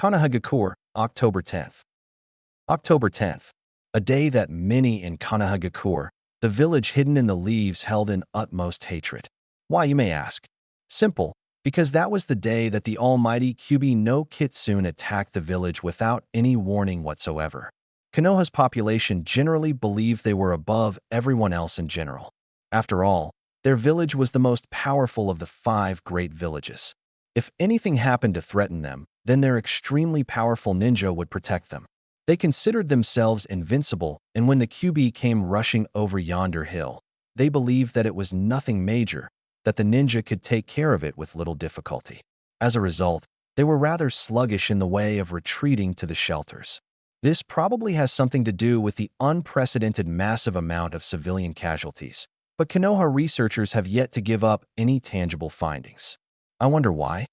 Kanahagakure, October 10th. October 10th, a day that many in Kanahagakure, the village hidden in the leaves, held in utmost hatred. Why, you may ask? Simple, because that was the day that the almighty Kyubi no Kitsune attacked the village without any warning whatsoever. Konoha's population generally believed they were above everyone else in general. After all, their village was the most powerful of the 5 great villages. If anything happened to threaten them, then their extremely powerful ninja would protect them. They considered themselves invincible, and when the Kyubi came rushing over yonder hill, they believed that it was nothing major, that the ninja could take care of it with little difficulty. As a result, they were rather sluggish in the way of retreating to the shelters. This probably has something to do with the unprecedented massive amount of civilian casualties, but Konoha researchers have yet to give up any tangible findings. I wonder why?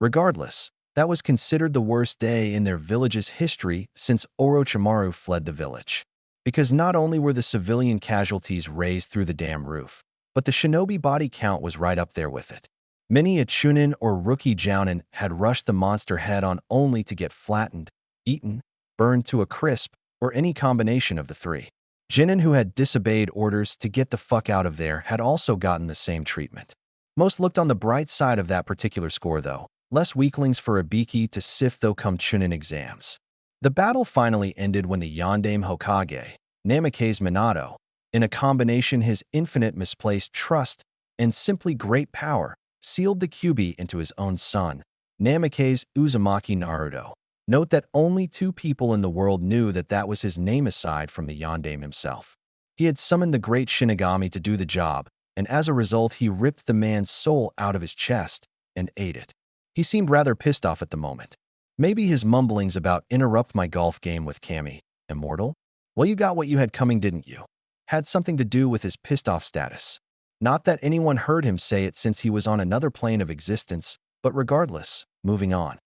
Regardless, that was considered the worst day in their village's history since Orochimaru fled the village. Because not only were the civilian casualties raised through the damn roof, but the shinobi body count was right up there with it. Many a chunin or rookie jounin had rushed the monster head-on only to get flattened, eaten, burned to a crisp, or any combination of the 3. Genin who had disobeyed orders to get the fuck out of there had also gotten the same treatment. Most looked on the bright side of that particular score though. Less weaklings for Ibiki to sift though come chunin exams. The battle finally ended when the Yondaime Hokage, Namikaze Minato, in a combination his infinite misplaced trust and simply great power, sealed the Kyubi into his own son, Namikaze Uzumaki Naruto. Note that only 2 people in the world knew that that was his name aside from the Yondaime himself. He had summoned the great Shinigami to do the job, and as a result he ripped the man's soul out of his chest and ate it. He seemed rather pissed off at the moment. Maybe his mumblings about "interrupt my golf game with Cammy, immortal? Well, you got what you had coming, didn't you?" had something to do with his pissed-off status. Not that anyone heard him say it since he was on another plane of existence, but regardless, moving on.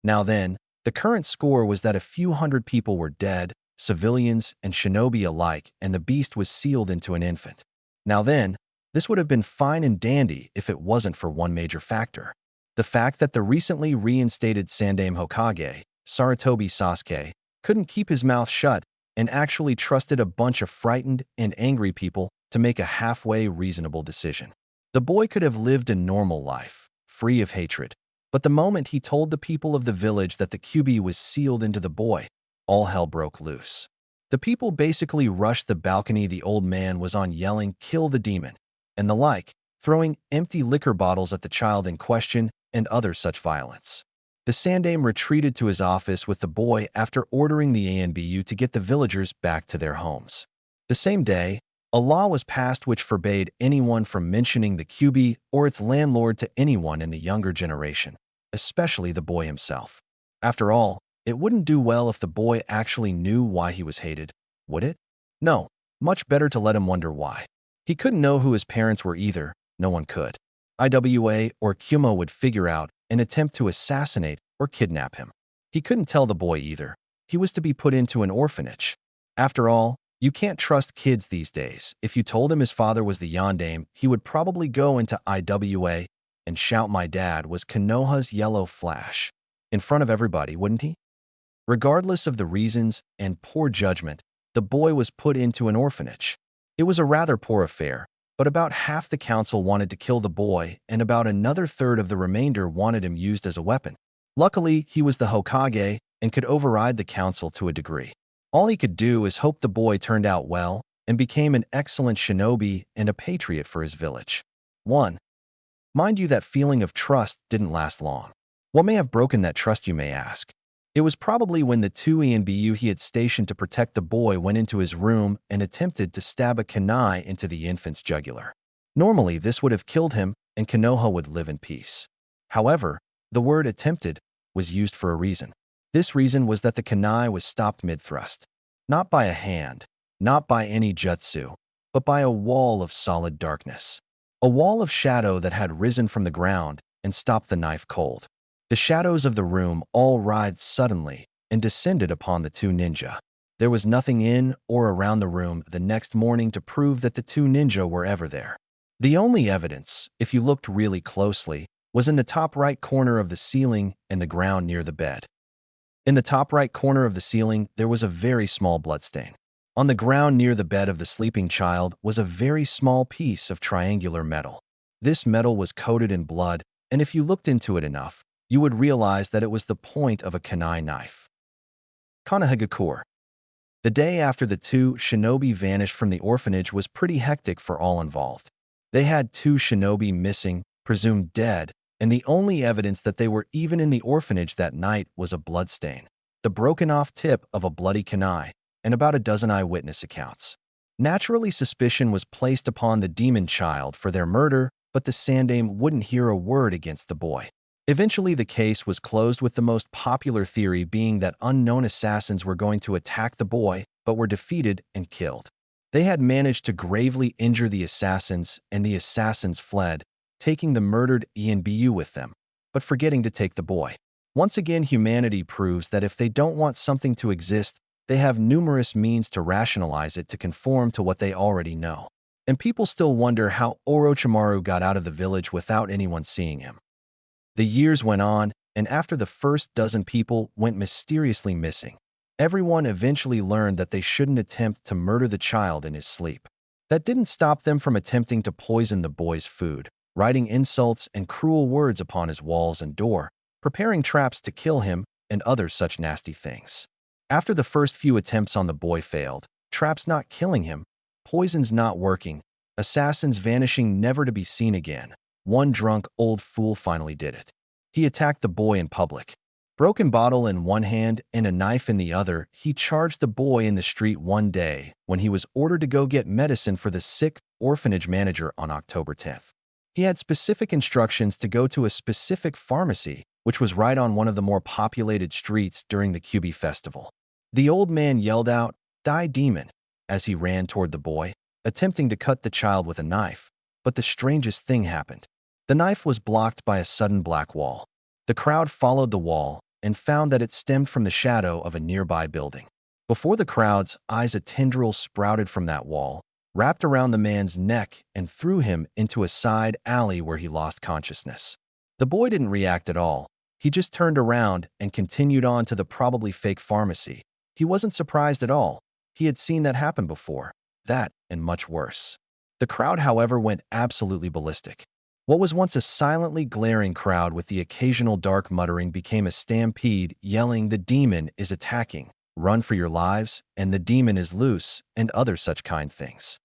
Now then, the current score was that a few hundred people were dead, civilians and shinobi alike, and the beast was sealed into an infant. Now then, this would have been fine and dandy if it wasn't for one major factor. The fact that the recently reinstated Sandaime Hokage, Sarutobi Sasuke, couldn't keep his mouth shut and actually trusted a bunch of frightened and angry people to make a halfway reasonable decision. The boy could have lived a normal life, free of hatred, but the moment he told the people of the village that the Kyubi was sealed into the boy, all hell broke loose. The people basically rushed the balcony the old man was on, yelling, "Kill the demon," and the like, throwing empty liquor bottles at the child in question and other such violence. The Sandaime retreated to his office with the boy after ordering the ANBU to get the villagers back to their homes. The same day, a law was passed which forbade anyone from mentioning the Kyubi or its landlord to anyone in the younger generation, especially the boy himself. After all, it wouldn't do well if the boy actually knew why he was hated, would it? No, much better to let him wonder why. He couldn't know who his parents were either, no one could. IWA or Kyumo would figure out and attempt to assassinate or kidnap him. He couldn't tell the boy either. He was to be put into an orphanage. After all, you can't trust kids these days. If you told him his father was the Yondaime, he would probably go into IWA and shout "My dad was Konoha's yellow flash" in front of everybody, wouldn't he? Regardless of the reasons and poor judgment, the boy was put into an orphanage. It was a rather poor affair, but about half the council wanted to kill the boy, and about another third of the remainder wanted him used as a weapon. Luckily, he was the Hokage and could override the council to a degree. All he could do is hope the boy turned out well and became an excellent shinobi and a patriot for his village. 1. Mind you, that feeling of trust didn't last long. What may have broken that trust, you may ask? It was probably when the 2 ANBU he had stationed to protect the boy went into his room and attempted to stab a kunai into the infant's jugular. Normally, this would have killed him and Konoha would live in peace. However, the word "attempted" was used for a reason. This reason was that the kunai was stopped mid-thrust. Not by a hand, not by any jutsu, but by a wall of solid darkness. A wall of shadow that had risen from the ground and stopped the knife cold. The shadows of the room all writhed suddenly and descended upon the 2 ninja. There was nothing in or around the room the next morning to prove that the 2 ninja were ever there. The only evidence, if you looked really closely, was in the top right corner of the ceiling and the ground near the bed. In the top right corner of the ceiling, there was a very small bloodstain. On the ground near the bed of the sleeping child was a very small piece of triangular metal. This metal was coated in blood, and if you looked into it enough, you would realize that it was the point of a kunai knife. Konohagakure. The day after the two shinobi vanished from the orphanage was pretty hectic for all involved. They had two shinobi missing, presumed dead, and the only evidence that they were even in the orphanage that night was a bloodstain, the broken-off tip of a bloody kunai, and about a dozen eyewitness accounts. Naturally, suspicion was placed upon the demon child for their murder, but the Sandaime wouldn't hear a word against the boy. Eventually, the case was closed with the most popular theory being that unknown assassins were going to attack the boy, but were defeated and killed. They had managed to gravely injure the assassins, and the assassins fled, taking the murdered Enbu with them, but forgetting to take the boy. Once again, humanity proves that if they don't want something to exist, they have numerous means to rationalize it to conform to what they already know. And people still wonder how Orochimaru got out of the village without anyone seeing him. The years went on, and after the first dozen people went mysteriously missing, everyone eventually learned that they shouldn't attempt to murder the child in his sleep. That didn't stop them from attempting to poison the boy's food, writing insults and cruel words upon his walls and door, preparing traps to kill him, and other such nasty things. After the first few attempts on the boy failed, traps not killing him, poisons not working, assassins vanishing never to be seen again, one drunk old fool finally did it. He attacked the boy in public. Broken bottle in one hand and a knife in the other, he charged the boy in the street one day when he was ordered to go get medicine for the sick orphanage manager on October 10th. He had specific instructions to go to a specific pharmacy, which was right on one of the more populated streets during the Kyubi festival. The old man yelled out, "Die, demon," as he ran toward the boy, attempting to cut the child with a knife. But the strangest thing happened. The knife was blocked by a sudden black wall. The crowd followed the wall and found that it stemmed from the shadow of a nearby building. Before the crowd's eyes, a tendril sprouted from that wall, wrapped around the man's neck, and threw him into a side alley where he lost consciousness. The boy didn't react at all. He just turned around and continued on to the probably fake pharmacy. He wasn't surprised at all. He had seen that happen before. That and much worse. The crowd, however, went absolutely ballistic. What was once a silently glaring crowd with the occasional dark muttering became a stampede, yelling, "The demon is attacking, run for your lives," and "The demon is loose," and other such kind things.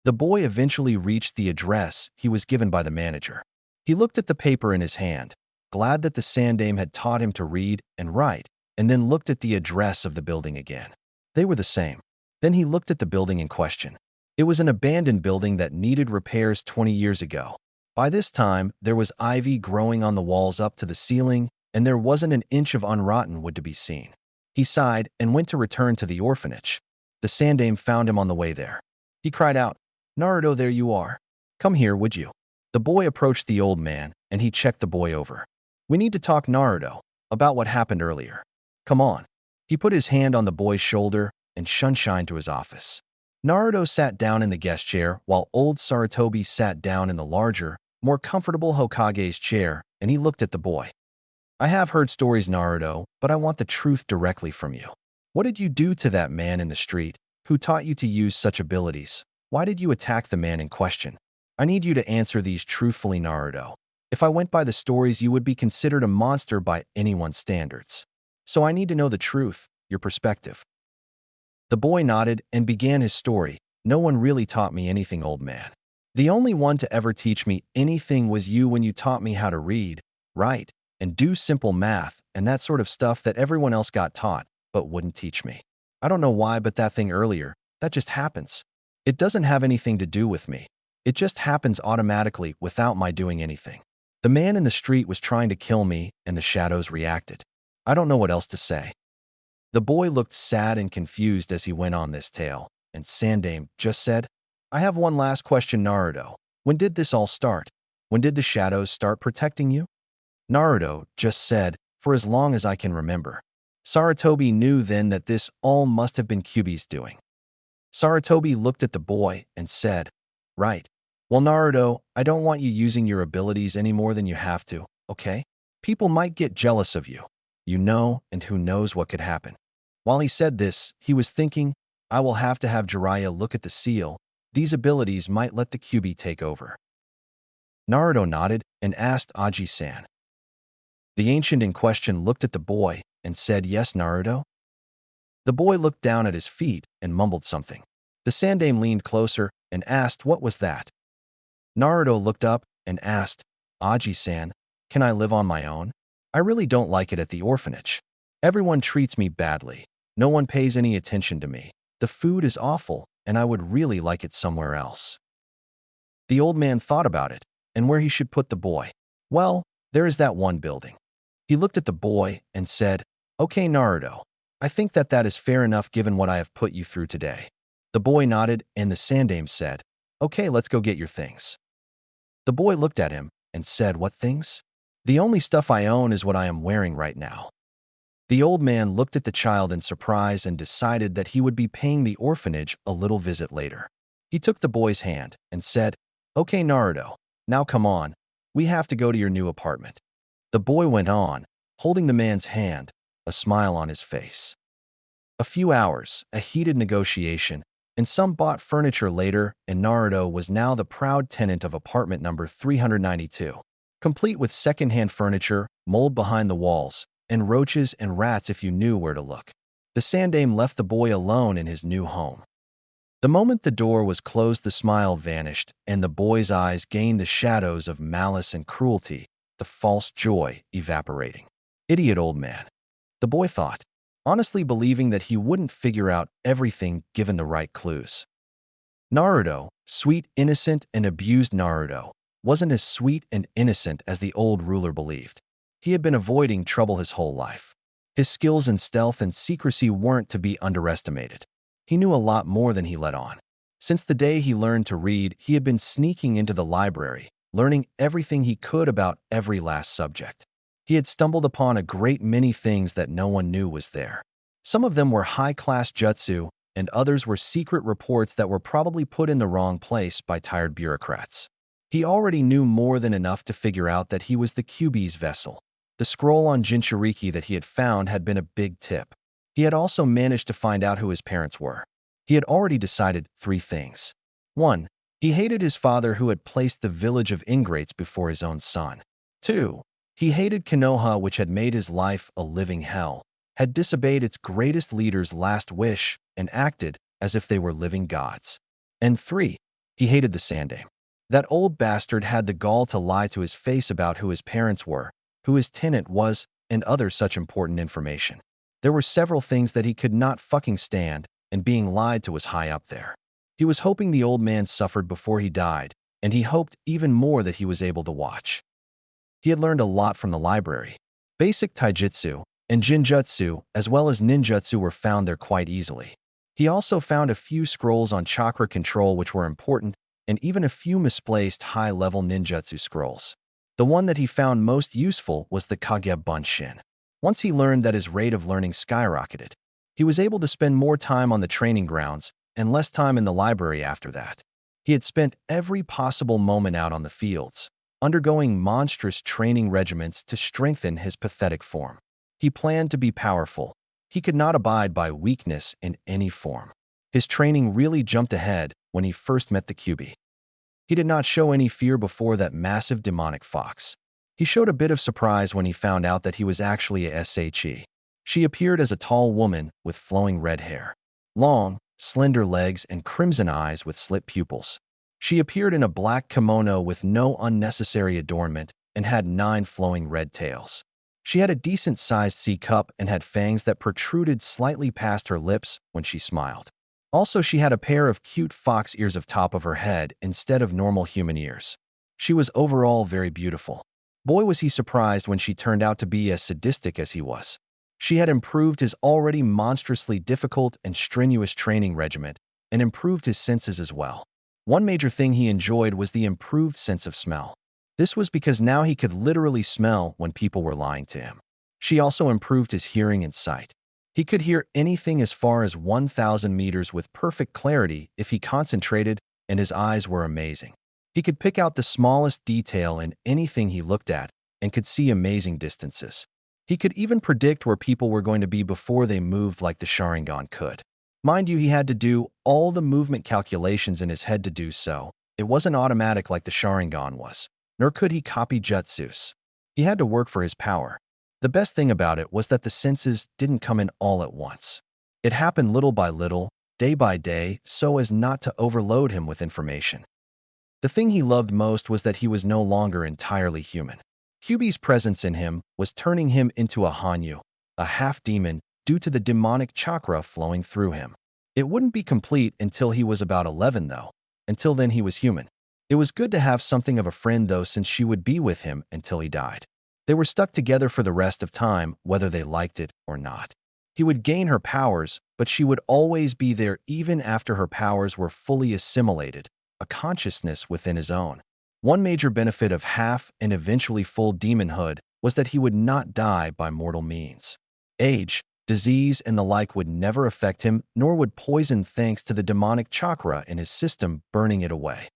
The boy eventually reached the address he was given by the manager. He looked at the paper in his hand, glad that the Sandaime had taught him to read and write, and then looked at the address of the building again. They were the same. Then he looked at the building in question. It was an abandoned building that needed repairs 20 years ago. By this time, there was ivy growing on the walls up to the ceiling, and there wasn't an inch of unrotten wood to be seen. He sighed and went to return to the orphanage. The Sandaime found him on the way there. He cried out, "Naruto, there you are. Come here, would you?" The boy approached the old man, and he checked the boy over. "We need to talk, Naruto, about what happened earlier. Come on." He put his hand on the boy's shoulder and shunshined to his office. Naruto sat down in the guest chair while old Sarutobi sat down in the larger, more comfortable Hokage's chair, and he looked at the boy. "I have heard stories, Naruto, but I want the truth directly from you. What did you do to that man in the street who taught you to use such abilities? Why did you attack the man in question? I need you to answer these truthfully, Naruto. If I went by the stories, you would be considered a monster by anyone's standards. So I need to know the truth, your perspective." The boy nodded and began his story. "No one really taught me anything, old man. The only one to ever teach me anything was you when you taught me how to read, write, and do simple math and that sort of stuff that everyone else got taught, but wouldn't teach me. I don't know why, but that thing earlier, that just happens. It doesn't have anything to do with me. It just happens automatically without my doing anything. The man in the street was trying to kill me, and the shadows reacted. I don't know what else to say." The boy looked sad and confused as he went on this tale, and Sandaime just said, "I have one last question, Naruto. When did this all start? When did the shadows start protecting you?" Naruto just said, "For as long as I can remember." Sarutobi knew then that this all must have been Kyubi's doing. Sarutobi looked at the boy and said, "Right. Well, Naruto, I don't want you using your abilities any more than you have to, okay? People might get jealous of you. You know, and who knows what could happen. While he said this, he was thinking, I will have to have Jiraiya look at the seal. These abilities might let the Kyuubi take over. Naruto nodded and asked Aji-san. The ancient in question looked at the boy and said, Yes, Naruto? The boy looked down at his feet and mumbled something. The Sandaime leaned closer and asked what was that. Naruto looked up and asked, Aji-san, can I live on my own? I really don't like it at the orphanage. Everyone treats me badly. No one pays any attention to me. The food is awful, and I would really like it somewhere else. The old man thought about it and where he should put the boy. Well, there is that one building. He looked at the boy and said, Okay, Naruto, I think that is fair enough given what I have put you through today. The boy nodded and the Sandaime said, Okay, let's go get your things. The boy looked at him and said, What things? The only stuff I own is what I am wearing right now. The old man looked at the child in surprise and decided that he would be paying the orphanage a little visit later. He took the boy's hand and said, Okay, Naruto, now come on. We have to go to your new apartment. The boy went on, holding the man's hand, a smile on his face. A few hours, a heated negotiation, and some bought furniture later, and Naruto was now the proud tenant of apartment number 392, complete with second-hand furniture, mold behind the walls, and roaches and rats if you knew where to look. The Sandaime left the boy alone in his new home. The moment the door was closed, the smile vanished, and the boy's eyes gained the shadows of malice and cruelty, the false joy evaporating. Idiot old man, the boy thought, honestly believing that he wouldn't figure out everything given the right clues. Naruto, sweet, innocent, and abused Naruto, wasn't as sweet and innocent as the old ruler believed. He had been avoiding trouble his whole life. His skills in stealth and secrecy weren't to be underestimated. He knew a lot more than he let on. Since the day he learned to read, he had been sneaking into the library, learning everything he could about every last subject. He had stumbled upon a great many things that no one knew was there. Some of them were high-class jutsu, and others were secret reports that were probably put in the wrong place by tired bureaucrats. He already knew more than enough to figure out that he was the Kyuubi's vessel. The scroll on Jinchuriki that he had found had been a big tip. He had also managed to find out who his parents were. He had already decided 3 things. 1. He hated his father who had placed the village of ingrates before his own son. 2. He hated Konoha, which had made his life a living hell, had disobeyed its greatest leader's last wish, and acted as if they were living gods. And 3. He hated the Sandaime. That old bastard had the gall to lie to his face about who his parents were, who his tenant was, and other such important information. There were several things that he could not fucking stand, and being lied to was high up there. He was hoping the old man suffered before he died, and he hoped even more that he was able to watch. He had learned a lot from the library. Basic taijutsu and jinjutsu, as well as ninjutsu, were found there quite easily. He also found a few scrolls on chakra control which were important, and even a few misplaced high-level ninjutsu scrolls. The one that he found most useful was the Kage Bunshin. Once he learned that his rate of learning skyrocketed, he was able to spend more time on the training grounds and less time in the library after that. He had spent every possible moment out on the fields, undergoing monstrous training regimens to strengthen his pathetic form. He planned to be powerful. He could not abide by weakness in any form. His training really jumped ahead when he first met the Kyuubi. He did not show any fear before that massive demonic fox. He showed a bit of surprise when he found out that he was actually a SHE. She appeared as a tall woman with flowing red hair, long, slender legs, and crimson eyes with slit pupils. She appeared in a black kimono with no unnecessary adornment and had 9 flowing red tails. She had a decent-sized C-cup and had fangs that protruded slightly past her lips when she smiled. Also, she had a pair of cute fox ears of top of her head instead of normal human ears. She was overall very beautiful. Boy, was he surprised when she turned out to be as sadistic as he was. She had improved his already monstrously difficult and strenuous training regimen and improved his senses as well. One major thing he enjoyed was the improved sense of smell. This was because now he could literally smell when people were lying to him. She also improved his hearing and sight. He could hear anything as far as 1,000 meters with perfect clarity if he concentrated, and his eyes were amazing. He could pick out the smallest detail in anything he looked at and could see amazing distances. He could even predict where people were going to be before they moved like the Sharingan could. Mind you, he had to do all the movement calculations in his head to do so. It wasn't automatic like the Sharingan was, nor could he copy jutsus. He had to work for his power. The best thing about it was that the senses didn't come in all at once. It happened little by little, day by day, so as not to overload him with information. The thing he loved most was that he was no longer entirely human. Kyuubi's presence in him was turning him into a Hanyu, a half-demon, due to the demonic chakra flowing through him. It wouldn't be complete until he was about 11, though. Until then, he was human. It was good to have something of a friend, though, since she would be with him until he died. They were stuck together for the rest of time, whether they liked it or not. He would gain her powers, but she would always be there even after her powers were fully assimilated, a consciousness within his own. One major benefit of half and eventually full demonhood was that he would not die by mortal means. Age, disease, and the like would never affect him, nor would poison, thanks to the demonic chakra in his system burning it away.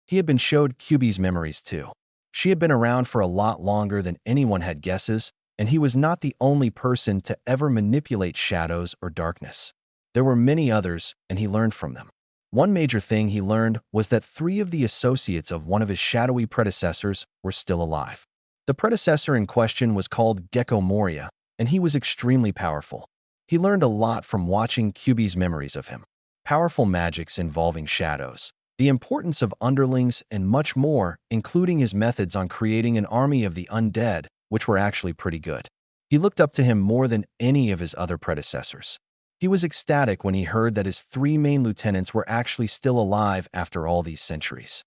He had been showed Kyuubi's memories too. She had been around for a lot longer than anyone had guesses, and he was not the only person to ever manipulate shadows or darkness. There were many others, and he learned from them. One major thing he learned was that 3 of the associates of one of his shadowy predecessors were still alive. The predecessor in question was called Gecko Moria, and he was extremely powerful. He learned a lot from watching Kyuubi's memories of him. Powerful magics involving shadows, the importance of underlings, and much more, including his methods on creating an army of the undead, which were actually pretty good. He looked up to him more than any of his other predecessors. He was ecstatic when he heard that his 3 main lieutenants were actually still alive after all these centuries.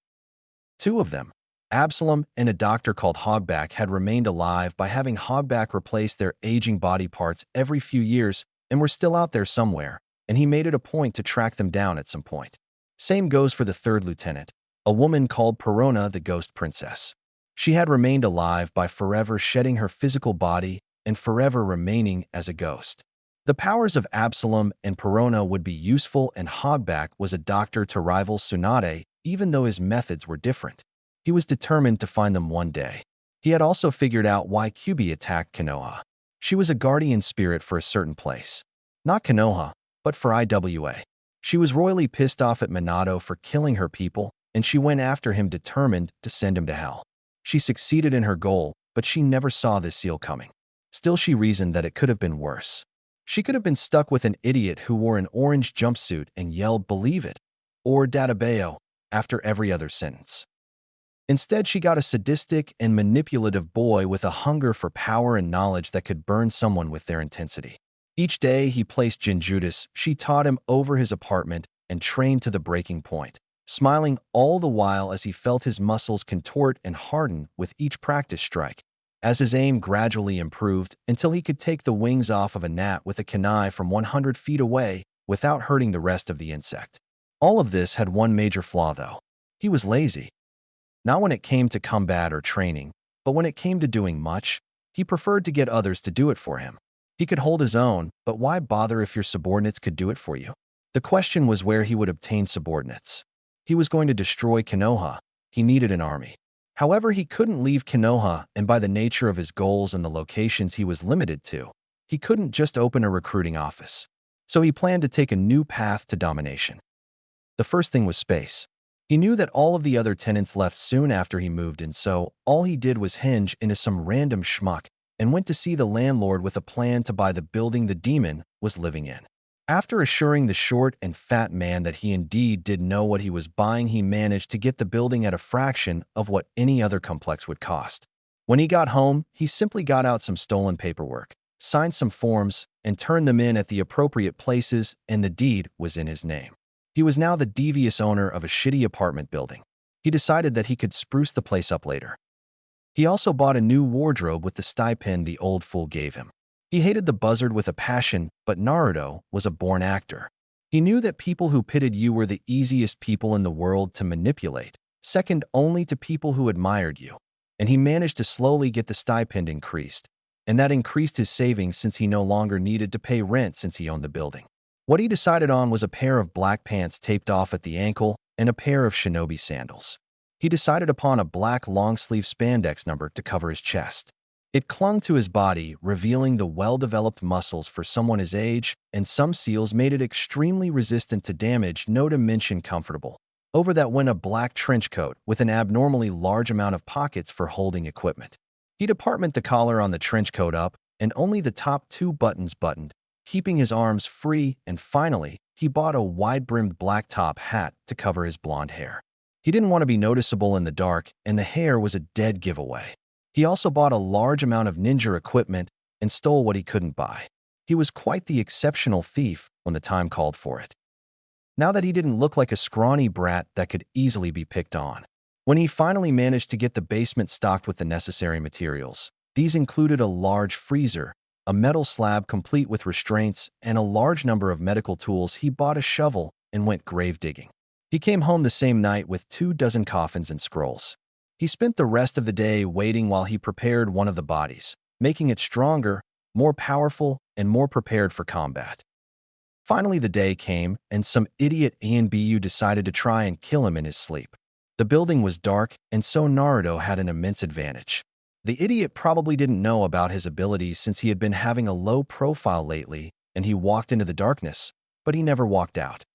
2 of them, Absalom and a doctor called Hogback, had remained alive by having Hogback replace their aging body parts every few years and were still out there somewhere, and he made it a point to track them down at some point. Same goes for the 3rd lieutenant, a woman called Perona the Ghost Princess. She had remained alive by forever shedding her physical body and forever remaining as a ghost. The powers of Absalom and Perona would be useful, and Hogback was a doctor to rival Tsunade, even though his methods were different. He was determined to find them one day. He had also figured out why Kyuubi attacked Konoha. She was a guardian spirit for a certain place. Not Konoha, but for Iwa. She was royally pissed off at Minato for killing her people, and she went after him determined to send him to hell. She succeeded in her goal, but she never saw this seal coming. Still, she reasoned that it could have been worse. She could have been stuck with an idiot who wore an orange jumpsuit and yelled, "Believe it," or "Databeo," after every other sentence. Instead, she got a sadistic and manipulative boy with a hunger for power and knowledge that could burn someone with their intensity. Each day he placed Jinjutsu, she taught him over his apartment and trained to the breaking point, smiling all the while as he felt his muscles contort and harden with each practice strike, as his aim gradually improved until he could take the wings off of a gnat with a kunai from 100 feet away without hurting the rest of the insect. All of this had one major flaw, though. He was lazy. Not when it came to combat or training, but when it came to doing much, he preferred to get others to do it for him. He could hold his own, but why bother if your subordinates could do it for you? The question was where he would obtain subordinates. He was going to destroy Konoha. He needed an army. However, he couldn't leave Konoha, and by the nature of his goals and the locations he was limited to, he couldn't just open a recruiting office. So he planned to take a new path to domination. The first thing was space. He knew that all of the other tenants left soon after he moved in, so all he did was hinge into some random schmuck and went to see the landlord with a plan to buy the building the demon was living in. After assuring the short and fat man that he indeed did know what he was buying, he managed to get the building at a fraction of what any other complex would cost. When he got home, he simply got out some stolen paperwork, signed some forms, and turned them in at the appropriate places, and the deed was in his name. He was now the devious owner of a shitty apartment building. He decided that he could spruce the place up later. He also bought a new wardrobe with the stipend the old fool gave him. He hated the buzzard with a passion, but Naruto was a born actor. He knew that people who pitied you were the easiest people in the world to manipulate, second only to people who admired you. And he managed to slowly get the stipend increased, and that increased his savings since he no longer needed to pay rent since he owned the building. What he decided on was a pair of black pants taped off at the ankle and a pair of shinobi sandals. He decided upon a black long-sleeve spandex number to cover his chest. It clung to his body, revealing the well-developed muscles for someone his age, and some seals made it extremely resistant to damage, no to mention comfortable. Over that went a black trench coat with an abnormally large amount of pockets for holding equipment. He departmented the collar on the trench coat up, and only the top 2 buttons buttoned, keeping his arms free, and finally, he bought a wide-brimmed black top hat to cover his blonde hair. He didn't want to be noticeable in the dark, and the hair was a dead giveaway. He also bought a large amount of ninja equipment and stole what he couldn't buy. He was quite the exceptional thief when the time called for it. Now that he didn't look like a scrawny brat that could easily be picked on. When he finally managed to get the basement stocked with the necessary materials, these included a large freezer, a metal slab complete with restraints, and a large number of medical tools, he bought a shovel and went grave digging. He came home the same night with 24 coffins and scrolls. He spent the rest of the day waiting while he prepared one of the bodies, making it stronger, more powerful, and more prepared for combat. Finally, the day came, and some idiot ANBU decided to try and kill him in his sleep. The building was dark, and so Naruto had an immense advantage. The idiot probably didn't know about his abilities since he had been having a low profile lately, and he walked into the darkness, but he never walked out.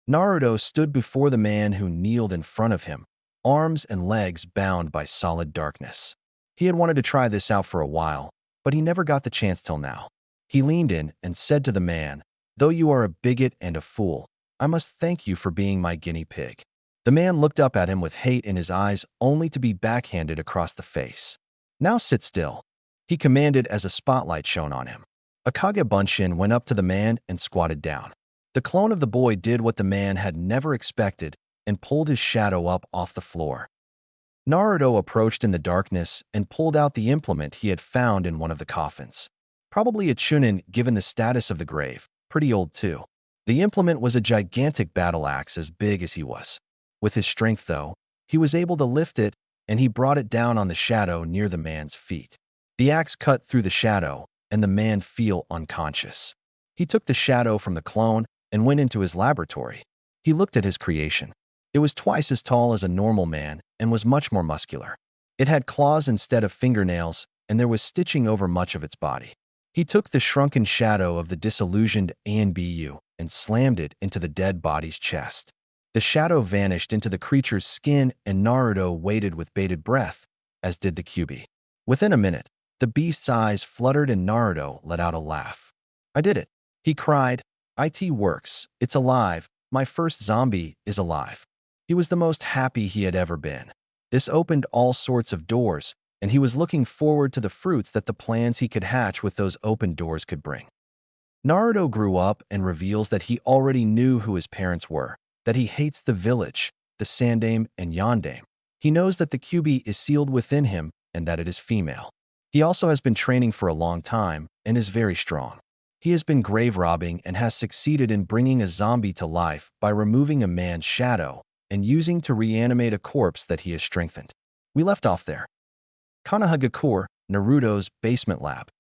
Naruto stood before the man who kneeled in front of him, arms and legs bound by solid darkness. He had wanted to try this out for a while, but he never got the chance till now. He leaned in and said to the man, "Though you are a bigot and a fool, I must thank you for being my guinea pig." The man looked up at him with hate in his eyes, only to be backhanded across the face. "Now sit still," he commanded as a spotlight shone on him. Akage Bunshin went up to the man and squatted down. The clone of the boy did what the man had never expected and pulled his shadow up off the floor. Naruto approached in the darkness and pulled out the implement he had found in one of the coffins. Probably a chunin given the status of the grave, pretty old too. The implement was a gigantic battle axe as big as he was. With his strength though, he was able to lift it, and he brought it down on the shadow near the man's feet. The axe cut through the shadow, and the man fell unconscious. He took the shadow from the clone and went into his laboratory. He looked at his creation. It was twice as tall as a normal man and was much more muscular. It had claws instead of fingernails, and there was stitching over much of its body. He took the shrunken shadow of the disillusioned ANBU and slammed it into the dead body's chest. The shadow vanished into the creature's skin, and Naruto waited with bated breath, as did the Kyuubi. Within a minute, the beast's eyes fluttered and Naruto let out a laugh. "I did it," he cried. "It works. It's alive. My first zombie is alive." He was the most happy he had ever been. This opened all sorts of doors, and he was looking forward to the fruits that the plans he could hatch with those open doors could bring. Naruto grew up and reveals that he already knew who his parents were, that he hates the village, the Sandame and Yandame. He knows that the Kyuubi is sealed within him and that it is female. He also has been training for a long time and is very strong. He has been grave robbing and has succeeded in bringing a zombie to life by removing a man's shadow and using to reanimate a corpse that he has strengthened. We left off there. Konohagakure, Naruto's basement lab.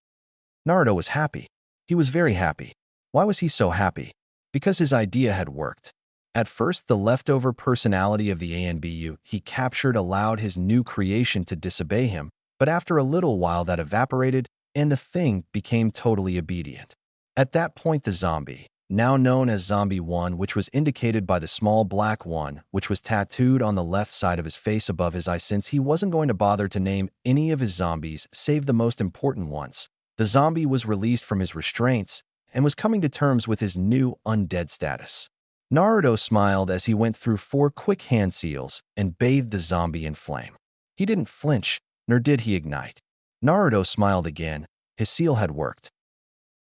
Naruto was happy. He was very happy. Why was he so happy? Because his idea had worked. At first, the leftover personality of the ANBU he captured allowed his new creation to disobey him, but after a little while that evaporated, and the thing became totally obedient. At that point, the zombie, now known as Zombie 1, which was indicated by the small black one, which was tattooed on the left side of his face above his eye, since he wasn't going to bother to name any of his zombies save the most important ones. The zombie was released from his restraints and was coming to terms with his new undead status. Naruto smiled as he went through 4 quick hand seals and bathed the zombie in flame. He didn't flinch, nor did he ignite. Naruto smiled again. His seal had worked.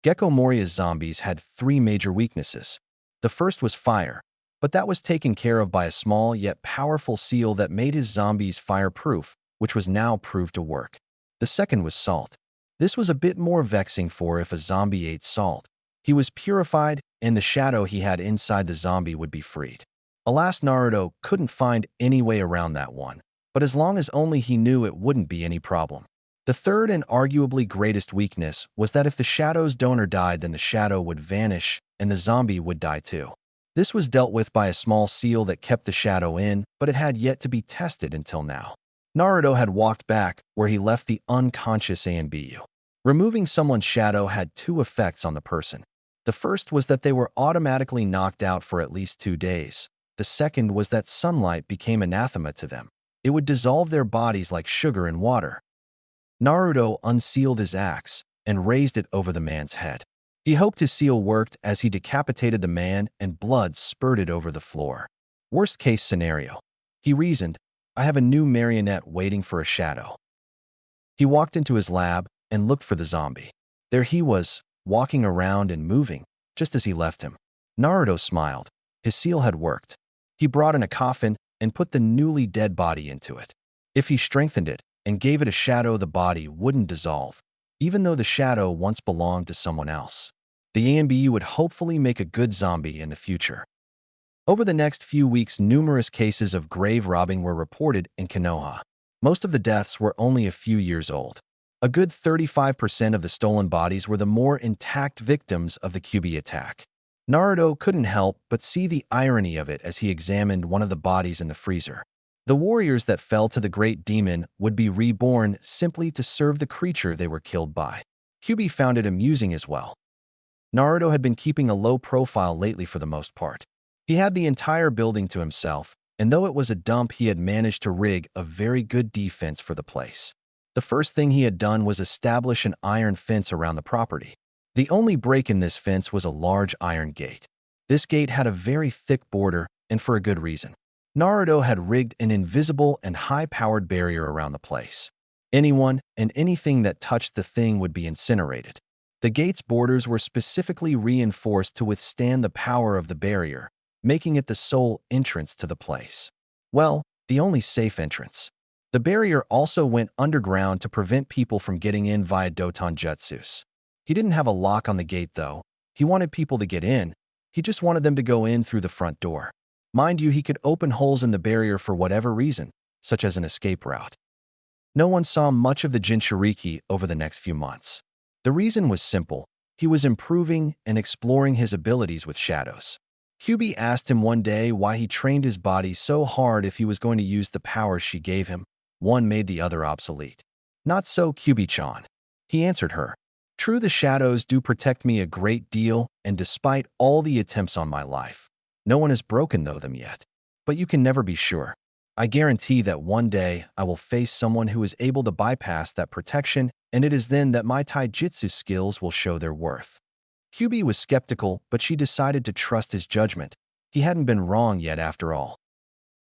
Gecko Moria's zombies had 3 major weaknesses. The first was fire, but that was taken care of by a small yet powerful seal that made his zombies fireproof, which was now proved to work. The second was salt. This was a bit more vexing, for if a zombie ate salt, he was purified and the shadow he had inside the zombie would be freed. Alas, Naruto couldn't find any way around that one, but as long as only he knew, it wouldn't be any problem. The third and arguably greatest weakness was that if the shadow's donor died, then the shadow would vanish and the zombie would die too. This was dealt with by a small seal that kept the shadow in, but it had yet to be tested until now. Naruto had walked back where he left the unconscious Anbu. Removing someone's shadow had two effects on the person. The first was that they were automatically knocked out for at least 2 days. The second was that sunlight became anathema to them. It would dissolve their bodies like sugar in water. Naruto unsealed his axe and raised it over the man's head. He hoped his seal worked as he decapitated the man and blood spurted over the floor. Worst case scenario. He reasoned, I have a new marionette waiting for a shadow. He walked into his lab and looked for the zombie. There he was, walking around and moving, just as he left him. Naruto smiled. His seal had worked. He brought in a coffin and put the newly dead body into it. If he strengthened it and gave it a shadow, the body wouldn't dissolve, even though the shadow once belonged to someone else. The ANBU would hopefully make a good zombie in the future. Over the next few weeks, numerous cases of grave robbing were reported in Konoha. Most of the deaths were only a few years old. A good 35% of the stolen bodies were the more intact victims of the Kyuubi attack. Naruto couldn't help but see the irony of it as he examined one of the bodies in the freezer. The warriors that fell to the great demon would be reborn simply to serve the creature they were killed by. Kyuubi found it amusing as well. Naruto had been keeping a low profile lately for the most part. He had the entire building to himself, and though it was a dump, he had managed to rig a very good defense for the place. The first thing he had done was establish an iron fence around the property. The only break in this fence was a large iron gate. This gate had a very thick border, and for a good reason. Naruto had rigged an invisible and high-powered barrier around the place. Anyone and anything that touched the thing would be incinerated. The gate's borders were specifically reinforced to withstand the power of the barrier, making it the sole entrance to the place. Well, the only safe entrance. The barrier also went underground to prevent people from getting in via Doton Jutsus. He didn't have a lock on the gate, though. He wanted people to get in. He just wanted them to go in through the front door. Mind you, he could open holes in the barrier for whatever reason, such as an escape route. No one saw much of the Jinchuriki over the next few months. The reason was simple. He was improving and exploring his abilities with shadows. Kyuubi asked him one day why he trained his body so hard if he was going to use the powers she gave him. One made the other obsolete. Not so, Kyuubi-chan. He answered her. True, the shadows do protect me a great deal, and despite all the attempts on my life, no one has broken them yet. But you can never be sure. I guarantee that one day I will face someone who is able to bypass that protection, and it is then that my taijutsu skills will show their worth. Kyuubi was skeptical, but she decided to trust his judgment. He hadn't been wrong yet after all.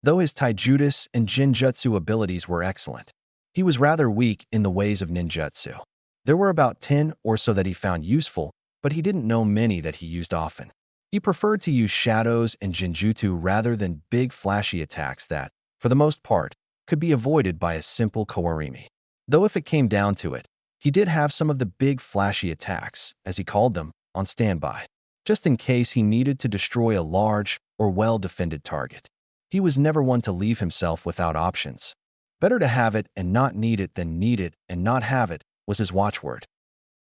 Though his taijutsu and jinjutsu abilities were excellent, he was rather weak in the ways of ninjutsu. There were about 10 or so that he found useful, but he didn't know many that he used often. He preferred to use shadows and jinjutsu rather than big flashy attacks that, for the most part, could be avoided by a simple kowarimi. Though if it came down to it, he did have some of the big flashy attacks, as he called them, on standby, just in case he needed to destroy a large or well-defended target. He was never one to leave himself without options. Better to have it and not need it than need it and not have it, was his watchword.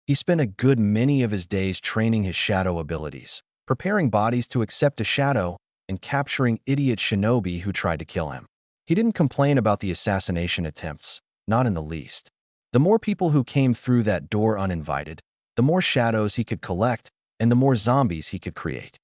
He spent a good many of his days training his shadow abilities, preparing bodies to accept a shadow, and capturing idiot shinobi who tried to kill him. He didn't complain about the assassination attempts, not in the least. The more people who came through that door uninvited, the more shadows he could collect and the more zombies he could create.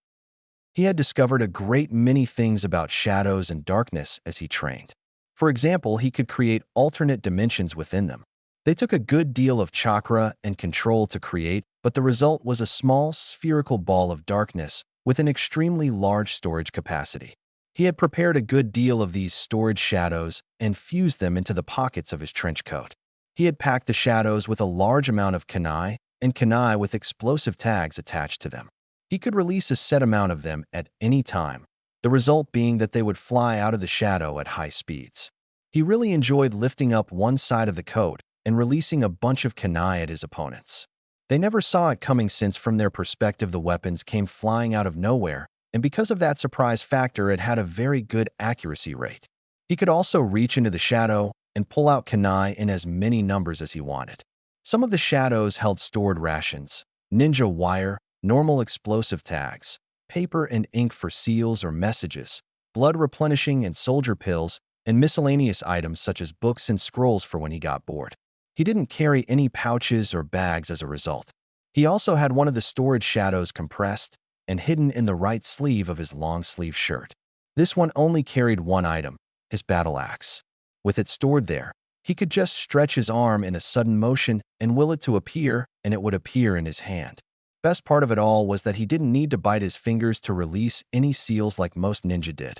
He had discovered a great many things about shadows and darkness as he trained. For example, he could create alternate dimensions within them. They took a good deal of chakra and control to create, but the result was a small spherical ball of darkness with an extremely large storage capacity. He had prepared a good deal of these storage shadows and fused them into the pockets of his trench coat. He had packed the shadows with a large amount of kunai and kunai with explosive tags attached to them. He could release a set amount of them at any time, the result being that they would fly out of the shadow at high speeds. He really enjoyed lifting up one side of the coat and releasing a bunch of kunai at his opponents. They never saw it coming since from their perspective the weapons came flying out of nowhere, and because of that surprise factor it had a very good accuracy rate. He could also reach into the shadow and pull out kunai in as many numbers as he wanted. Some of the shadows held stored rations, ninja wire, normal explosive tags, paper and ink for seals or messages, blood replenishing and soldier pills, and miscellaneous items such as books and scrolls for when he got bored. He didn't carry any pouches or bags as a result. He also had one of the storage shadows compressed and hidden in the right sleeve of his long-sleeve shirt. This one only carried one item, his battle axe. With it stored there, he could just stretch his arm in a sudden motion and will it to appear, and it would appear in his hand. Best part of it all was that he didn't need to bite his fingers to release any seals like most ninja did.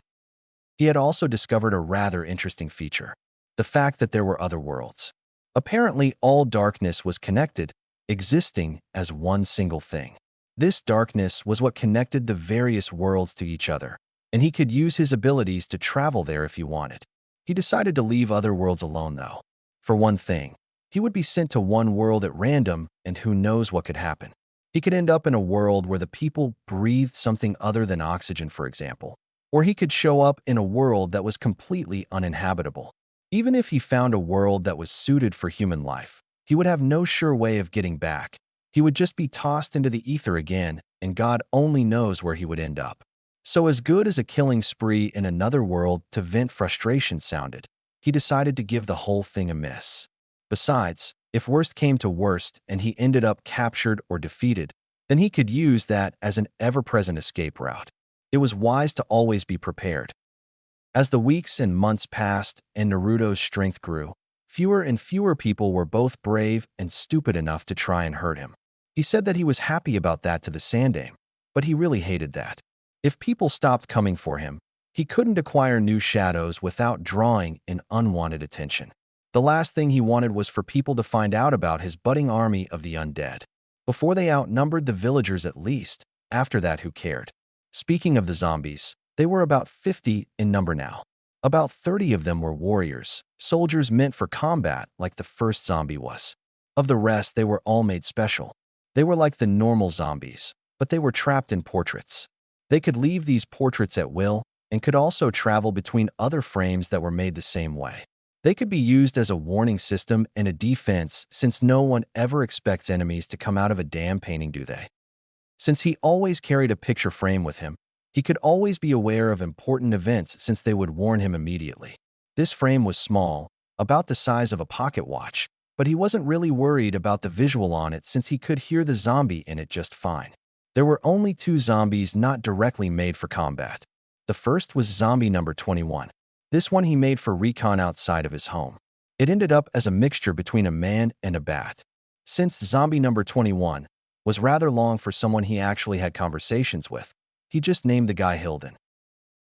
He had also discovered a rather interesting feature, the fact that there were other worlds. Apparently, all darkness was connected, existing as one single thing. This darkness was what connected the various worlds to each other, and he could use his abilities to travel there if he wanted. He decided to leave other worlds alone, though. For one thing, he would be sent to one world at random, and who knows what could happen. He could end up in a world where the people breathed something other than oxygen, for example. Or he could show up in a world that was completely uninhabitable. Even if he found a world that was suited for human life, he would have no sure way of getting back. He would just be tossed into the ether again, and God only knows where he would end up. So as good as a killing spree in another world to vent frustration sounded, he decided to give the whole thing a miss. Besides, if worst came to worst and he ended up captured or defeated, then he could use that as an ever-present escape route. It was wise to always be prepared. As the weeks and months passed and Naruto's strength grew, fewer and fewer people were both brave and stupid enough to try and hurt him. He said that he was happy about that to the Sandaime, but he really hated that. If people stopped coming for him, he couldn't acquire new shadows without drawing in unwanted attention. The last thing he wanted was for people to find out about his budding army of the undead. Before they outnumbered the villagers at least, after that who cared? Speaking of the zombies, they were about 50 in number now. About 30 of them were warriors, soldiers meant for combat like the first zombie was. Of the rest, they were all made special. They were like the normal zombies, but they were trapped in portraits. They could leave these portraits at will and could also travel between other frames that were made the same way. They could be used as a warning system and a defense since no one ever expects enemies to come out of a damn painting, do they? Since he always carried a picture frame with him, he could always be aware of important events since they would warn him immediately. This frame was small, about the size of a pocket watch, but he wasn't really worried about the visual on it since he could hear the zombie in it just fine. There were only two zombies not directly made for combat. The first was zombie number 21. This one he made for recon outside of his home. It ended up as a mixture between a man and a bat. Since zombie number 21 was rather long for someone he actually had conversations with, he just named the guy Hilden.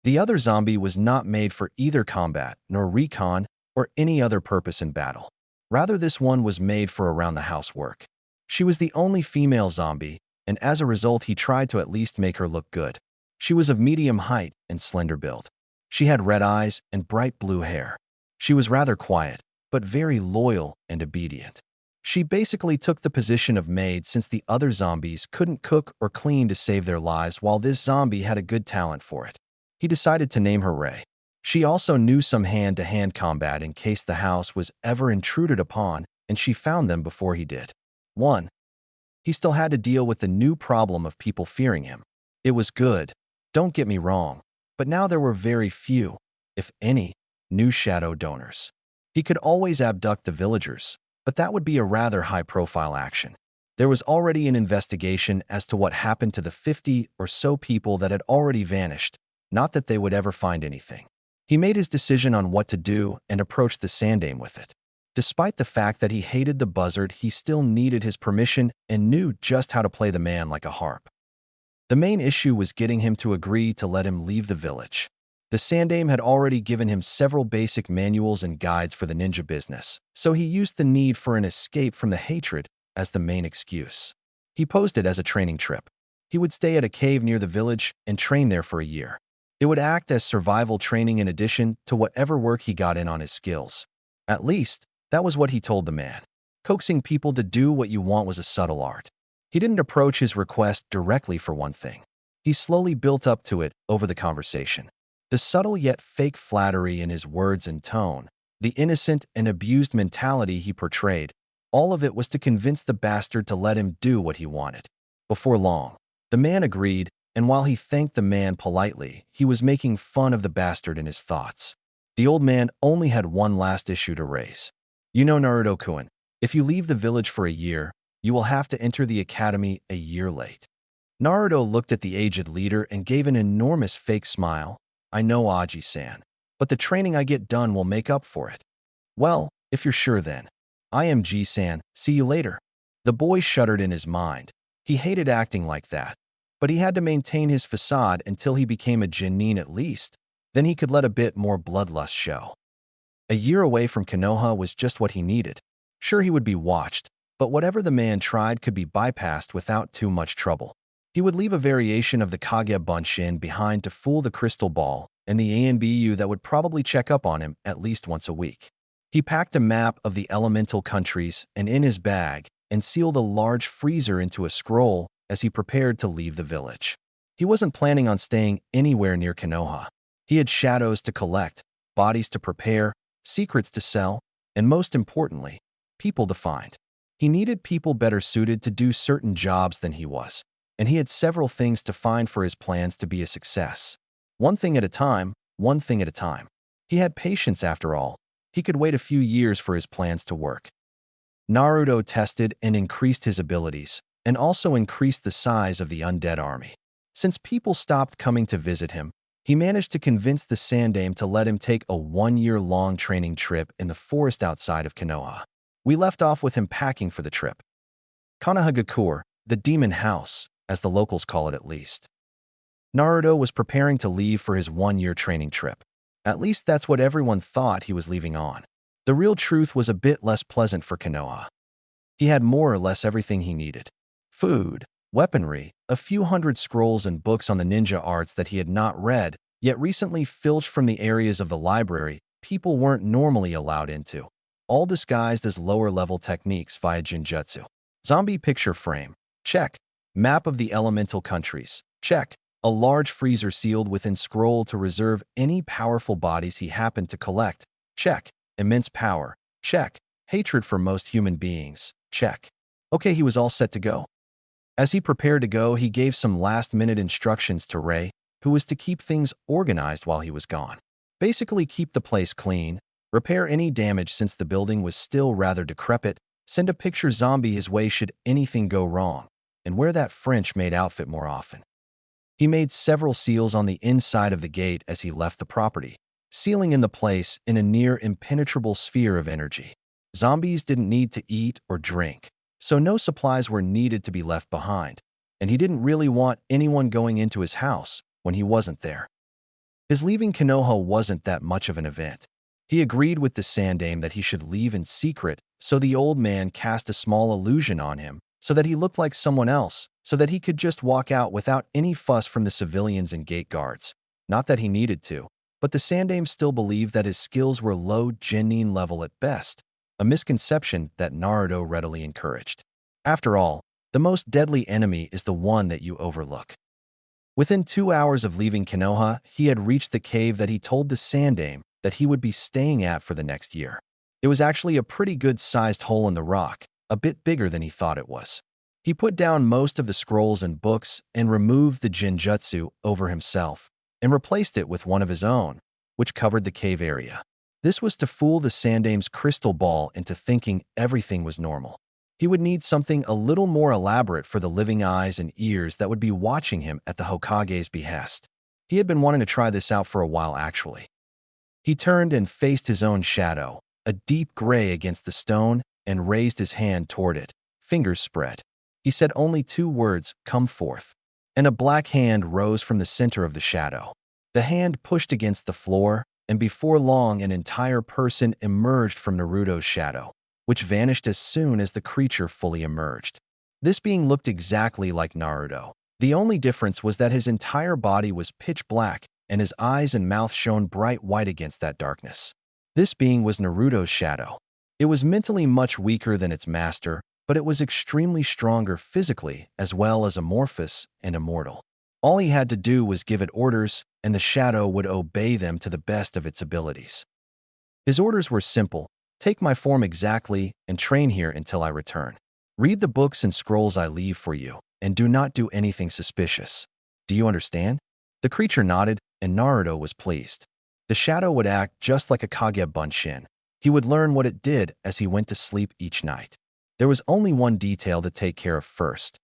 The other zombie was not made for either combat, nor recon, or any other purpose in battle. Rather, this one was made for around-the-house work. She was the only female zombie, and as a result he tried to at least make her look good. She was of medium height and slender build. She had red eyes and bright blue hair. She was rather quiet, but very loyal and obedient. She basically took the position of maid since the other zombies couldn't cook or clean to save their lives while this zombie had a good talent for it. He decided to name her Ray. She also knew some hand-to-hand combat in case the house was ever intruded upon, and she found them before he did. 1. He still had to deal with the new problem of people fearing him. It was good, don't get me wrong, but now there were very few, if any, new shadow donors. He could always abduct the villagers, but that would be a rather high-profile action. There was already an investigation as to what happened to the 50 or so people that had already vanished, not that they would ever find anything. He made his decision on what to do and approached the Sandaime with it. Despite the fact that he hated the buzzard, he still needed his permission and knew just how to play the man like a harp. The main issue was getting him to agree to let him leave the village. The Sandaime had already given him several basic manuals and guides for the ninja business, so he used the need for an escape from the hatred as the main excuse. He posed it as a training trip. He would stay at a cave near the village and train there for a year. It would act as survival training in addition to whatever work he got in on his skills. At least, that was what he told the man. Coaxing people to do what you want was a subtle art. He didn't approach his request directly for one thing. He slowly built up to it over the conversation. The subtle yet fake flattery in his words and tone, the innocent and abused mentality he portrayed, all of it was to convince the bastard to let him do what he wanted. Before long, the man agreed, and while he thanked the man politely, he was making fun of the bastard in his thoughts. The old man only had one last issue to raise. You know, Naruto-kun, if you leave the village for a year, you will have to enter the academy a year late. Naruto looked at the aged leader and gave an enormous fake smile. I know, Aji-san, but the training I get done will make up for it. Well, if you're sure then. I am Ji-san, see you later. The boy shuddered in his mind. He hated acting like that, but he had to maintain his facade until he became a genin at least. Then he could let a bit more bloodlust show. A year away from Konoha was just what he needed. Sure, he would be watched, but whatever the man tried could be bypassed without too much trouble. He would leave a variation of the Kage Bunshin behind to fool the crystal ball and the ANBU that would probably check up on him at least once a week. He packed a map of the elemental countries and in his bag and sealed a large freezer into a scroll as he prepared to leave the village. He wasn't planning on staying anywhere near Konoha. He had shadows to collect, bodies to prepare, secrets to sell, and most importantly, people to find. He needed people better suited to do certain jobs than he was, and he had several things to find for his plans to be a success. One thing at a time, one thing at a time. He had patience after all. He could wait a few years for his plans to work. Naruto tested and increased his abilities, and also increased the size of the undead army. Since people stopped coming to visit him, he managed to convince the Sandaime to let him take a 1-year-long training trip in the forest outside of Konoha. We left off with him packing for the trip. Konohagakure, the demon house, as the locals call it at least. Naruto was preparing to leave for his 1-year training trip. At least that's what everyone thought he was leaving on. The real truth was a bit less pleasant for Konoha. He had more or less everything he needed. Food, weaponry, a few hundred scrolls and books on the ninja arts that he had not read, yet recently filched from the areas of the library people weren't normally allowed into, all disguised as lower-level techniques via Jinjutsu. Zombie picture frame, check. Map of the elemental countries, check. A large freezer sealed within scroll to reserve any powerful bodies he happened to collect, check. Immense power, check. Hatred for most human beings, check. Okay, he was all set to go. As he prepared to go, he gave some last-minute instructions to Rei, who was to keep things organized while he was gone. Basically, keep the place clean, repair any damage since the building was still rather decrepit, send a picture zombie his way should anything go wrong, and wear that French-made outfit more often. He made several seals on the inside of the gate as he left the property, sealing in the place in a near-impenetrable sphere of energy. Zombies didn't need to eat or drink, so no supplies were needed to be left behind, and he didn't really want anyone going into his house when he wasn't there. His leaving Konoha wasn't that much of an event. He agreed with the Sandaime that he should leave in secret, so the old man cast a small illusion on him so that he looked like someone else, so that he could just walk out without any fuss from the civilians and gate guards. Not that he needed to, but the Sandaime still believed that his skills were low genin level at best, a misconception that Naruto readily encouraged. After all, the most deadly enemy is the one that you overlook. Within 2 hours of leaving Konoha, he had reached the cave that he told the Sandaime that he would be staying at for the next year. It was actually a pretty good-sized hole in the rock, a bit bigger than he thought it was. He put down most of the scrolls and books and removed the Jinjutsu over himself and replaced it with one of his own, which covered the cave area. This was to fool the Sandaime's crystal ball into thinking everything was normal. He would need something a little more elaborate for the living eyes and ears that would be watching him at the Hokage's behest. He had been wanting to try this out for a while actually. He turned and faced his own shadow, a deep gray against the stone, and raised his hand toward it, fingers spread. He said only 2 words, "Come forth," and a black hand rose from the center of the shadow. The hand pushed against the floor, and before long an entire person emerged from Naruto's shadow, which vanished as soon as the creature fully emerged. This being looked exactly like Naruto. The only difference was that his entire body was pitch black, and his eyes and mouth shone bright white against that darkness. This being was Naruto's shadow. It was mentally much weaker than its master, but it was extremely stronger physically as well as amorphous and immortal. All he had to do was give it orders, and the shadow would obey them to the best of its abilities. His orders were simple: take my form exactly and train here until I return. Read the books and scrolls I leave for you, and do not do anything suspicious. Do you understand? The creature nodded, and Naruto was pleased. The shadow would act just like a Kage Bunshin. He would learn what it did as he went to sleep each night. There was only one detail to take care of first.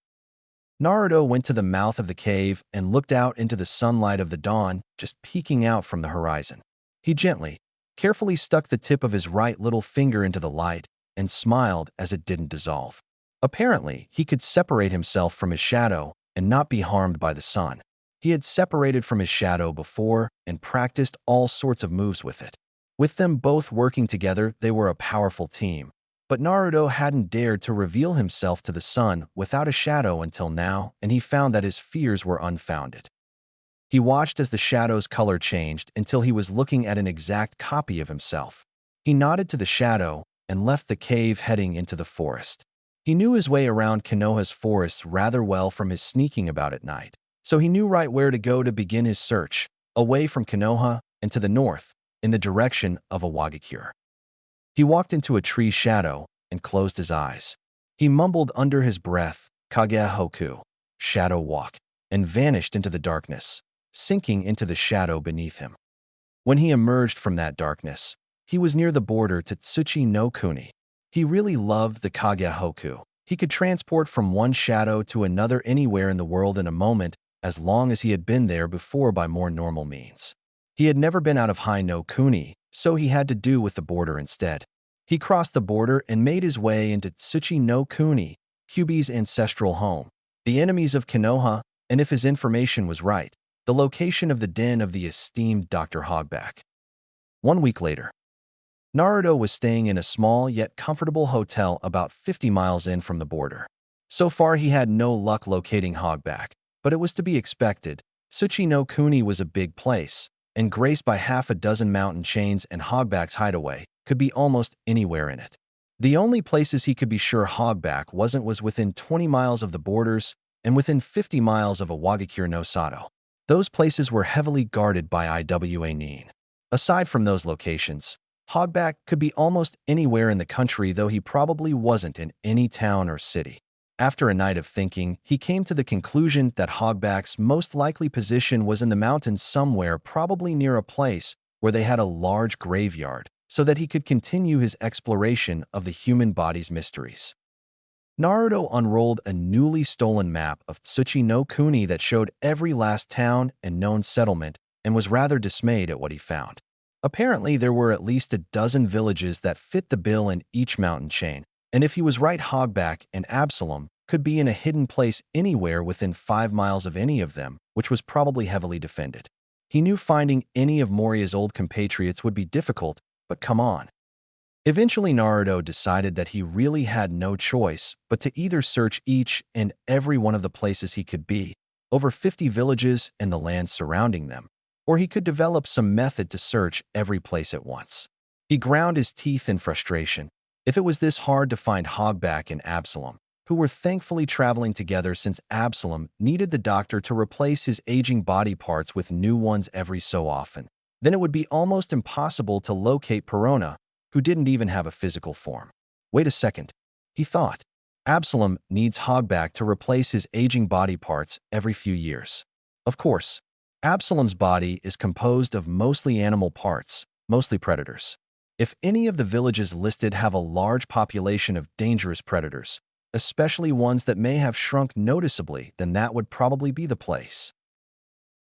Naruto went to the mouth of the cave and looked out into the sunlight of the dawn, just peeking out from the horizon. He gently, carefully stuck the tip of his right little finger into the light and smiled as it didn't dissolve. Apparently, he could separate himself from his shadow and not be harmed by the sun. He had separated from his shadow before and practiced all sorts of moves with it. With them both working together, they were a powerful team. But Naruto hadn't dared to reveal himself to the sun without a shadow until now, and he found that his fears were unfounded. He watched as the shadow's color changed until he was looking at an exact copy of himself. He nodded to the shadow and left the cave heading into the forest. He knew his way around Konoha's forests rather well from his sneaking about at night, so he knew right where to go to begin his search, away from Konoha and to the north, in the direction of Awagakure. He walked into a tree's shadow and closed his eyes. He mumbled under his breath, Kage Hoku, shadow walk, and vanished into the darkness, sinking into the shadow beneath him. When he emerged from that darkness, he was near the border to Tsuchi no Kuni. He really loved the Kage Hoku. He could transport from one shadow to another anywhere in the world in a moment, as long as he had been there before by more normal means. He had never been out of Hai no Kuni, so he had to do with the border instead. He crossed the border and made his way into Tsuchi no Kuni, Kyuubi's ancestral home, the enemies of Konoha, and if his information was right, the location of the den of the esteemed Dr. Hogback. 1 week later, Naruto was staying in a small yet comfortable hotel about 50 miles in from the border. So far he had no luck locating Hogback, but it was to be expected. Tsuchi no Kuni was a big place, and graced by half a dozen mountain chains, and Hogback's hideaway could be almost anywhere in it. The only places he could be sure Hogback wasn't was within 20 miles of the borders and within 50 miles of Awagakure no Sato. Those places were heavily guarded by Iwa Nin. Aside from those locations, Hogback could be almost anywhere in the country, though he probably wasn't in any town or city. After a night of thinking, he came to the conclusion that Hogback's most likely position was in the mountains somewhere, probably near a place where they had a large graveyard, so that he could continue his exploration of the human body's mysteries. Naruto unrolled a newly stolen map of Tsuchi no Kuni that showed every last town and known settlement, and was rather dismayed at what he found. Apparently, there were at least a dozen villages that fit the bill in each mountain chain, and if he was right, Hogback and Absalom could be in a hidden place anywhere within 5 miles of any of them, which was probably heavily defended. He knew finding any of Moria's old compatriots would be difficult, but come on. Eventually, Naruto decided that he really had no choice but to either search each and every one of the places he could be, over 50 villages and the lands surrounding them, or he could develop some method to search every place at once. He ground his teeth in frustration. If it was this hard to find Hogback and Absalom, who were thankfully traveling together since Absalom needed the doctor to replace his aging body parts with new ones every so often, then it would be almost impossible to locate Perona, who didn't even have a physical form. Wait a second, he thought. Absalom needs Hogback to replace his aging body parts every few years. Of course, Absalom's body is composed of mostly animal parts, mostly predators. If any of the villages listed have a large population of dangerous predators, especially ones that may have shrunk noticeably, then that would probably be the place.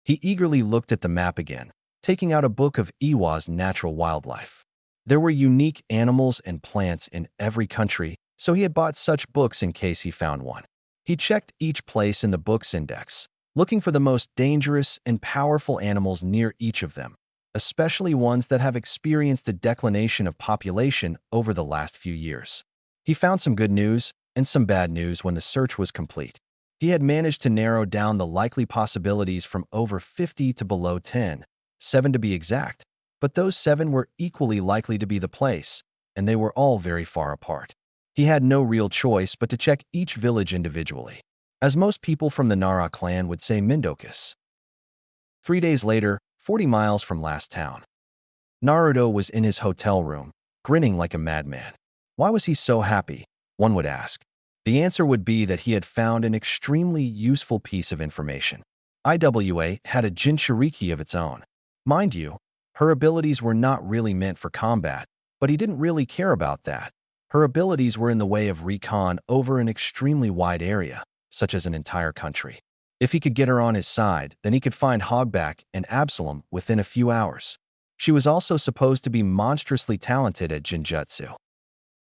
He eagerly looked at the map again, taking out a book of Iwa's natural wildlife. There were unique animals and plants in every country, so he had bought such books in case he found one. He checked each place in the book's index, looking for the most dangerous and powerful animals near each of them, especially ones that have experienced a declination of population over the last few years. He found some good news and some bad news when the search was complete. He had managed to narrow down the likely possibilities from over 50 to below 10, 7 to be exact, but those 7 were equally likely to be the place, and they were all very far apart. He had no real choice but to check each village individually, as most people from the Nara clan would say Mindokus. 3 days later, 40 miles from last town, Naruto was in his hotel room, grinning like a madman. Why was he so happy, one would ask. The answer would be that he had found an extremely useful piece of information. IWA had a Jinchuriki of its own. Mind you, her abilities were not really meant for combat, but he didn't really care about that. Her abilities were in the way of recon over an extremely wide area, such as an entire country. If he could get her on his side, then he could find Hogback and Absalom within a few hours. She was also supposed to be monstrously talented at Jinjutsu.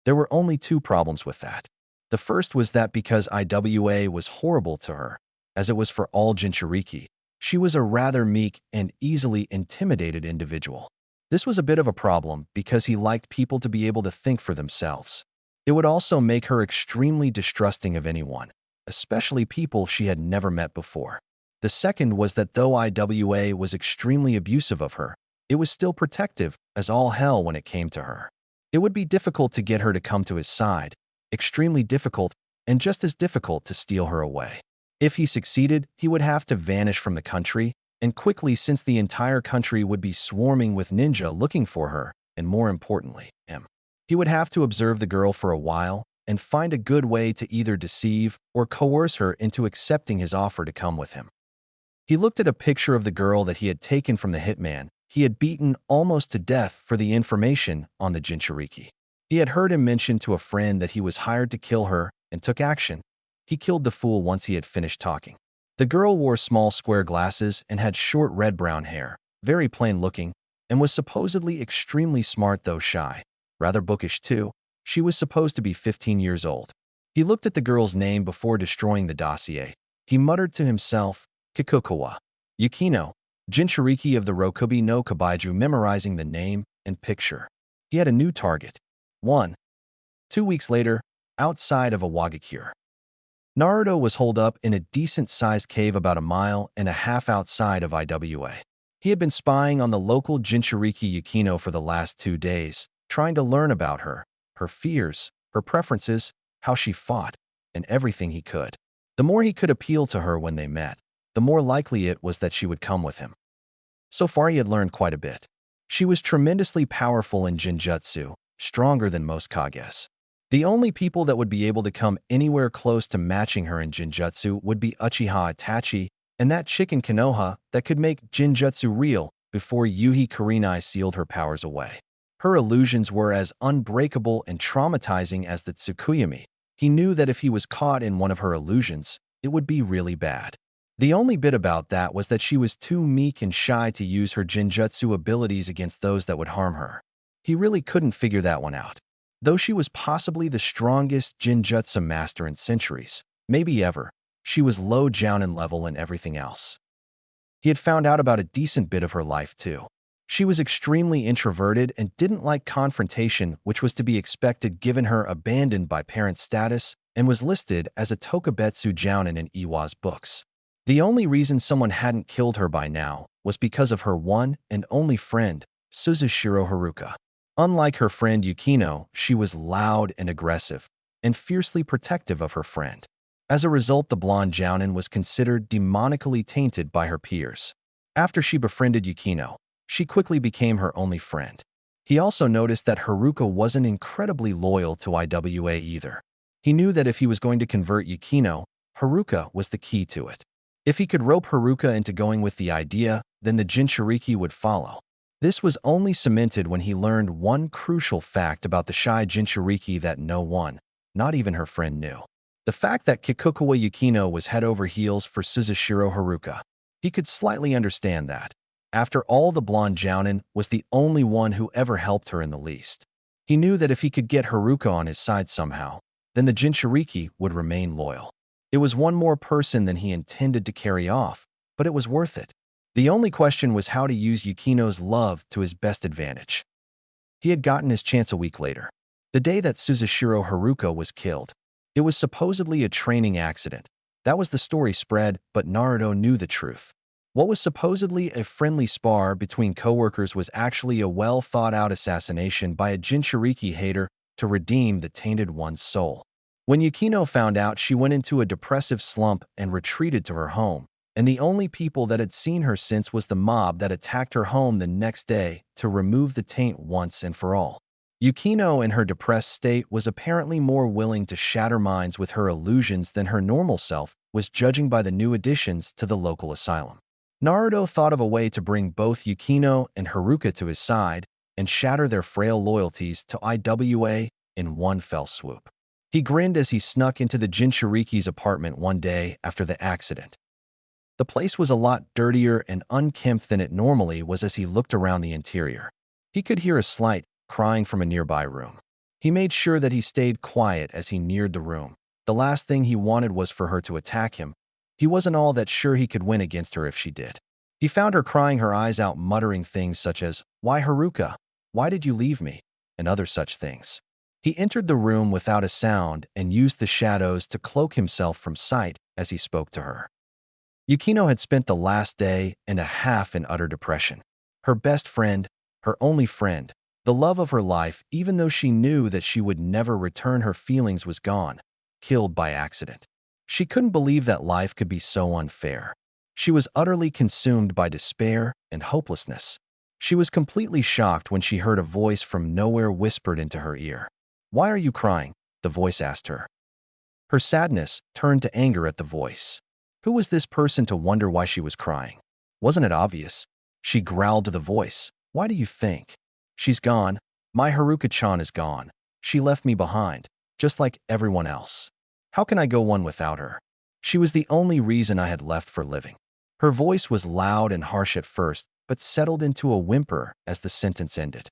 There were only two problems with that. The first was that because IWA was horrible to her, as it was for all Jinchuriki, she was a rather meek and easily intimidated individual. This was a bit of a problem because he liked people to be able to think for themselves. It would also make her extremely distrusting of anyone, especially people she had never met before. The second was that though IWA was extremely abusive of her, it was still protective as all hell when it came to her. It would be difficult to get her to come to his side, extremely difficult, and just as difficult to steal her away. If he succeeded, he would have to vanish from the country, and quickly since the entire country would be swarming with ninja looking for her, and more importantly, him. He would have to observe the girl for a while and find a good way to either deceive or coerce her into accepting his offer to come with him. He looked at a picture of the girl that he had taken from the hitman he had beaten almost to death for the information on the Jinchuriki. He had heard him mention to a friend that he was hired to kill her and took action. He killed the fool once he had finished talking. The girl wore small square glasses and had short red-brown hair, very plain looking, and was supposedly extremely smart though shy. Rather bookish too. She was supposed to be 15 years old. He looked at the girl's name before destroying the dossier. He muttered to himself, Kikukawa. Yukino, Jinchuriki of the Rokubi no Kabaiju, memorizing the name and picture. He had a new target. 1. 2 weeks later, outside of Awagakure. Naruto was holed up in a decent-sized cave about a mile and a half outside of IWA. He had been spying on the local Jinchuriki Yukino for the last 2 days, trying to learn about her, her fears, her preferences, how she fought, and everything he could. The more he could appeal to her when they met, the more likely it was that she would come with him. So far he had learned quite a bit. She was tremendously powerful in Jinjutsu, stronger than most Kages. The only people that would be able to come anywhere close to matching her in Jinjutsu would be Uchiha Itachi and that chick in Konoha that could make Jinjutsu real before Yuhi Kurenai sealed her powers away. Her illusions were as unbreakable and traumatizing as the Tsukuyami. He knew that if he was caught in one of her illusions, it would be really bad. The only bit about that was that she was too meek and shy to use her Jinjutsu abilities against those that would harm her. He really couldn't figure that one out. Though she was possibly the strongest Jinjutsu master in centuries, maybe ever, she was low jounin level and everything else. He had found out about a decent bit of her life too. She was extremely introverted and didn't like confrontation, which was to be expected given her abandoned by parent status and was listed as a Tokubetsu jounin in Iwa's books. The only reason someone hadn't killed her by now was because of her one and only friend, Suzushiro Haruka. Unlike her friend Yukino, she was loud and aggressive, and fiercely protective of her friend. As a result, the blonde jounin was considered demonically tainted by her peers. After she befriended Yukino, she quickly became her only friend. He also noticed that Haruka wasn't incredibly loyal to IWA either. He knew that if he was going to convert Yukino, Haruka was the key to it. If he could rope Haruka into going with the idea, then the Jinchuriki would follow. This was only cemented when he learned one crucial fact about the shy Jinchuriki that no one, not even her friend, knew. The fact that Kikukawa Yukino was head over heels for Suzushiro Haruka. He could slightly understand that. After all, the blonde jounin was the only one who ever helped her in the least. He knew that if he could get Haruka on his side somehow, then the Jinchuriki would remain loyal. It was one more person than he intended to carry off, but it was worth it. The only question was how to use Yukino's love to his best advantage. He had gotten his chance a week later, the day that Suzushiro Haruka was killed. It was supposedly a training accident. That was the story spread, but Naruto knew the truth. What was supposedly a friendly spar between coworkers was actually a well-thought-out assassination by a Jinchuriki hater to redeem the tainted one's soul. When Yukino found out, she went into a depressive slump and retreated to her home, and the only people that had seen her since was the mob that attacked her home the next day to remove the taint once and for all. Yukino, in her depressed state, was apparently more willing to shatter minds with her illusions than her normal self was, judging by the new additions to the local asylum. Naruto thought of a way to bring both Yukino and Haruka to his side and shatter their frail loyalties to IWA in one fell swoop. He grinned as he snuck into the Jinchuriki's apartment one day after the accident. The place was a lot dirtier and unkempt than it normally was. As he looked around the interior, he could hear a slight crying from a nearby room. He made sure that he stayed quiet as he neared the room. The last thing he wanted was for her to attack him. He wasn't all that sure he could win against her if she did. He found her crying her eyes out, muttering things such as, "Why, Haruka? Why did you leave me?" and other such things. He entered the room without a sound and used the shadows to cloak himself from sight as he spoke to her. Yukino had spent the last day and a half in utter depression. Her best friend, her only friend, the love of her life, even though she knew that she would never return her feelings, was gone, killed by accident. She couldn't believe that life could be so unfair. She was utterly consumed by despair and hopelessness. She was completely shocked when she heard a voice from nowhere whispered into her ear. "Why are you crying?" the voice asked her. Her sadness turned to anger at the voice. Who was this person to wonder why she was crying? Wasn't it obvious? She growled to the voice. "Why do you think?" "She's gone. My Haruka-chan is gone. She left me behind, just like everyone else. How can I go on without her? She was the only reason I had left for living." Her voice was loud and harsh at first, but settled into a whimper as the sentence ended.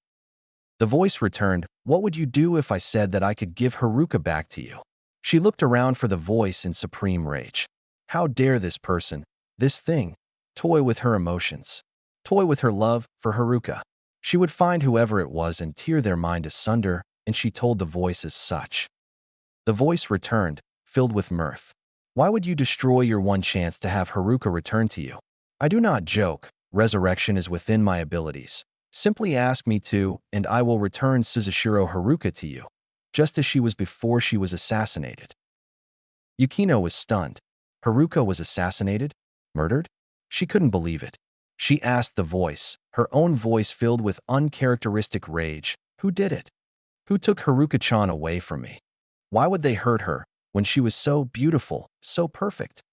The voice returned, "What would you do if I said that I could give Haruka back to you?" She looked around for the voice in supreme rage. How dare this person, this thing, toy with her emotions, toy with her love for Haruka? She would find whoever it was and tear their mind asunder, and she told the voice as such. The voice returned, filled with mirth. "Why would you destroy your one chance to have Haruka return to you? I do not joke. Resurrection is within my abilities. Simply ask me to, and I will return Suzushiro Haruka to you, just as she was before she was assassinated." Yukino was stunned. Haruka was assassinated? Murdered? She couldn't believe it. She asked the voice, her own voice filled with uncharacteristic rage, "Who did it? Who took Haruka-chan away from me? Why would they hurt her when she was so beautiful, so perfect?"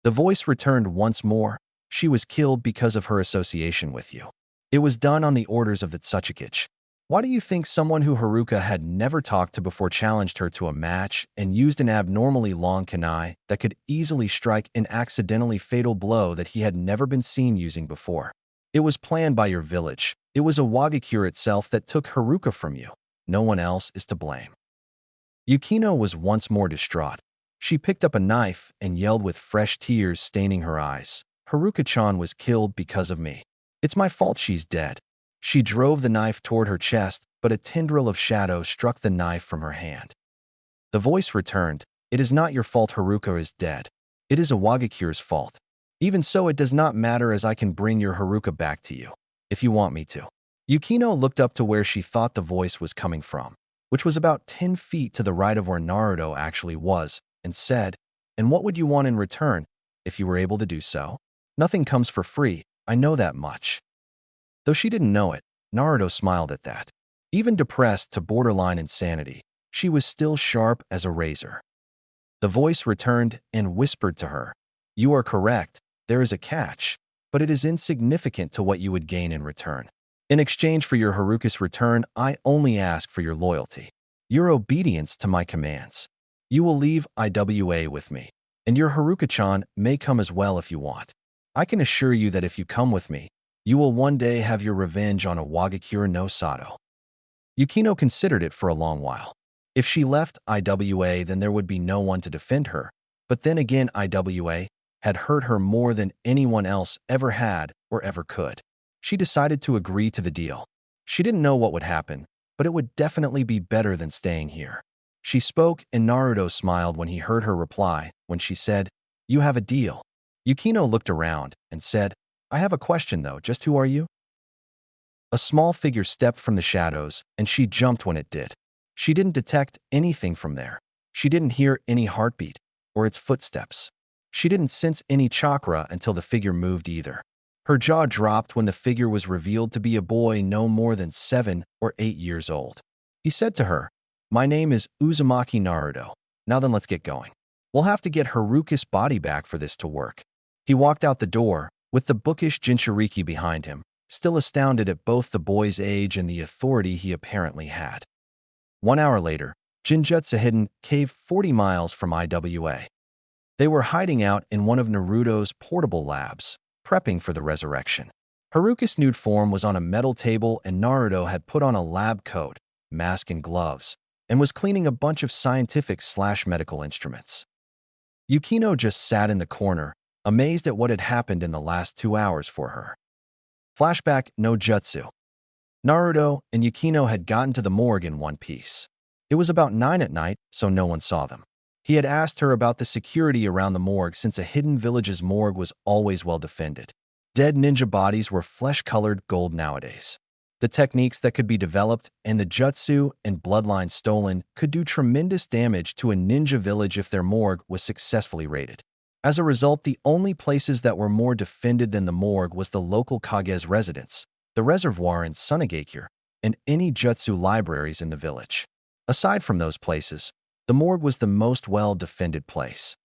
The voice returned once more. "She was killed because of her association with you. It was done on the orders of the Tsuchikage. Why do you think someone who Haruka had never talked to before challenged her to a match and used an abnormally long kunai that could easily strike an accidentally fatal blow that he had never been seen using before? It was planned by your village. It was a Wagakure itself that took Haruka from you. No one else is to blame." Yukino was once more distraught. She picked up a knife and yelled with fresh tears staining her eyes. "Haruka-chan was killed because of me. It's my fault she's dead." She drove the knife toward her chest, but a tendril of shadow struck the knife from her hand. The voice returned, "It is not your fault Haruka is dead. It is a Wagakure's fault. Even so, it does not matter, as I can bring your Haruka back to you, if you want me to." Yukino looked up to where she thought the voice was coming from, which was about 10 feet to the right of where Naruto actually was, and said, "And what would you want in return, if you were able to do so? Nothing comes for free, I know that much." Though she didn't know it, Naruto smiled at that. Even depressed to borderline insanity, she was still sharp as a razor. The voice returned and whispered to her, "You are correct, there is a catch, but it is insignificant to what you would gain in return. In exchange for your Haruka's return, I only ask for your loyalty, your obedience to my commands. You will leave IWA with me, and your Haruka-chan may come as well if you want. I can assure you that if you come with me, you will one day have your revenge on a Wagakure no Sato." Yukino considered it for a long while. If she left IWA, then there would be no one to defend her. But then again, IWA had hurt her more than anyone else ever had or ever could. She decided to agree to the deal. She didn't know what would happen, but it would definitely be better than staying here. She spoke, and Naruto smiled when he heard her reply, when she said, "You have a deal." Yukino looked around and said, "I have a question though, just who are you?" A small figure stepped from the shadows, and she jumped when it did. She didn't detect anything from there. She didn't hear any heartbeat or its footsteps. She didn't sense any chakra until the figure moved either. Her jaw dropped when the figure was revealed to be a boy no more than 7 or 8 years old. He said to her, "My name is Uzumaki Naruto. Now then, let's get going. We'll have to get Haruka's body back for this to work." He walked out the door, with the bookish Jinchuriki behind him, still astounded at both the boy's age and the authority he apparently had. 1 hour later, Jinjutsu hidden cave 40 miles from IWA. They were hiding out in one of Naruto's portable labs, prepping for the resurrection. Haruka's nude form was on a metal table and Naruto had put on a lab coat, mask and gloves, and was cleaning a bunch of scientific/medical instruments. Yukino just sat in the corner, amazed at what had happened in the last 2 hours for her. Flashback no jutsu. Naruto and Yukino had gotten to the morgue in one piece. It was about 9 at night, so no one saw them. He had asked her about the security around the morgue since a hidden village's morgue was always well defended. Dead ninja bodies were flesh-colored gold nowadays. The techniques that could be developed and the jutsu and bloodline stolen could do tremendous damage to a ninja village if their morgue was successfully raided. As a result, the only places that were more defended than the morgue was the local Kage's residence, the reservoir in Sunagakure, and any jutsu libraries in the village. Aside from those places, the morgue was the most well-defended place.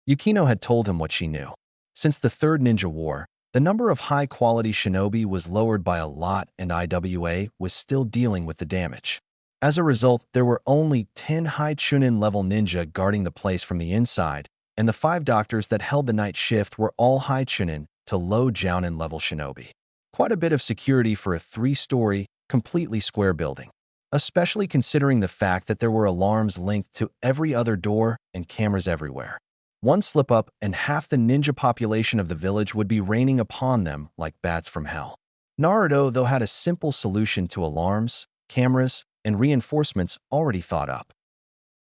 Yukino had told him what she knew. Since the Third Ninja War, the number of high-quality shinobi was lowered by a lot and IWA was still dealing with the damage. As a result, there were only 10 high Chunin-level ninja guarding the place from the inside, and the 5 doctors that held the night shift were all high Chunin to low Jounin-level shinobi. Quite a bit of security for a 3-story, completely square building, especially considering the fact that there were alarms linked to every other door and cameras everywhere. One slip-up and half the ninja population of the village would be raining upon them like bats from hell. Naruto, though, had a simple solution to alarms, cameras, and reinforcements already thought up.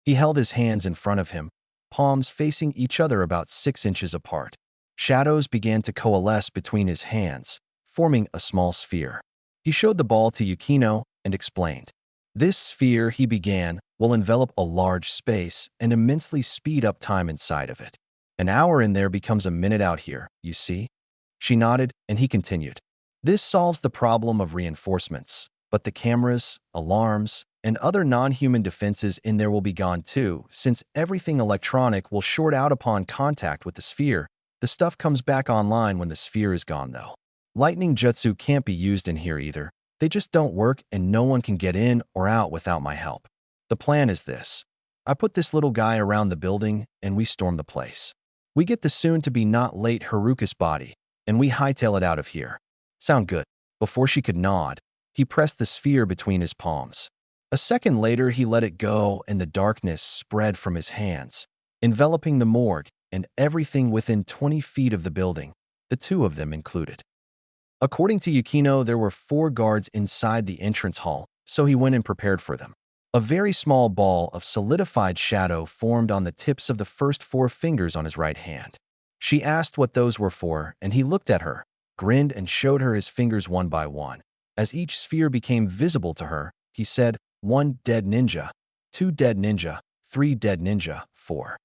He held his hands in front of him, palms facing each other about 6 inches apart. Shadows began to coalesce between his hands, forming a small sphere. He showed the ball to Yukino and explained. This sphere, he began, will envelop a large space and immensely speed up time inside of it. An hour in there becomes a minute out here, you see? She nodded, and he continued. This solves the problem of reinforcements, but the cameras, alarms, and other non-human defenses in there will be gone too, since everything electronic will short out upon contact with the sphere. The stuff comes back online when the sphere is gone, though. Lightning jutsu can't be used in here either. They just don't work and no one can get in or out without my help. The plan is this. I put this little guy around the building and we storm the place. We get the soon-to-be not late Haruka's body and we hightail it out of here. Sound good? Before she could nod, he pressed the sphere between his palms. A second later, he let it go and the darkness spread from his hands, enveloping the morgue and everything within 20 feet of the building, the 2 of them included. According to Yukino, there were 4 guards inside the entrance hall, so he went and prepared for them. A very small ball of solidified shadow formed on the tips of the first 4 fingers on his right hand. She asked what those were for, and he looked at her, grinned, and showed her his fingers one by one. As each sphere became visible to her, he said, 1 dead ninja, 2 dead ninja, 3 dead ninja, 4.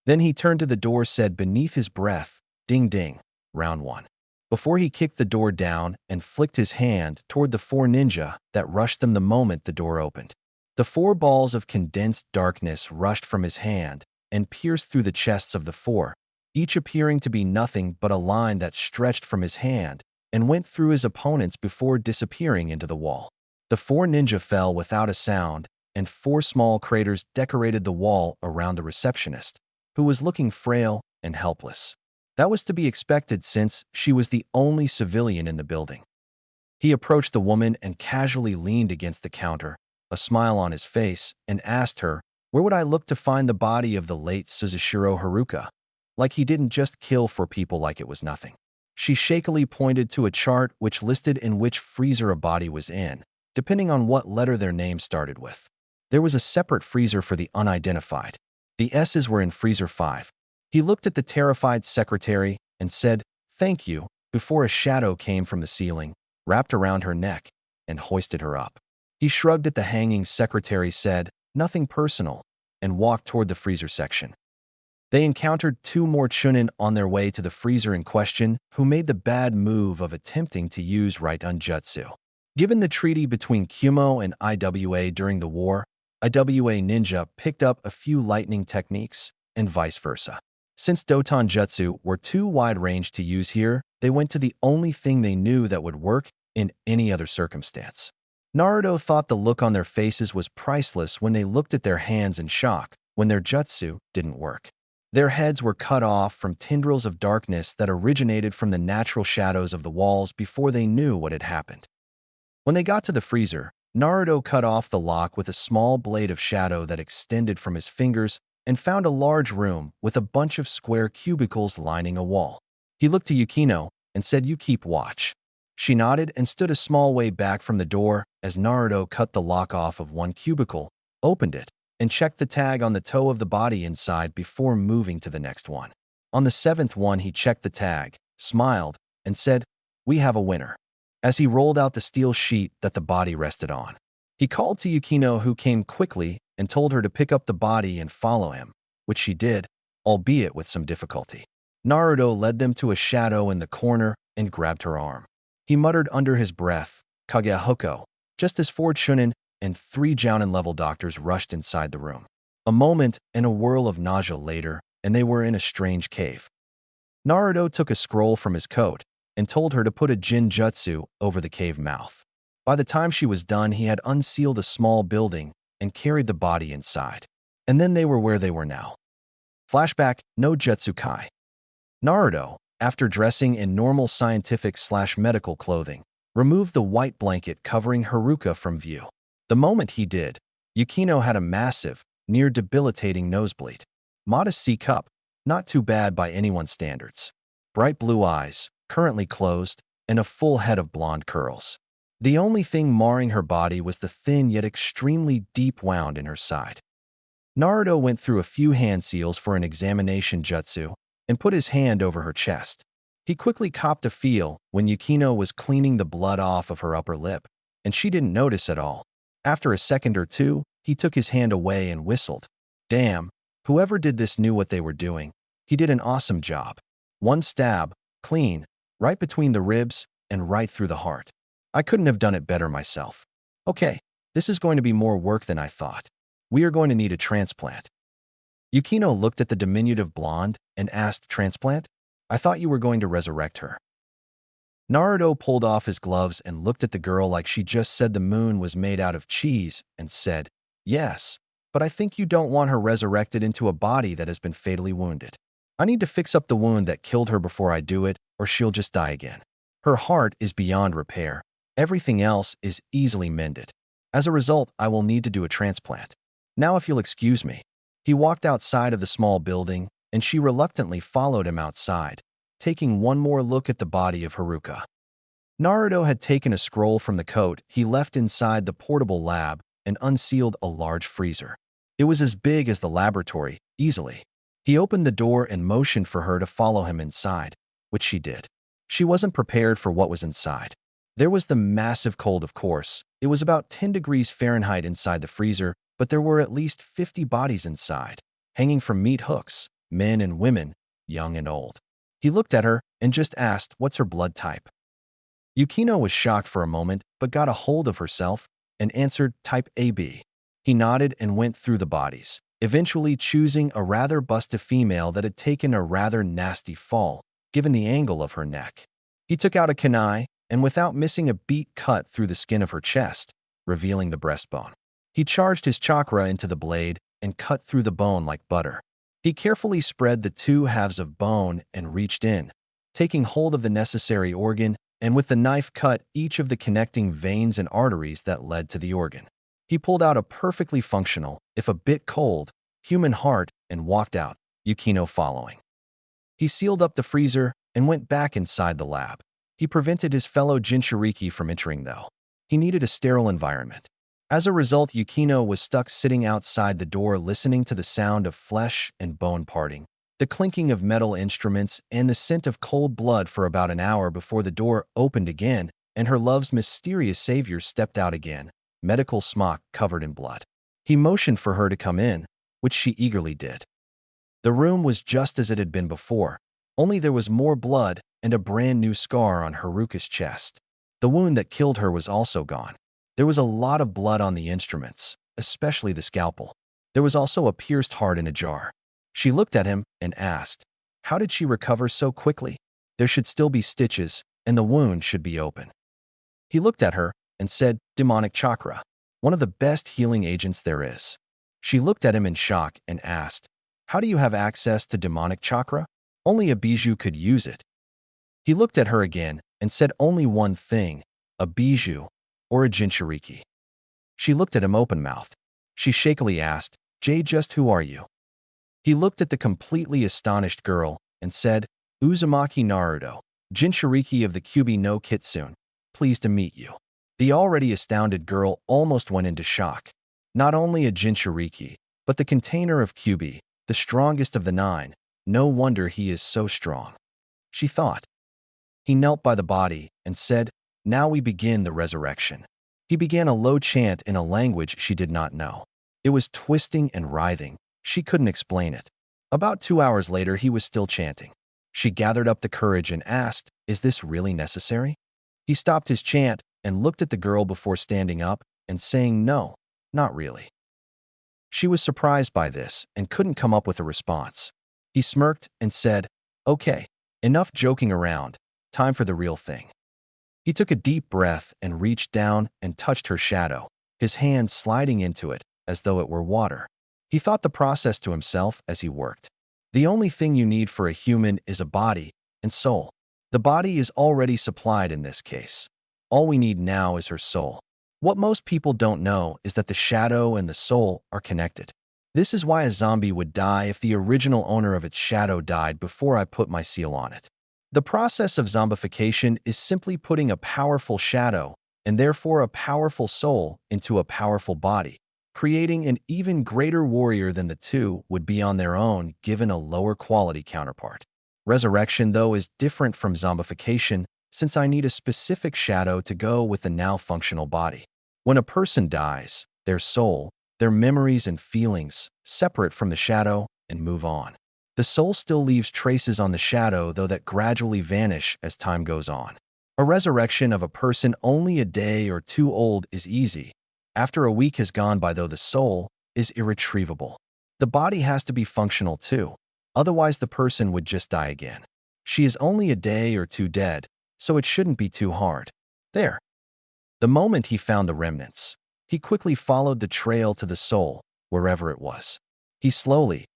Then he turned to the door, said beneath his breath, ding ding, round 1. Before he kicked the door down and flicked his hand toward the 4 ninja that rushed them the moment the door opened. The 4 balls of condensed darkness rushed from his hand and pierced through the chests of the 4, each appearing to be nothing but a line that stretched from his hand and went through his opponents before disappearing into the wall. The 4 ninja fell without a sound, and 4 small craters decorated the wall around the receptionist, who was looking frail and helpless. That was to be expected since she was the only civilian in the building. He approached the woman and casually leaned against the counter, a smile on his face, and asked her, where would I look to find the body of the late Suzushiro Haruka? Like he didn't just kill 4 people like it was nothing. She shakily pointed to a chart which listed in which freezer a body was in, depending on what letter their name started with. There was a separate freezer for the unidentified. The S's were in freezer 5. He looked at the terrified secretary and said, thank you, before a shadow came from the ceiling, wrapped around her neck, and hoisted her up. He shrugged at the hanging secretary, said, nothing personal, and walked toward the freezer section. They encountered 2 more Chunin on their way to the freezer in question who made the bad move of attempting to use right-on jutsu. Given the treaty between Kumo and IWA during the war, IWA ninja picked up a few lightning techniques, and vice versa. Since Doton Jutsu were too wide-range to use here, they went to the only thing they knew that would work in any other circumstance. Naruto thought the look on their faces was priceless when they looked at their hands in shock when their jutsu didn't work. Their heads were cut off from tendrils of darkness that originated from the natural shadows of the walls before they knew what had happened. When they got to the freezer, Naruto cut off the lock with a small blade of shadow that extended from his fingers and found a large room with a bunch of square cubicles lining a wall. He looked to Yukino and said, "You keep watch." She nodded and stood a small way back from the door as Naruto cut the lock off of one cubicle, opened it, and checked the tag on the toe of the body inside before moving to the next one. On the seventh one, he checked the tag, smiled, and said, "We have a winner," as he rolled out the steel sheet that the body rested on. He called to Yukino, who came quickly and told her to pick up the body and follow him, which she did, albeit with some difficulty. Naruto led them to a shadow in the corner and grabbed her arm. He muttered under his breath, "Kagehoko," just as 4 Chunin and 3 Jounin-level doctors rushed inside the room. A moment and a whirl of nausea later, and they were in a strange cave. Naruto took a scroll from his coat and told her to put a Jin Jutsu over the cave mouth. By the time she was done, he had unsealed a small building and carried the body inside. And then they were where they were now. Flashback, no Jutsu Kai. Naruto, after dressing in normal scientific/medical clothing, removed the white blanket covering Haruka from view. The moment he did, Yukino had a massive, near debilitating nosebleed. Modest C cup, not too bad by anyone's standards. Bright blue eyes, currently closed, and a full head of blonde curls. The only thing marring her body was the thin yet extremely deep wound in her side. Naruto went through a few hand seals for an examination jutsu and put his hand over her chest. He quickly copped a feel when Yukino was cleaning the blood off of her upper lip, and she didn't notice at all. After a second or two, he took his hand away and whistled. Damn, whoever did this knew what they were doing. He did an awesome job. One stab, clean, right between the ribs and right through the heart. I couldn't have done it better myself. Okay, this is going to be more work than I thought. We are going to need a transplant. Yukino looked at the diminutive blonde and asked, "Transplant? I thought you were going to resurrect her." Naruto pulled off his gloves and looked at the girl like she just said the moon was made out of cheese and said, "Yes, but I think you don't want her resurrected into a body that has been fatally wounded. I need to fix up the wound that killed her before I do it, or she'll just die again. Her heart is beyond repair. Everything else is easily mended. As a result, I will need to do a transplant. Now if you'll excuse me." He walked outside of the small building, and she reluctantly followed him outside, taking one more look at the body of Haruka. Naruto had taken a scroll from the coat he left inside the portable lab and unsealed a large freezer. It was as big as the laboratory, easily. He opened the door and motioned for her to follow him inside, which she did. She wasn't prepared for what was inside. There was the massive cold, of course. It was about 10 degrees Fahrenheit inside the freezer, but there were at least 50 bodies inside, hanging from meat hooks, men and women, young and old. He looked at her and just asked, "What's her blood type?" Yukino was shocked for a moment, but got a hold of herself and answered, "Type AB." He nodded and went through the bodies, eventually choosing a rather busty female that had taken a rather nasty fall, given the angle of her neck. He took out a kunai, and without missing a beat, cut through the skin of her chest, revealing the breastbone. He charged his chakra into the blade and cut through the bone like butter. He carefully spread the 2 halves of bone and reached in, taking hold of the necessary organ, and with the knife cut each of the connecting veins and arteries that led to the organ. He pulled out a perfectly functional, if a bit cold, human heart and walked out, Yukino following. He sealed up the freezer and went back inside the lab. He prevented his fellow Jinchuriki from entering, though. He needed a sterile environment. As a result, Yukino was stuck sitting outside the door listening to the sound of flesh and bone parting, the clinking of metal instruments, and the scent of cold blood for about an hour before the door opened again and her love's mysterious savior stepped out again, medical smock covered in blood. He motioned for her to come in, which she eagerly did. The room was just as it had been before, only there was more blood and a brand new scar on Haruka's chest. The wound that killed her was also gone. There was a lot of blood on the instruments, especially the scalpel. There was also a pierced heart in a jar. She looked at him and asked, how did she recover so quickly? There should still be stitches, and the wound should be open. He looked at her and said, demonic chakra, one of the best healing agents there is. She looked at him in shock and asked, how do you have access to demonic chakra? Only a bijou could use it. He looked at her again and said only one thing, a bijou or a jinchuriki. She looked at him open-mouthed. She shakily asked, just who are you? He looked at the completely astonished girl and said, Uzumaki Naruto, jinchuriki of the Kyubi no Kitsune. Pleased to meet you. The already astounded girl almost went into shock. Not only a jinchuriki, but the container of Kyubi, the strongest of the 9. No wonder he is so strong, she thought. He knelt by the body and said, now we begin the resurrection. He began a low chant in a language she did not know. It was twisting and writhing. She couldn't explain it. About 2 hours later, he was still chanting. She gathered up the courage and asked, is this really necessary? He stopped his chant and looked at the girl before standing up and saying, no, not really. She was surprised by this and couldn't come up with a response. He smirked and said, okay, enough joking around. Time for the real thing. He took a deep breath and reached down and touched her shadow, his hand sliding into it as though it were water. He thought the process to himself as he worked. The only thing you need for a human is a body and soul. The body is already supplied in this case. All we need now is her soul. What most people don't know is that the shadow and the soul are connected. This is why a zombie would die if the original owner of its shadow died before I put my seal on it. The process of zombification is simply putting a powerful shadow, and therefore a powerful soul, into a powerful body. Creating an even greater warrior than the two would be on their own given a lower quality counterpart. Resurrection, though, is different from zombification since I need a specific shadow to go with the now functional body. When a person dies, their soul, their memories and feelings separate from the shadow and move on. The soul still leaves traces on the shadow, though, that gradually vanish as time goes on. A resurrection of a person only a day or 2 old is easy. After a week has gone by, though, the soul is irretrievable. The body has to be functional too, otherwise the person would just die again. She is only a day or 2 dead, so it shouldn't be too hard. There. The moment he found the remnants, he quickly followed the trail to the soul, wherever it was. He slowly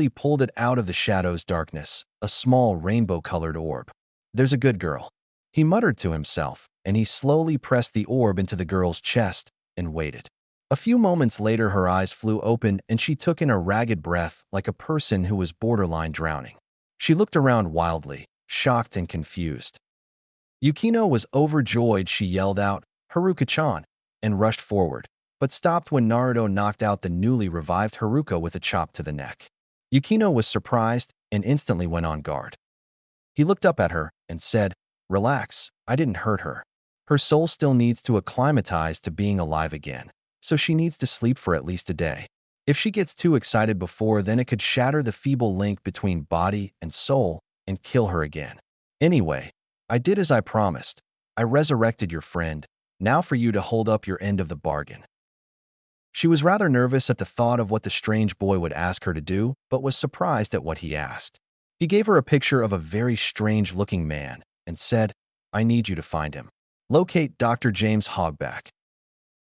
pulled it out of the shadow's darkness, a small rainbow-colored orb. There's a good girl, he muttered to himself, and he slowly pressed the orb into the girl's chest and waited. A few moments later, her eyes flew open and she took in a ragged breath like a person who was borderline drowning. She looked around wildly, shocked and confused. Yukino was overjoyed. She yelled out, Haruka-chan, and rushed forward, but stopped when Naruto knocked out the newly revived Haruka with a chop to the neck. Yukino was surprised and instantly went on guard. He looked up at her and said, relax, I didn't hurt her. Her soul still needs to acclimatize to being alive again, so she needs to sleep for at least a day. If she gets too excited before then, it could shatter the feeble link between body and soul and kill her again. Anyway, I did as I promised. I resurrected your friend. Now for you to hold up your end of the bargain. She was rather nervous at the thought of what the strange boy would ask her to do, but was surprised at what he asked. He gave her a picture of a very strange-looking man and said, I need you to find him. Locate Dr. James Hogback.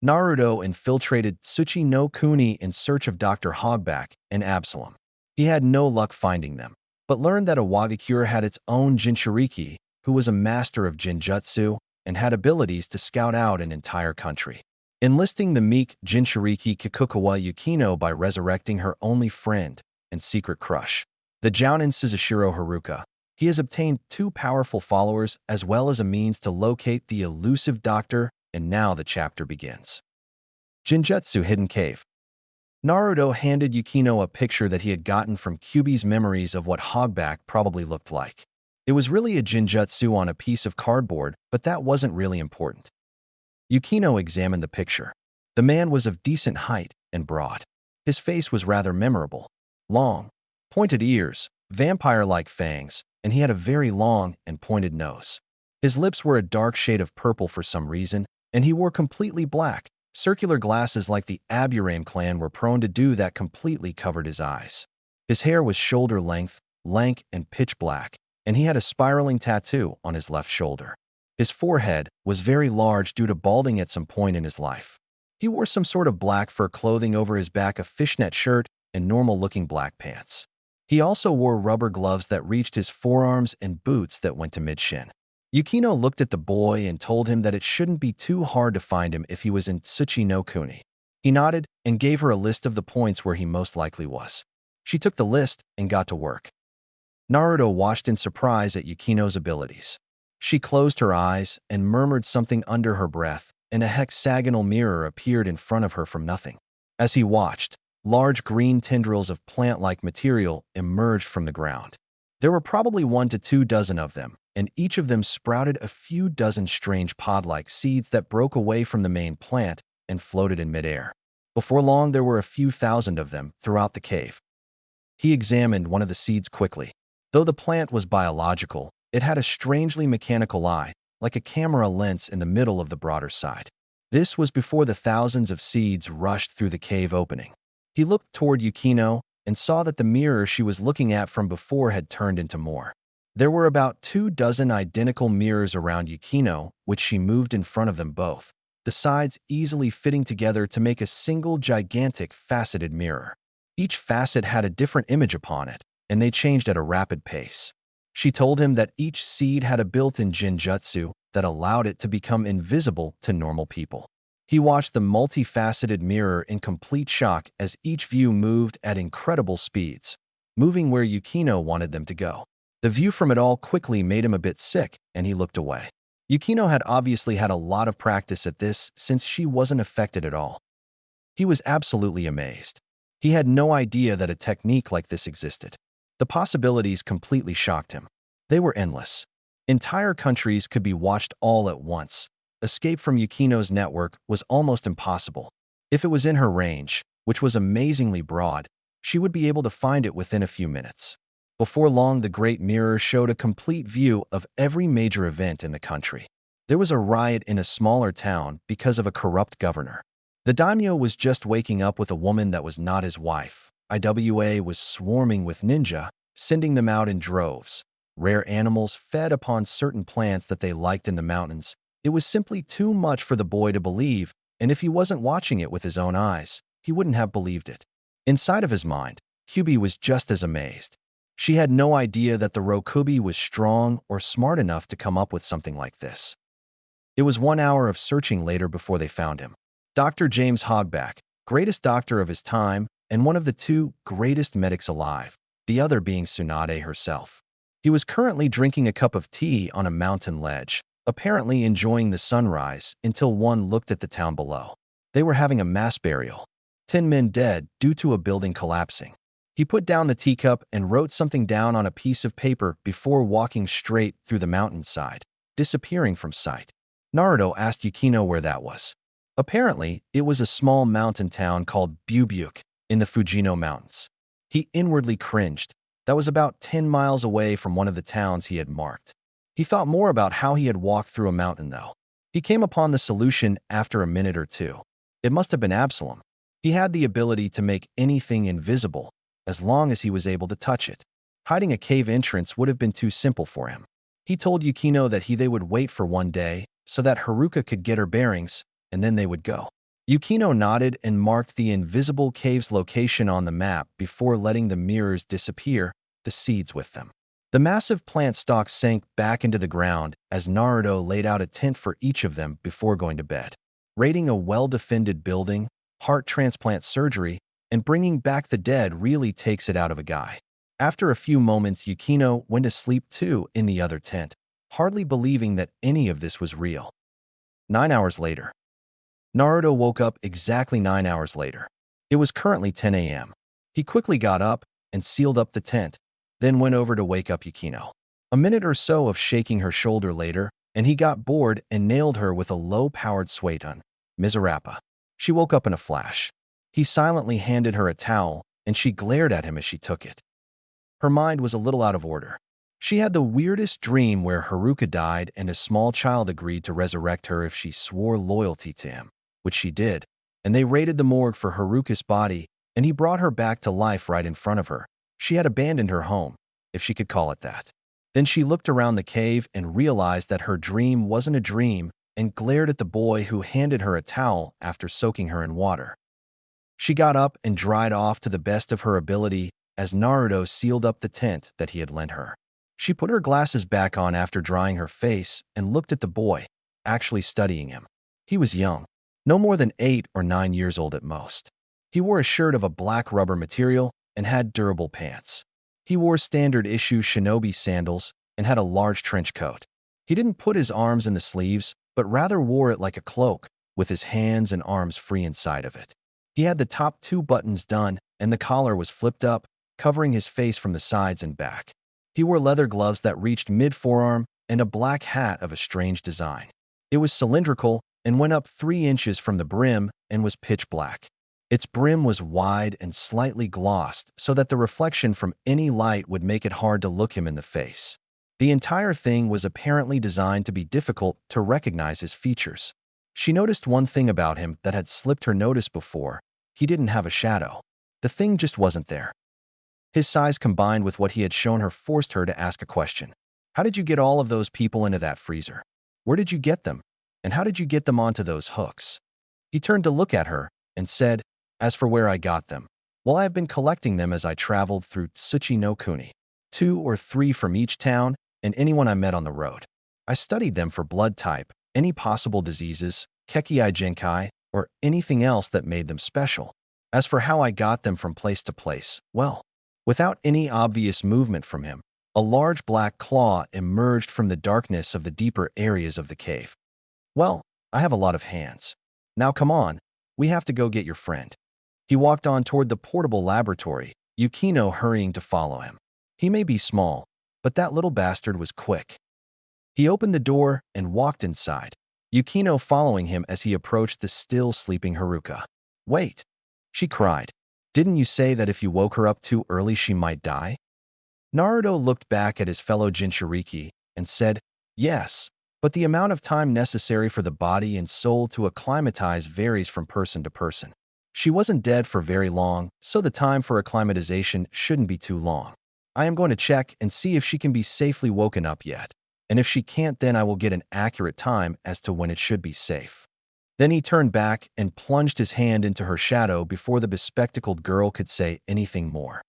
Naruto infiltrated Tsuchi no Kuni in search of Dr. Hogback and Absalom. He had no luck finding them, but learned that a Wagakure had its own Jinchuriki, who was a master of Jinjutsu and had abilities to scout out an entire country. Enlisting the meek Jinchuriki Kikukawa Yukino by resurrecting her only friend and secret crush, the Jounin Suzushiro Haruka, he has obtained 2 powerful followers as well as a means to locate the elusive doctor, and now the chapter begins. Jinjutsu Hidden Cave. Naruto handed Yukino a picture that he had gotten from Kyubi's memories of what Hogback probably looked like. It was really a Jinjutsu on a piece of cardboard, but that wasn't really important. Yukino examined the picture. The man was of decent height and broad. His face was rather memorable. Long, pointed ears, vampire-like fangs, and he had a very long and pointed nose. His lips were a dark shade of purple for some reason, and he wore completely black, circular glasses like the Aburame clan were prone to do that completely covered his eyes. His hair was shoulder length, lank and pitch black, and he had a spiraling tattoo on his left shoulder. His forehead was very large due to balding at some point in his life. He wore some sort of black fur clothing over his back, a fishnet shirt, and normal-looking black pants. He also wore rubber gloves that reached his forearms and boots that went to mid-shin. Yukino looked at the boy and told him that it shouldn't be too hard to find him if he was in Tsuchi no Kuni. He nodded and gave her a list of the points where he most likely was. She took the list and got to work. Naruto watched in surprise at Yukino's abilities. She closed her eyes and murmured something under her breath, and a hexagonal mirror appeared in front of her from nothing. As he watched, large green tendrils of plant-like material emerged from the ground. There were probably 1 to 2 dozen of them, and each of them sprouted a few dozen strange pod-like seeds that broke away from the main plant and floated in midair. Before long, there were a few thousand of them throughout the cave. He examined one of the seeds quickly. Though the plant was biological, it had a strangely mechanical eye, like a camera lens in the middle of the broader side. This was before the thousands of seeds rushed through the cave opening. He looked toward Yukino and saw that the mirror she was looking at from before had turned into more. There were about 2 dozen identical mirrors around Yukino, which she moved in front of them both, the sides easily fitting together to make a single gigantic faceted mirror. Each facet had a different image upon it, and they changed at a rapid pace. She told him that each seed had a built-in genjutsu that allowed it to become invisible to normal people. He watched the multifaceted mirror in complete shock as each view moved at incredible speeds, moving where Yukino wanted them to go. The view from it all quickly made him a bit sick, and he looked away. Yukino had obviously had a lot of practice at this since she wasn't affected at all. He was absolutely amazed. He had no idea that a technique like this existed. The possibilities completely shocked him. They were endless. Entire countries could be watched all at once. Escape from Yukino's network was almost impossible. If it was in her range, which was amazingly broad, she would be able to find it within a few minutes. Before long, the Great Mirror showed a complete view of every major event in the country. There was a riot in a smaller town because of a corrupt governor. The daimyo was just waking up with a woman that was not his wife. Iwa was swarming with ninja, sending them out in droves. Rare animals fed upon certain plants that they liked in the mountains. It was simply too much for the boy to believe, and if he wasn't watching it with his own eyes, he wouldn't have believed it. Inside of his mind, Kyubi was just as amazed. She had no idea that the Rokubi was strong or smart enough to come up with something like this. It was 1 hour of searching later before they found him. Dr. James Hogback, greatest doctor of his time, and one of the 2 greatest medics alive, the other being Tsunade herself. He was currently drinking a cup of tea on a mountain ledge, apparently enjoying the sunrise until one looked at the town below. They were having a mass burial. 10 men dead due to a building collapsing. He put down the teacup and wrote something down on a piece of paper before walking straight through the mountainside, disappearing from sight. Naruto asked Yukino where that was. Apparently, it was a small mountain town called Bubyuk in the Fujino Mountains. He inwardly cringed. That was about 10 miles away from one of the towns he had marked. He thought more about how he had walked through a mountain, though. He came upon the solution after a minute or two. It must have been Absalom. He had the ability to make anything invisible, as long as he was able to touch it. Hiding a cave entrance would have been too simple for him. He told Yukino that they would wait for 1 day so that Haruka could get her bearings, and then they would go. Yukino nodded and marked the invisible cave's location on the map before letting the mirrors disappear, the seeds with them. The massive plant stalks sank back into the ground as Naruto laid out a tent for each of them before going to bed. Raiding a well-defended building, heart transplant surgery, and bringing back the dead really takes it out of a guy. After a few moments, Yukino went to sleep too in the other tent, hardly believing that any of this was real. 9 hours later. Naruto woke up exactly 9 hours later. It was currently 10 a.m. He quickly got up and sealed up the tent, then went over to wake up Yukino. A minute or so of shaking her shoulder later, and he got bored and nailed her with a low-powered sueton, Mizurapa. She woke up in a flash. He silently handed her a towel, and she glared at him as she took it. Her mind was a little out of order. She had the weirdest dream where Haruka died and a small child agreed to resurrect her if she swore loyalty to him, which she did, and they raided the morgue for Haruka's body, and he brought her back to life right in front of her. She had abandoned her home, if she could call it that. Then she looked around the cave and realized that her dream wasn't a dream and glared at the boy who handed her a towel after soaking her in water. She got up and dried off to the best of her ability as Naruto sealed up the tent that he had lent her. She put her glasses back on after drying her face and looked at the boy, actually studying him. He was young, no more than 8 or 9 years old at most. He wore a shirt of a black rubber material and had durable pants. He wore standard-issue shinobi sandals and had a large trench coat. He didn't put his arms in the sleeves, but rather wore it like a cloak, with his hands and arms free inside of it. He had the top 2 buttons done, and the collar was flipped up, covering his face from the sides and back. He wore leather gloves that reached mid-forearm and a black hat of a strange design. It was cylindrical and went up 3 inches from the brim and was pitch black. Its brim was wide and slightly glossed so that the reflection from any light would make it hard to look him in the face. The entire thing was apparently designed to be difficult to recognize his features. She noticed one thing about him that had slipped her notice before. He didn't have a shadow. The thing just wasn't there. His size combined with what he had shown her forced her to ask a question. How did you get all of those people into that freezer? Where did you get them? And how did you get them onto those hooks? He turned to look at her and said, as for where I got them, well, I have been collecting them as I traveled through Tsuchi no Kuni, 2 or 3 from each town and anyone I met on the road. I studied them for blood type, any possible diseases, Kekii Genkai, or anything else that made them special. As for how I got them from place to place, well, without any obvious movement from him, a large black claw emerged from the darkness of the deeper areas of the cave. Well, I have a lot of hands. Now come on, we have to go get your friend. He walked on toward the portable laboratory, Yukino hurrying to follow him. He may be small, but that little bastard was quick. He opened the door and walked inside, Yukino following him as he approached the still sleeping Haruka. Wait, she cried. Didn't you say that if you woke her up too early she might die? Naruto looked back at his fellow Jinchuriki and said, yes, but the amount of time necessary for the body and soul to acclimatize varies from person to person. She wasn't dead for very long, so the time for acclimatization shouldn't be too long. I am going to check and see if she can be safely woken up yet, and if she can't, then I will get an accurate time as to when it should be safe. Then he turned back and plunged his hand into her shadow before the bespectacled girl could say anything more.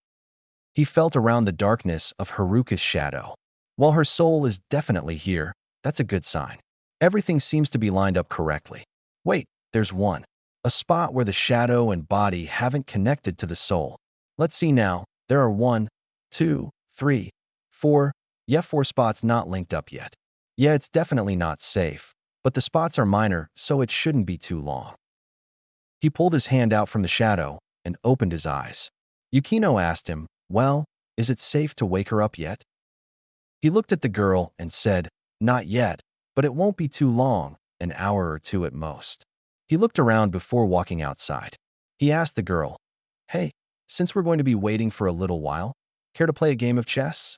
He felt around the darkness of Haruka's shadow. While her soul is definitely here, that's a good sign. Everything seems to be lined up correctly. Wait, there's one. A spot where the shadow and body haven't connected to the soul. Let's see now. There are 1, 2, 3, 4. Yeah, 4 spots not linked up yet. Yeah, it's definitely not safe, but the spots are minor, so it shouldn't be too long. He pulled his hand out from the shadow and opened his eyes. Yukino asked him, well, is it safe to wake her up yet? He looked at the girl and said, not yet, but it won't be too long, an hour or 2 at most. He looked around before walking outside. He asked the girl, hey, since we're going to be waiting for a little while, care to play a game of chess?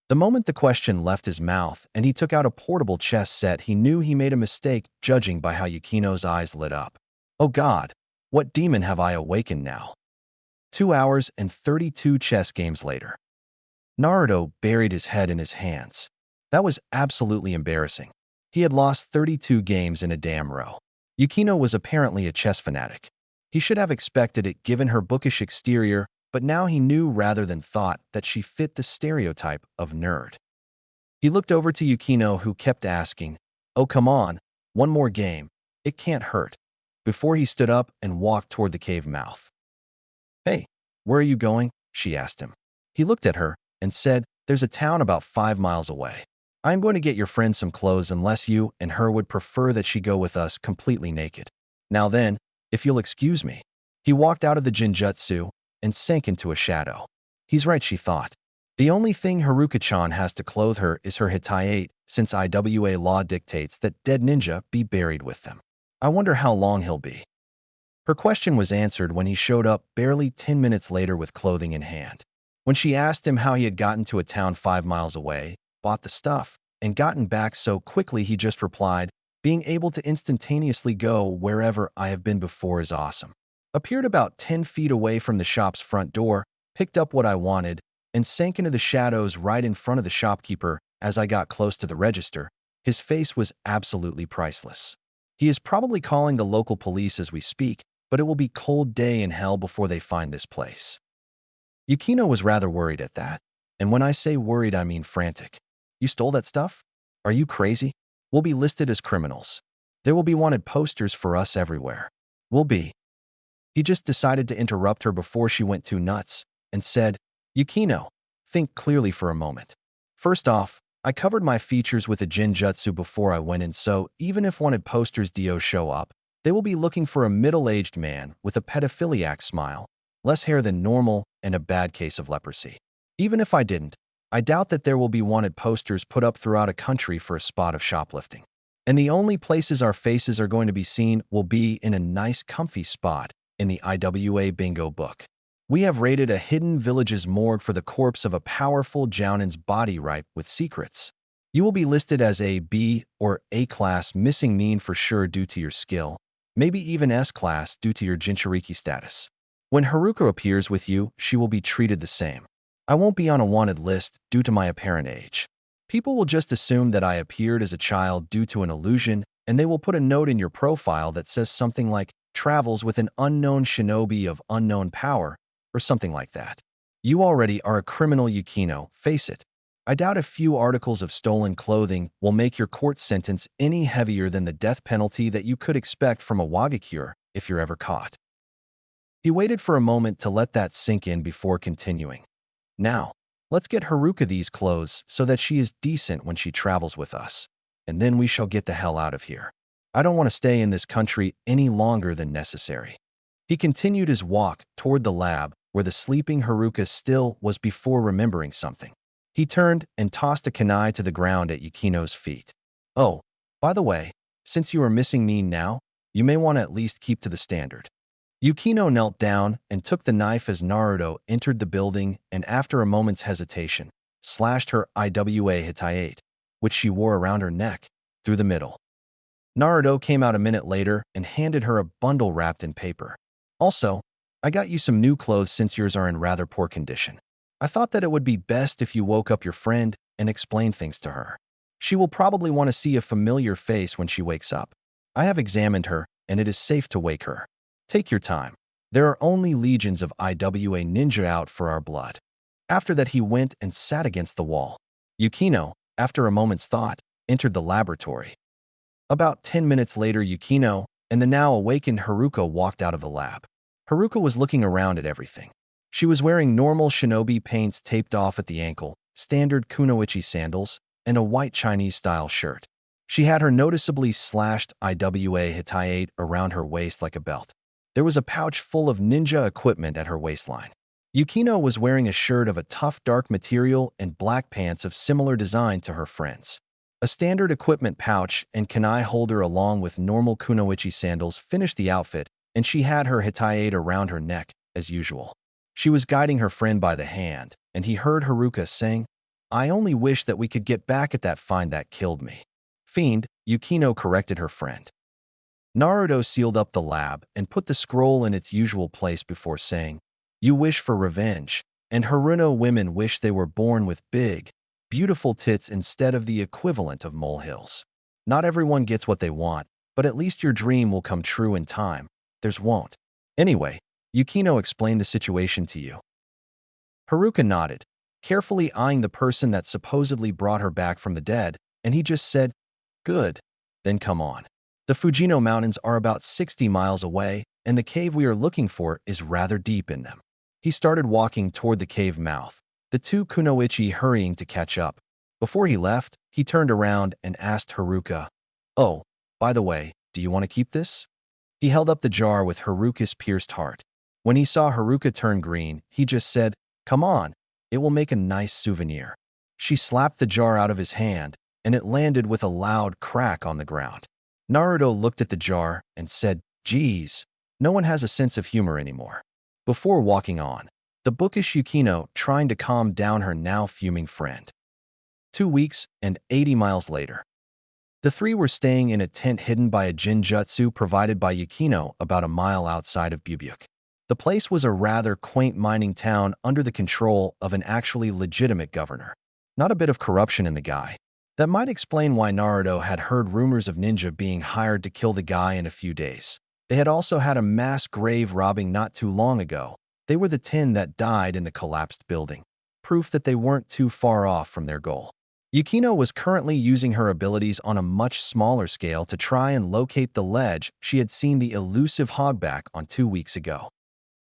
The moment the question left his mouth and he took out a portable chess set, he knew he made a mistake, judging by how Yukino's eyes lit up. Oh God, what demon have I awakened now? 2 hours and 32 chess games later. Naruto buried his head in his hands. That was absolutely embarrassing. He had lost 32 games in a damn row. Yukino was apparently a chess fanatic. He should have expected it given her bookish exterior, but now he knew rather than thought that she fit the stereotype of nerd. He looked over to Yukino, who kept asking, oh come on, one more game, it can't hurt, before he stood up and walked toward the cave mouth. Hey, where are you going? She asked him. He looked at her and said, there's a town about 5 miles away. I'm going to get your friend some clothes unless you and her would prefer that she go with us completely naked. Now then, if you'll excuse me. He walked out of the Jinjutsu and sank into a shadow. He's right, she thought. The only thing Haruka-chan has to clothe her is her Hitayate, since IWA law dictates that dead ninja be buried with them. I wonder how long he'll be. Her question was answered when he showed up barely 10 minutes later with clothing in hand. When she asked him how he had gotten to a town 5 miles away, bought the stuff, and gotten back so quickly, he just replied, "Being able to instantaneously go wherever I have been before is awesome." Appeared about 10 feet away from the shop's front door, picked up what I wanted, and sank into the shadows right in front of the shopkeeper. As I got close to the register, his face was absolutely priceless. He is probably calling the local police as we speak, but it will be cold day in hell before they find this place. Yukino was rather worried at that. And when I say worried, I mean frantic. "You stole that stuff? Are you crazy? We'll be listed as criminals. There will be wanted posters for us everywhere. We'll be." He just decided to interrupt her before she went too nuts and said, "Yukino, think clearly for a moment. First off, I covered my features with a Jinjutsu before I went in, so even if wanted posters do show up, they will be looking for a middle-aged man with a pedophiliac smile, less hair than normal, and a bad case of leprosy. Even if I didn't, I doubt that there will be wanted posters put up throughout a country for a spot of shoplifting. And the only places our faces are going to be seen will be in a nice comfy spot in the IWA bingo book. We have raided a hidden village's morgue for the corpse of a powerful Jounin's body ripe with secrets. You will be listed as a B or A class missing mean for sure due to your skill, maybe even S class due to your Jinchuriki status. When Haruka appears with you, she will be treated the same. I won't be on a wanted list due to my apparent age. People will just assume that I appeared as a child due to an illusion, and they will put a note in your profile that says something like, "Travels with an unknown shinobi of unknown power," or something like that. You already are a criminal, Yukino, face it. I doubt a few articles of stolen clothing will make your court sentence any heavier than the death penalty that you could expect from a wagakure if you're ever caught. He waited for a moment to let that sink in before continuing. Now, let's get Haruka these clothes so that she is decent when she travels with us, and then we shall get the hell out of here. I don't want to stay in this country any longer than necessary. He continued his walk toward the lab where the sleeping Haruka still was before remembering something. He turned and tossed a kunai to the ground at Yukino's feet. "Oh, by the way, since you are missing me now, you may want to at least keep to the standard." Yukino knelt down and took the knife as Naruto entered the building and, after a moment's hesitation, slashed her IWA Hitayate, which she wore around her neck, through the middle. Naruto came out a minute later and handed her a bundle wrapped in paper. "Also, I got you some new clothes since yours are in rather poor condition. I thought that it would be best if you woke up your friend and explained things to her. She will probably want to see a familiar face when she wakes up. I have examined her, and it is safe to wake her. Take your time. There are only legions of IWA ninja out for our blood." After that, he went and sat against the wall. Yukino, after a moment's thought, entered the laboratory. About 10 minutes later, Yukino and the now awakened Haruka walked out of the lab. Haruka was looking around at everything. She was wearing normal shinobi paints taped off at the ankle, standard kunoichi sandals, and a white Chinese-style shirt. She had her noticeably slashed IWA Hitayate around her waist like a belt. There was a pouch full of ninja equipment at her waistline. Yukino was wearing a shirt of a tough dark material and black pants of similar design to her friends. A standard equipment pouch and kunai holder along with normal kunoichi sandals finished the outfit, and she had her Hitayate around her neck, as usual. She was guiding her friend by the hand, and he heard Haruka saying, "I only wish that we could get back at that find that killed me." "Fiend," Yukino corrected her friend. Naruto sealed up the lab and put the scroll in its usual place before saying, "You wish for revenge, and Haruno women wish they were born with big, beautiful tits instead of the equivalent of molehills. Not everyone gets what they want, but at least your dream will come true in time. Theirs won't. Anyway, Yukino explained the situation to you." Haruka nodded, carefully eyeing the person that supposedly brought her back from the dead, and he just said, "Good. Then come on. The Fujino Mountains are about 60 miles away, and the cave we are looking for is rather deep in them." He started walking toward the cave mouth, the two kunoichi hurrying to catch up. Before he left, he turned around and asked Haruka, "Oh, by the way, do you want to keep this?" He held up the jar with Haruka's pierced heart. When he saw Haruka turn green, he just said, "Come on, it will make a nice souvenir." She slapped the jar out of his hand, and it landed with a loud crack on the ground. Naruto looked at the jar and said, "Geez, no one has a sense of humor anymore." Before walking on, the bookish Yukino trying to calm down her now fuming friend. 2 weeks and 80 miles later, the three were staying in a tent hidden by a jinjutsu provided by Yukino about a mile outside of Bubuk. The place was a rather quaint mining town under the control of an actually legitimate governor. Not a bit of corruption in the guy. That might explain why Naruto had heard rumors of ninja being hired to kill the guy in a few days. They had also had a mass grave robbing not too long ago. They were the 10 that died in the collapsed building. Proof that they weren't too far off from their goal. Yukino was currently using her abilities on a much smaller scale to try and locate the ledge she had seen the elusive hogback on 2 weeks ago.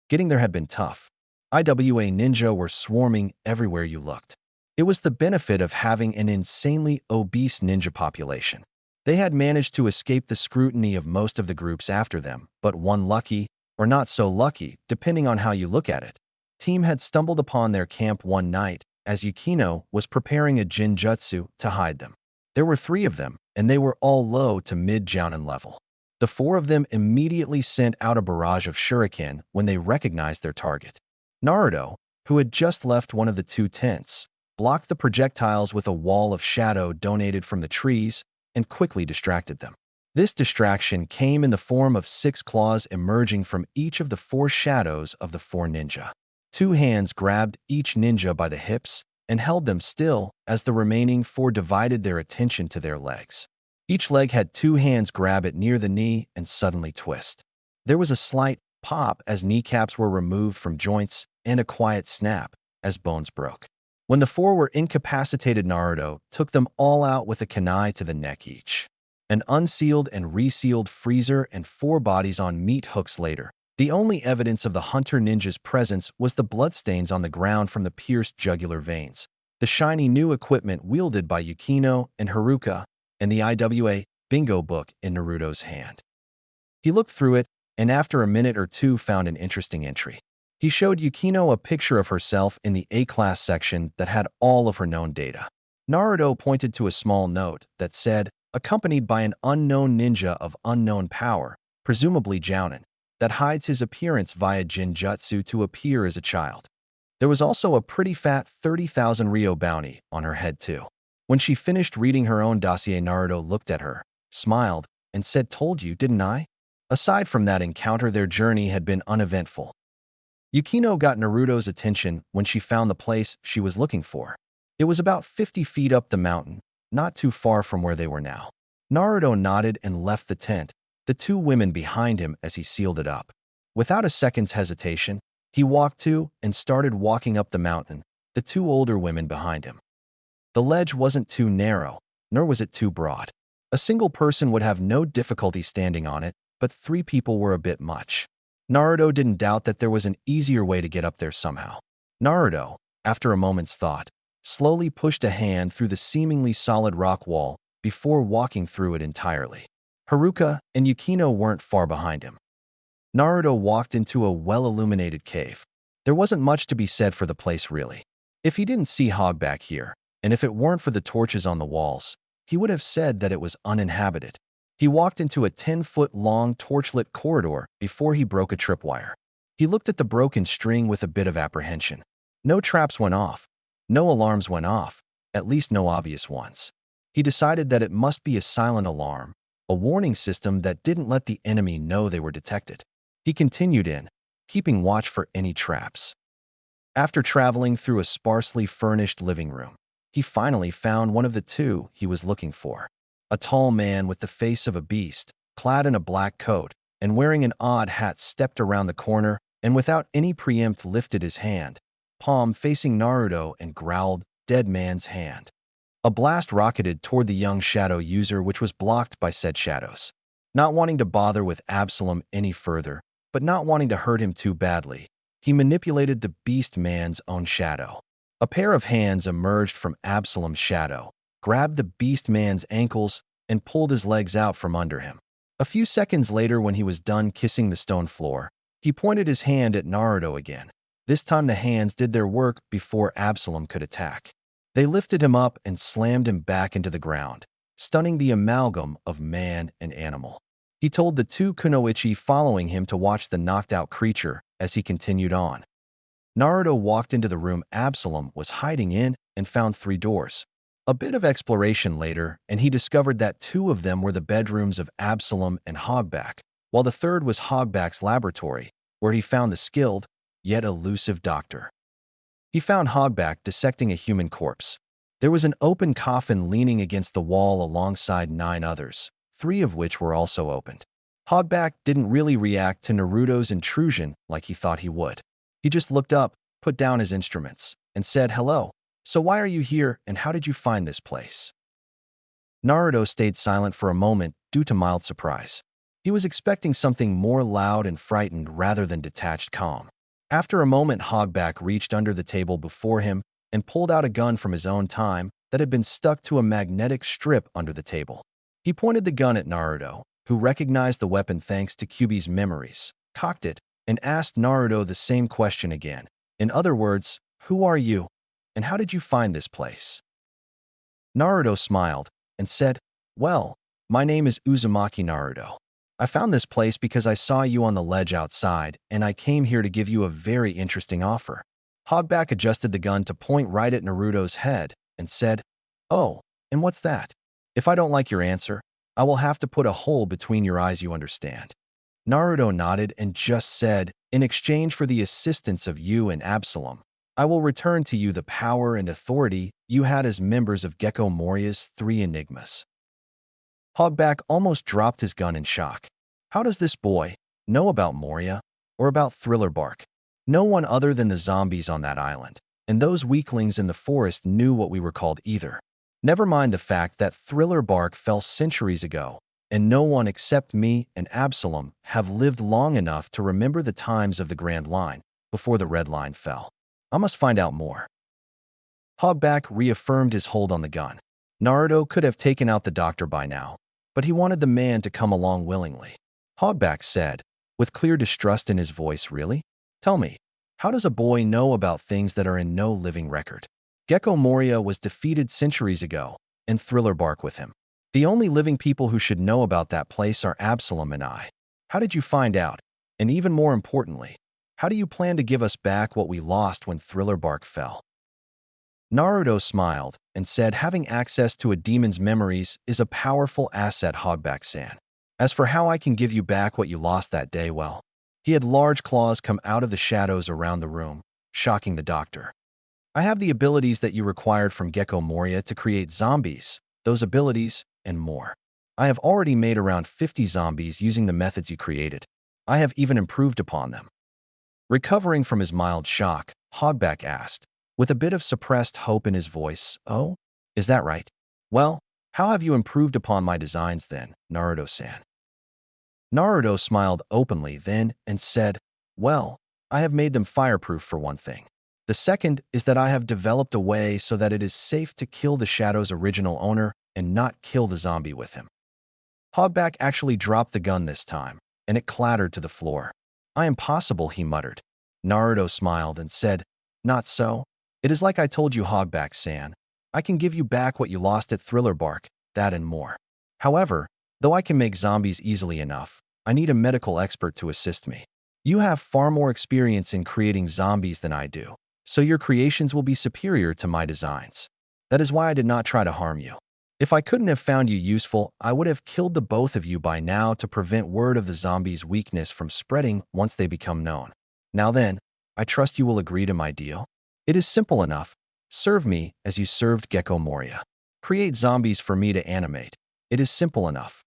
Getting there had been tough. IWA ninja were swarming everywhere you looked. It was the benefit of having an insanely obese ninja population. They had managed to escape the scrutiny of most of the groups after them, but one lucky, or not so lucky, depending on how you look at it, team had stumbled upon their camp one night as Yukino was preparing a jinjutsu to hide them. There were 3 of them, and they were all low to mid-jounin level. The 4 of them immediately sent out a barrage of shuriken when they recognized their target. Naruto, who had just left one of the 2 tents, blocked the projectiles with a wall of shadow donated from the trees and quickly distracted them. This distraction came in the form of 6 claws emerging from each of the 4 shadows of the 4 ninja. 2 hands grabbed each ninja by the hips and held them still as the remaining 4 divided their attention to their legs. Each leg had 2 hands grab it near the knee and suddenly twist. There was a slight pop as kneecaps were removed from joints and a quiet snap as bones broke. When the 4 were incapacitated, Naruto took them all out with a kunai to the neck each. An unsealed and resealed freezer and 4 bodies on meat hooks later. The only evidence of the hunter ninja's presence was the bloodstains on the ground from the pierced jugular veins, the shiny new equipment wielded by Yukino and Haruka, and the IWA bingo book in Naruto's hand. He looked through it, and after a minute or two found an interesting entry. He showed Yukino a picture of herself in the A-class section that had all of her known data. Naruto pointed to a small note that said, accompanied by an unknown ninja of unknown power, presumably Jounin, that hides his appearance via jinjutsu to appear as a child. There was also a pretty fat 30,000 Ryo bounty on her head too. When she finished reading her own dossier, Naruto looked at her, smiled, and said, "Told you, didn't I?" Aside from that encounter, their journey had been uneventful. Yukino got Naruto's attention when she found the place she was looking for. It was about 50 feet up the mountain, not too far from where they were now. Naruto nodded and left the tent, the 2 women behind him as he sealed it up. Without a second's hesitation, he walked to and started walking up the mountain, the 2 older women behind him. The ledge wasn't too narrow, nor was it too broad. A single person would have no difficulty standing on it, but 3 people were a bit much. Naruto didn't doubt that there was an easier way to get up there somehow. Naruto, after a moment's thought, slowly pushed a hand through the seemingly solid rock wall before walking through it entirely. Haruka and Yukino weren't far behind him. Naruto walked into a well-illuminated cave. There wasn't much to be said for the place, really. If he didn't see Hogback here, and if it weren't for the torches on the walls, he would have said that it was uninhabited. He walked into a 10-foot-long torchlit corridor before he broke a tripwire. He looked at the broken string with a bit of apprehension. No traps went off. No alarms went off, at least no obvious ones. He decided that it must be a silent alarm, a warning system that didn't let the enemy know they were detected. He continued in, keeping watch for any traps. After traveling through a sparsely furnished living room, he finally found one of the 2 he was looking for. A tall man with the face of a beast, clad in a black coat and wearing an odd hat, stepped around the corner and without any preempt lifted his hand, palm facing Naruto, and growled, "Dead man's hand." A blast rocketed toward the young shadow user, which was blocked by said shadows. Not wanting to bother with Absalom any further, but not wanting to hurt him too badly, he manipulated the beast man's own shadow. A pair of hands emerged from Absalom's shadow, grabbed the beast man's ankles, and pulled his legs out from under him. A few seconds later, when he was done kissing the stone floor, he pointed his hand at Naruto again. This time the hands did their work before Absalom could attack. They lifted him up and slammed him back into the ground, stunning the amalgam of man and animal. He told the 2 kunoichi following him to watch the knocked-out creature as he continued on. Naruto walked into the room Absalom was hiding in and found 3 doors. A bit of exploration later, and he discovered that 2 of them were the bedrooms of Absalom and Hogback, while the third was Hogback's laboratory, where he found the skilled, yet elusive doctor. He found Hogback dissecting a human corpse. There was an open coffin leaning against the wall alongside 9 others, 3 of which were also opened. Hogback didn't really react to Naruto's intrusion like he thought he would. He just looked up, put down his instruments, and said, "Hello. So why are you here and how did you find this place?" Naruto stayed silent for a moment due to mild surprise. He was expecting something more loud and frightened rather than detached calm. After a moment, Hogback reached under the table before him and pulled out a gun from his own time that had been stuck to a magnetic strip under the table. He pointed the gun at Naruto, who recognized the weapon thanks to Kyuubi's memories, cocked it, and asked Naruto the same question again. In other words, who are you? And how did you find this place? Naruto smiled and said, "Well, my name is Uzumaki Naruto. I found this place because I saw you on the ledge outside, and I came here to give you a very interesting offer." Hogback adjusted the gun to point right at Naruto's head and said, "Oh, and what's that? If I don't like your answer, I will have to put a hole between your eyes, you understand." Naruto nodded and just said, "In exchange for the assistance of you and Absalom, I will return to you the power and authority you had as members of Gecko Moria's 3 Enigmas." Hogback almost dropped his gun in shock. How does this boy know about Moria or about Thriller Bark? No one other than the zombies on that island, and those weaklings in the forest knew what we were called either. Never mind the fact that Thriller Bark fell centuries ago, and no one except me and Absalom have lived long enough to remember the times of the Grand Line before the Red Line fell. I must find out more. Hogback reaffirmed his hold on the gun. Naruto could have taken out the doctor by now, but he wanted the man to come along willingly. Hogback said, with clear distrust in his voice, "Really? Tell me, how does a boy know about things that are in no living record? Gecko Moria was defeated centuries ago, and Thriller Bark with him. The only living people who should know about that place are Absalom and I. How did you find out? And even more importantly, how do you plan to give us back what we lost when Thriller Bark fell?" Naruto smiled and said, "Having access to a demon's memories is a powerful asset, Hogback-san. As for how I can give you back what you lost that day, well..." He had large claws come out of the shadows around the room, shocking the doctor. "I have the abilities that you required from Gecko Moria to create zombies, those abilities, and more. I have already made around 50 zombies using the methods you created. I have even improved upon them." Recovering from his mild shock, Hogback asked, with a bit of suppressed hope in his voice, "Oh, is that right? Well, how have you improved upon my designs then, Naruto-san?" Naruto smiled openly then and said, "Well, I have made them fireproof for one thing. The second is that I have developed a way so that it is safe to kill the Shadow's original owner and not kill the zombie with him." Hogback actually dropped the gun this time, and it clattered to the floor. "I am possible," he muttered. Naruto smiled and said, "Not so. It is like I told you, Hogback-san. I can give you back what you lost at Thriller Bark, that and more. However, though I can make zombies easily enough, I need a medical expert to assist me. You have far more experience in creating zombies than I do, so your creations will be superior to my designs. That is why I did not try to harm you. If I couldn't have found you useful, I would have killed the both of you by now to prevent word of the zombies' weakness from spreading once they become known. Now then, I trust you will agree to my deal. It is simple enough. Serve me as you served Gecko Moria. Create zombies for me to animate. It is simple enough."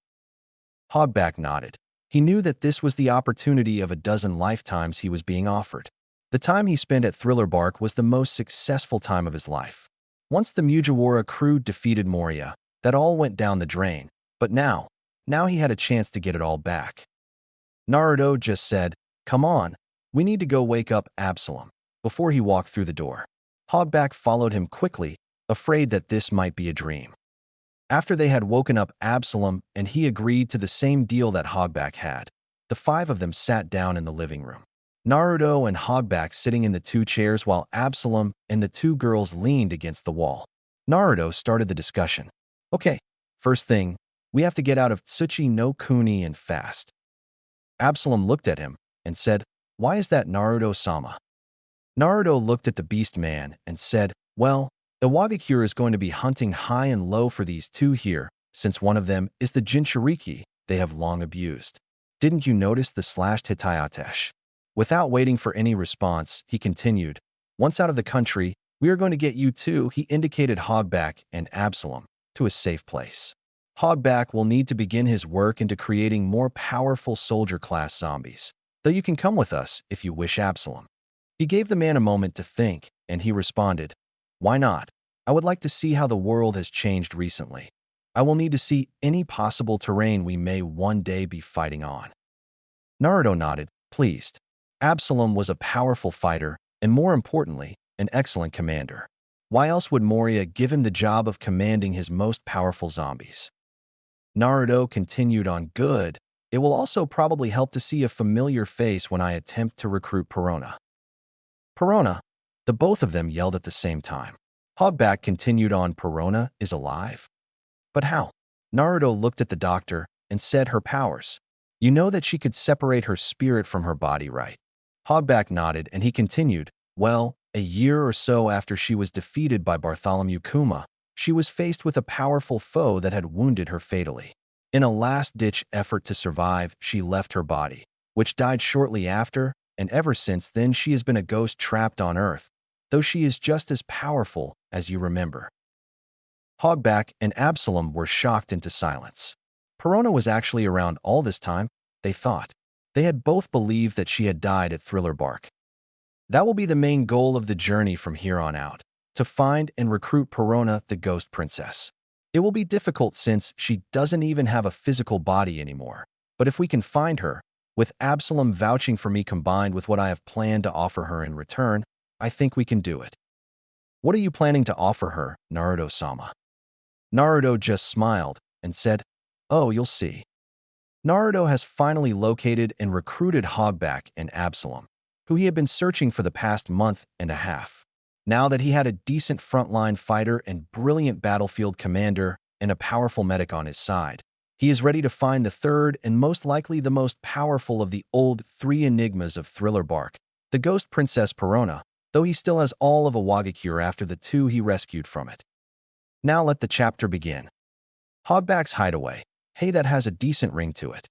Hogback nodded. He knew that this was the opportunity of a dozen lifetimes he was being offered. The time he spent at Thriller Bark was the most successful time of his life. Once the Mugiwara crew defeated Moria, that all went down the drain, but now he had a chance to get it all back. Naruto just said, "Come on, we need to go wake up Absalom," before he walked through the door. Hogback followed him quickly, afraid that this might be a dream. After they had woken up Absalom and he agreed to the same deal that Hogback had, the 5 of them sat down in the living room. Naruto and Hogback sitting in the 2 chairs while Absalom and the 2 girls leaned against the wall. Naruto started the discussion. "Okay, first thing, we have to get out of Tsuchi no Kuni and fast." Absalom looked at him and said, "Why is that, Naruto-sama?" Naruto looked at the beast man and said, well, the Wagakure is going to be hunting high and low for these two here, since one of them is the Jinchuriki they have long abused. Didn't you notice the slashed Hitayatesh? Without waiting for any response, he continued, once out of the country, we are going to get you too. He indicated Hogback and Absalom to a safe place. Hogback will need to begin his work into creating more powerful soldier-class zombies, though you can come with us if you wish, Absalom. He gave the man a moment to think, and he responded, why not? I would like to see how the world has changed recently. I will need to see any possible terrain we may one day be fighting on. Naruto nodded, pleased. Absalom was a powerful fighter, and more importantly, an excellent commander. Why else would Moria give him the job of commanding his most powerful zombies? Naruto continued on, good. It will also probably help to see a familiar face when I attempt to recruit Perona. Perona, the both of them yelled at the same time. Hogback continued on, Perona is alive? But how? Naruto looked at the doctor and said, her powers. You know that she could separate her spirit from her body, right? Hogback nodded and he continued, well, a year or so after she was defeated by Bartholomew Kuma, she was faced with a powerful foe that had wounded her fatally. In a last-ditch effort to survive, she left her body, which died shortly after, and ever since then she has been a ghost trapped on Earth, though she is just as powerful as you remember. Hogback and Absalom were shocked into silence. Perona was actually around all this time, they thought. They had both believed that she had died at Thriller Bark. That will be the main goal of the journey from here on out, to find and recruit Perona, the Ghost Princess. It will be difficult since she doesn't even have a physical body anymore, but if we can find her, with Absalom vouching for me combined with what I have planned to offer her in return, I think we can do it. What are you planning to offer her, Naruto-sama? Naruto just smiled and said, oh, you'll see. Naruto has finally located and recruited Hogback and Absalom, who he had been searching for the past month and a half. Now that he had a decent frontline fighter and brilliant battlefield commander and a powerful medic on his side, he is ready to find the third and most likely the most powerful of the old three enigmas of Thriller Bark, the Ghost Princess Perona, though he still has all of a Wagakure after the two he rescued from it. Now let the chapter begin. Hogback's hideaway. Hey, that has a decent ring to it.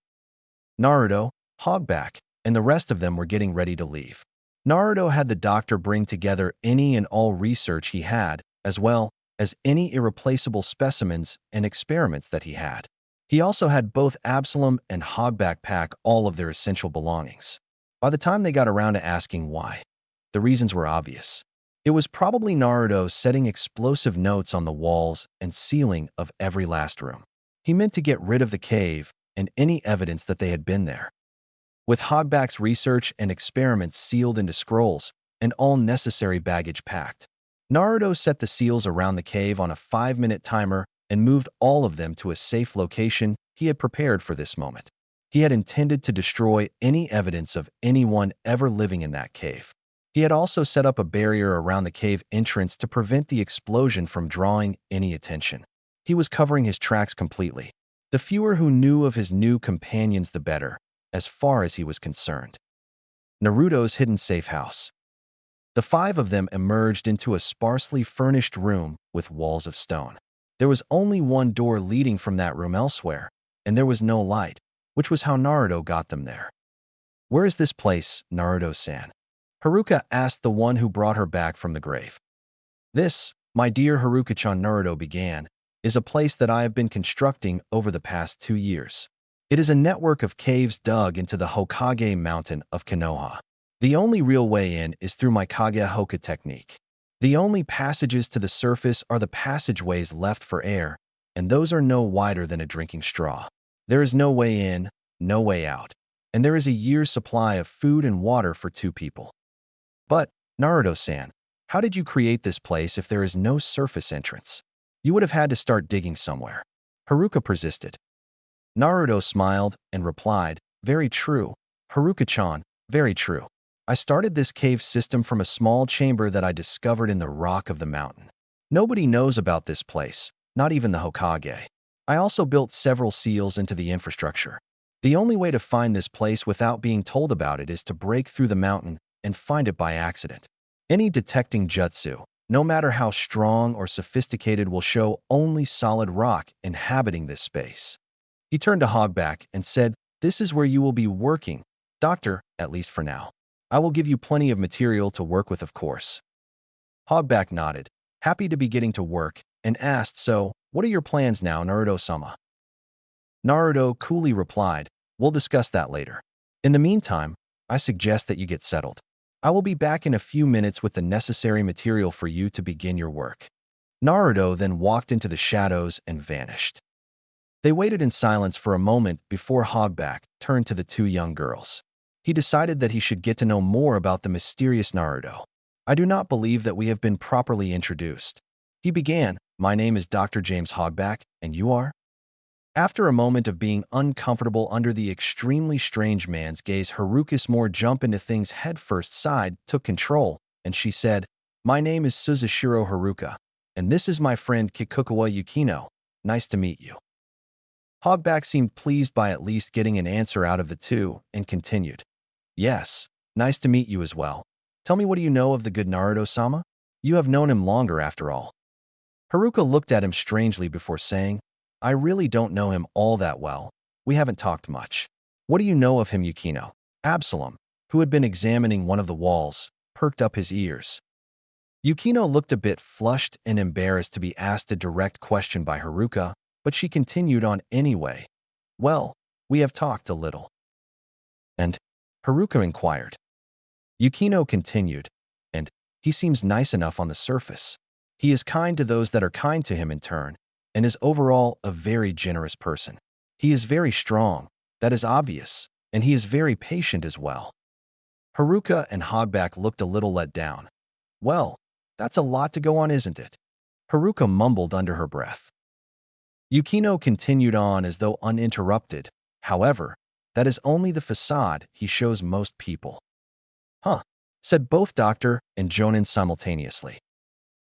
Naruto, Hogback, and the rest of them were getting ready to leave. Naruto had the doctor bring together any and all research he had, as well as any irreplaceable specimens and experiments that he had. He also had both Absalom and Hogback pack all of their essential belongings. By the time they got around to asking why, the reasons were obvious. It was probably Naruto setting explosive notes on the walls and ceiling of every last room. He meant to get rid of the cave and any evidence that they had been there. With Hogback's research and experiments sealed into scrolls and all necessary baggage packed, Naruto set the seals around the cave on a 5-minute timer and moved all of them to a safe location he had prepared for this moment. He had intended to destroy any evidence of anyone ever living in that cave. He had also set up a barrier around the cave entrance to prevent the explosion from drawing any attention. He was covering his tracks completely. The fewer who knew of his new companions, the better, as far as he was concerned. Naruto's hidden safe house. The 5 of them emerged into a sparsely furnished room with walls of stone. There was only one door leading from that room elsewhere, and there was no light, which was how Naruto got them there. Where is this place, Naruto-san? Haruka asked the one who brought her back from the grave. This, my dear Haruka-chan, Naruto began, is a place that I have been constructing over the past 2 years. It is a network of caves dug into the Hokage mountain of Konoha. The only real way in is through my Kage Hoka technique. The only passages to the surface are the passageways left for air, and those are no wider than a drinking straw. There is no way in, no way out, and there is a year's supply of food and water for 2 people. But, Naruto-san, how did you create this place if there is no surface entrance? You would have had to start digging somewhere. Haruka persisted. Naruto smiled and replied, very true, Haruka-chan, very true. I started this cave system from a small chamber that I discovered in the rock of the mountain. Nobody knows about this place, not even the Hokage. I also built several seals into the infrastructure. The only way to find this place without being told about it is to break through the mountain and find it by accident. Any detecting jutsu, no matter how strong or sophisticated, will show only solid rock inhabiting this space. He turned to Hogback and said, "This is where you will be working, Doctor, at least for now. I will give you plenty of material to work with, of course." Hogback nodded, happy to be getting to work, and asked, "So, what are your plans now, Naruto-sama?" Naruto coolly replied, "We'll discuss that later. In the meantime, I suggest that you get settled. I will be back in a few minutes with the necessary material for you to begin your work." Naruto then walked into the shadows and vanished. They waited in silence for a moment before Hogback turned to the two young girls. He decided that he should get to know more about the mysterious Naruto. "I do not believe that we have been properly introduced." He began, "My name is Dr. James Hogback, and you are?" After a moment of being uncomfortable under the extremely strange man's gaze, Haruka's more jump into things headfirst side took control, and she said, "My name is Suzushiro Haruka, and this is my friend Kikukawa Yukino. Nice to meet you." Hogback seemed pleased by at least getting an answer out of the two and continued, "Yes, nice to meet you as well. Tell me, what do you know of the good Naruto-sama? You have known him longer after all." Haruka looked at him strangely before saying, "I really don't know him all that well. We haven't talked much." "What do you know of him, Yukino?" Absalom, who had been examining one of the walls, perked up his ears. Yukino looked a bit flushed and embarrassed to be asked a direct question by Haruka, but she continued on anyway. "Well, we have talked a little." "And?" Haruka inquired. Yukino continued, "And he seems nice enough on the surface. He is kind to those that are kind to him in turn, and is overall a very generous person. He is very strong, that is obvious, and he is very patient as well." Haruka and Hogback looked a little let down. "Well, that's a lot to go on, isn't it?" Haruka mumbled under her breath. Yukino continued on as though uninterrupted. "However, that is only the facade he shows most people." "Huh," said both Doctor and Jonin simultaneously.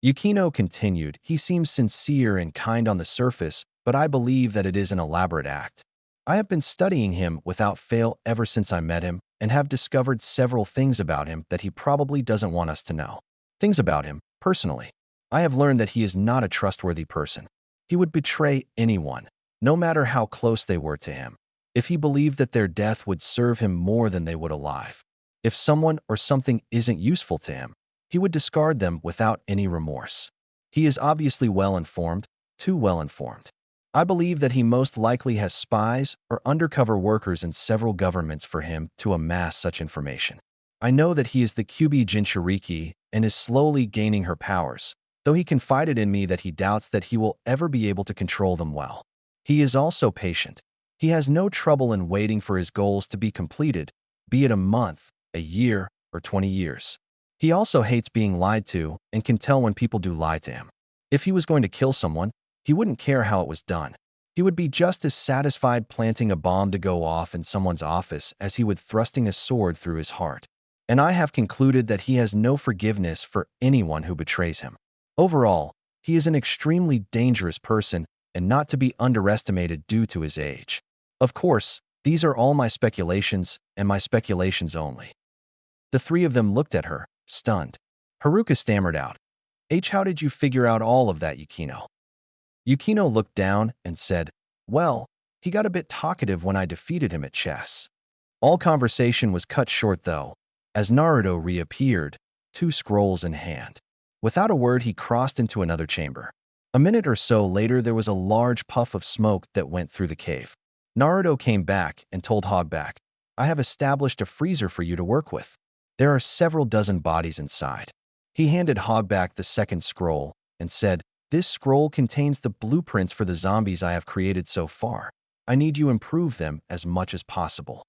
Yukino continued, "He seems sincere and kind on the surface, but I believe that it is an elaborate act. I have been studying him without fail ever since I met him, and have discovered several things about him that he probably doesn't want us to know. Things about him, personally. I have learned that he is not a trustworthy person. He would betray anyone, no matter how close they were to him, if he believed that their death would serve him more than they would alive. If someone or something isn't useful to him, he would discard them without any remorse. He is obviously well-informed, too well-informed. I believe that he most likely has spies or undercover workers in several governments for him to amass such information. I know that he is the Kyuubi Jinchuriki and is slowly gaining her powers, though he confided in me that he doubts that he will ever be able to control them well. He is also patient. He has no trouble in waiting for his goals to be completed, be it a month, a year, or 20 years. He also hates being lied to and can tell when people do lie to him. If he was going to kill someone, he wouldn't care how it was done. He would be just as satisfied planting a bomb to go off in someone's office as he would thrusting a sword through his heart. And I have concluded that he has no forgiveness for anyone who betrays him. Overall, he is an extremely dangerous person and not to be underestimated due to his age. Of course, these are all my speculations, and my speculations only." The three of them looked at her, stunned. Haruka stammered out, "How did you figure out all of that, Yukino?" Yukino looked down and said, "Well, he got a bit talkative when I defeated him at chess." All conversation was cut short, though, as Naruto reappeared, two scrolls in hand. Without a word, he crossed into another chamber. A minute or so later, there was a large puff of smoke that went through the cave. Naruto came back and told Hogback, "I have established a freezer for you to work with. There are several dozen bodies inside." He handed Hogback the second scroll and said, "This scroll contains the blueprints for the zombies I have created so far. I need you to improve them as much as possible."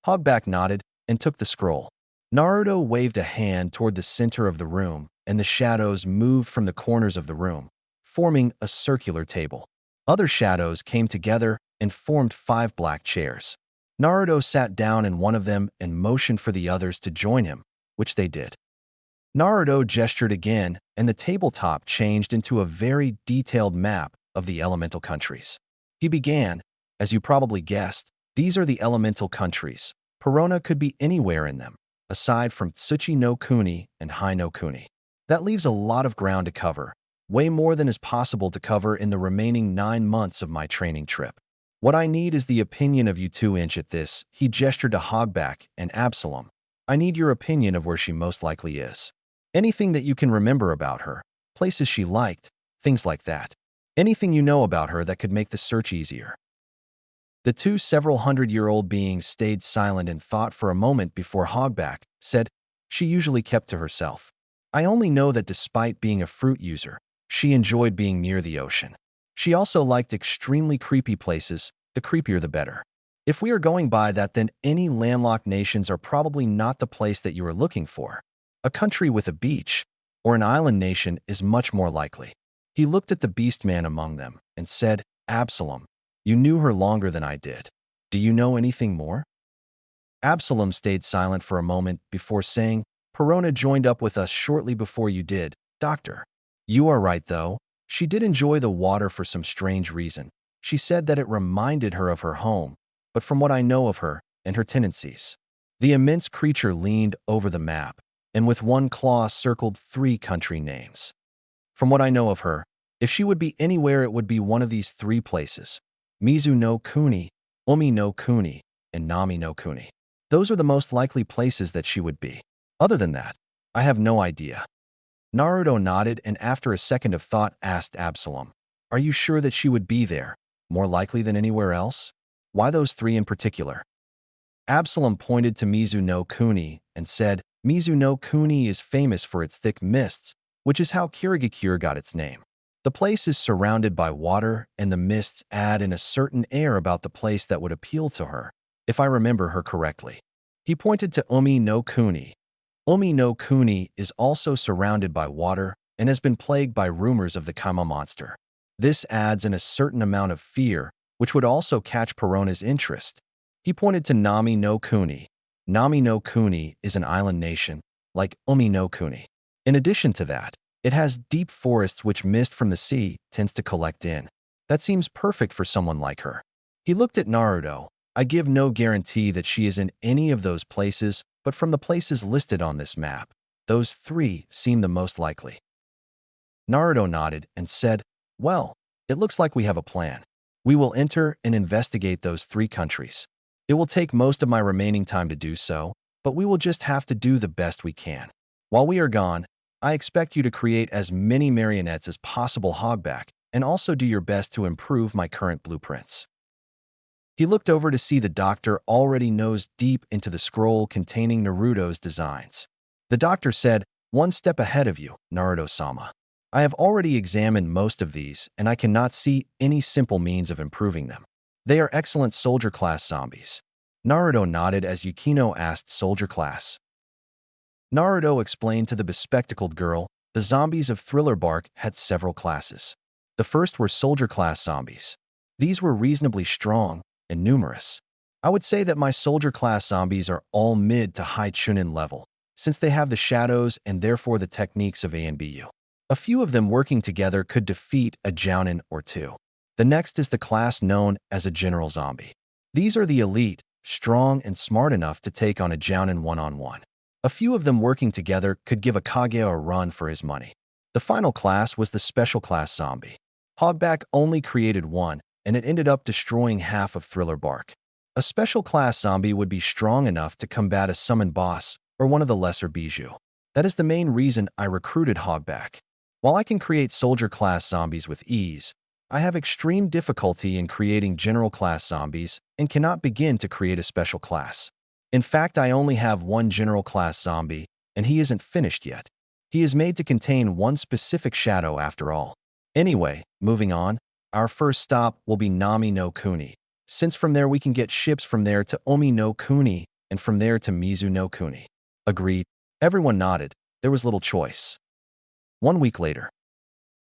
Hogback nodded and took the scroll. Naruto waved a hand toward the center of the room, and the shadows moved from the corners of the room, forming a circular table. Other shadows came together and formed 5 black chairs. Naruto sat down in one of them and motioned for the others to join him, which they did. Naruto gestured again, and the tabletop changed into a very detailed map of the elemental countries. He began, "As you probably guessed, these are the elemental countries. Perona could be anywhere in them. aside from Tsuchi no Kuni and Hai no Kuni. That leaves a lot of ground to cover, way more than is possible to cover in the remaining 9 months of my training trip. What I need is the opinion of you 2-inch at this. He gestured to Hogback and Absalom. I need your opinion of where she most likely is. Anything that you can remember about her, places she liked, things like that. Anything you know about her that could make the search easier. The two several-hundred-year-old beings stayed silent in thought for a moment before Hogback said, she usually kept to herself. I only know that despite being a fruit user, she enjoyed being near the ocean. She also liked extremely creepy places, the creepier the better. If we are going by that, then any landlocked nations are probably not the place that you are looking for. A country with a beach, or an island nation is much more likely. He looked at the beast man among them and said, Absalom, you knew her longer than I did. Do you know anything more? Absalom stayed silent for a moment before saying, Perona joined up with us shortly before you did, Doctor. You are right, though. She did enjoy the water for some strange reason. She said that it reminded her of her home, but from what I know of her and her tendencies. The immense creature leaned over the map, and with one claw circled 3 country names. From what I know of her, if she would be anywhere, it would be one of these 3 places. Mizu no Kuni, Umi no Kuni, and Nami no Kuni. Those are the most likely places that she would be. Other than that, I have no idea. Naruto nodded and after a second of thought asked Absalom, are you sure that she would be there, more likely than anywhere else? Why those 3 in particular? Absalom pointed to Mizu no Kuni and said, Mizu no Kuni is famous for its thick mists, which is how Kirigakure got its name. The place is surrounded by water, and the mists add in a certain air about the place that would appeal to her, if I remember her correctly. He pointed to Umi no Kuni. Umi no Kuni is also surrounded by water and has been plagued by rumors of the Kama monster. This adds in a certain amount of fear, which would also catch Perona's interest. He pointed to Nami no Kuni. Nami no Kuni is an island nation, like Umi no Kuni. In addition to that, it has deep forests which mist from the sea tends to collect in. That seems perfect for someone like her. He looked at Naruto. I give no guarantee that she is in any of those places, but from the places listed on this map, those 3 seem the most likely. Naruto nodded and said, well, it looks like we have a plan. We will enter and investigate those 3 countries. It will take most of my remaining time to do so, but we will just have to do the best we can. While we are gone, I expect you to create as many marionettes as possible, Hogback, and also do your best to improve my current blueprints. He looked over to see the doctor already nosed deep into the scroll containing Naruto's designs. The doctor said, one step ahead of you, Naruto-sama. I have already examined most of these, and I cannot see any simple means of improving them. They are excellent soldier-class zombies. Naruto nodded as Yukino asked soldier class. Naruto explained to the bespectacled girl, the zombies of Thriller Bark had several classes. The first were soldier-class zombies. These were reasonably strong and numerous. I would say that my soldier-class zombies are all mid to high Chunin level, since they have the shadows and therefore the techniques of A and BU. A few of them working together could defeat a Jounin or 2. The next is the class known as a general zombie. These are the elite, strong and smart enough to take on a Jounin one-on-one. A few of them working together could give a Kage a run for his money. The final class was the special class zombie. Hogback only created one, and it ended up destroying half of Thriller Bark. A special class zombie would be strong enough to combat a summon boss or one of the lesser bijou. That is the main reason I recruited Hogback. While I can create soldier class zombies with ease, I have extreme difficulty in creating general class zombies and cannot begin to create a special class. In fact, I only have one general class zombie, and he isn't finished yet. He is made to contain one specific shadow after all. Anyway, moving on, our first stop will be Nami no Kuni, since from there we can get ships from there to Omi no Kuni, and from there to Mizu no Kuni. Agreed. Everyone nodded. There was little choice. 1 week later,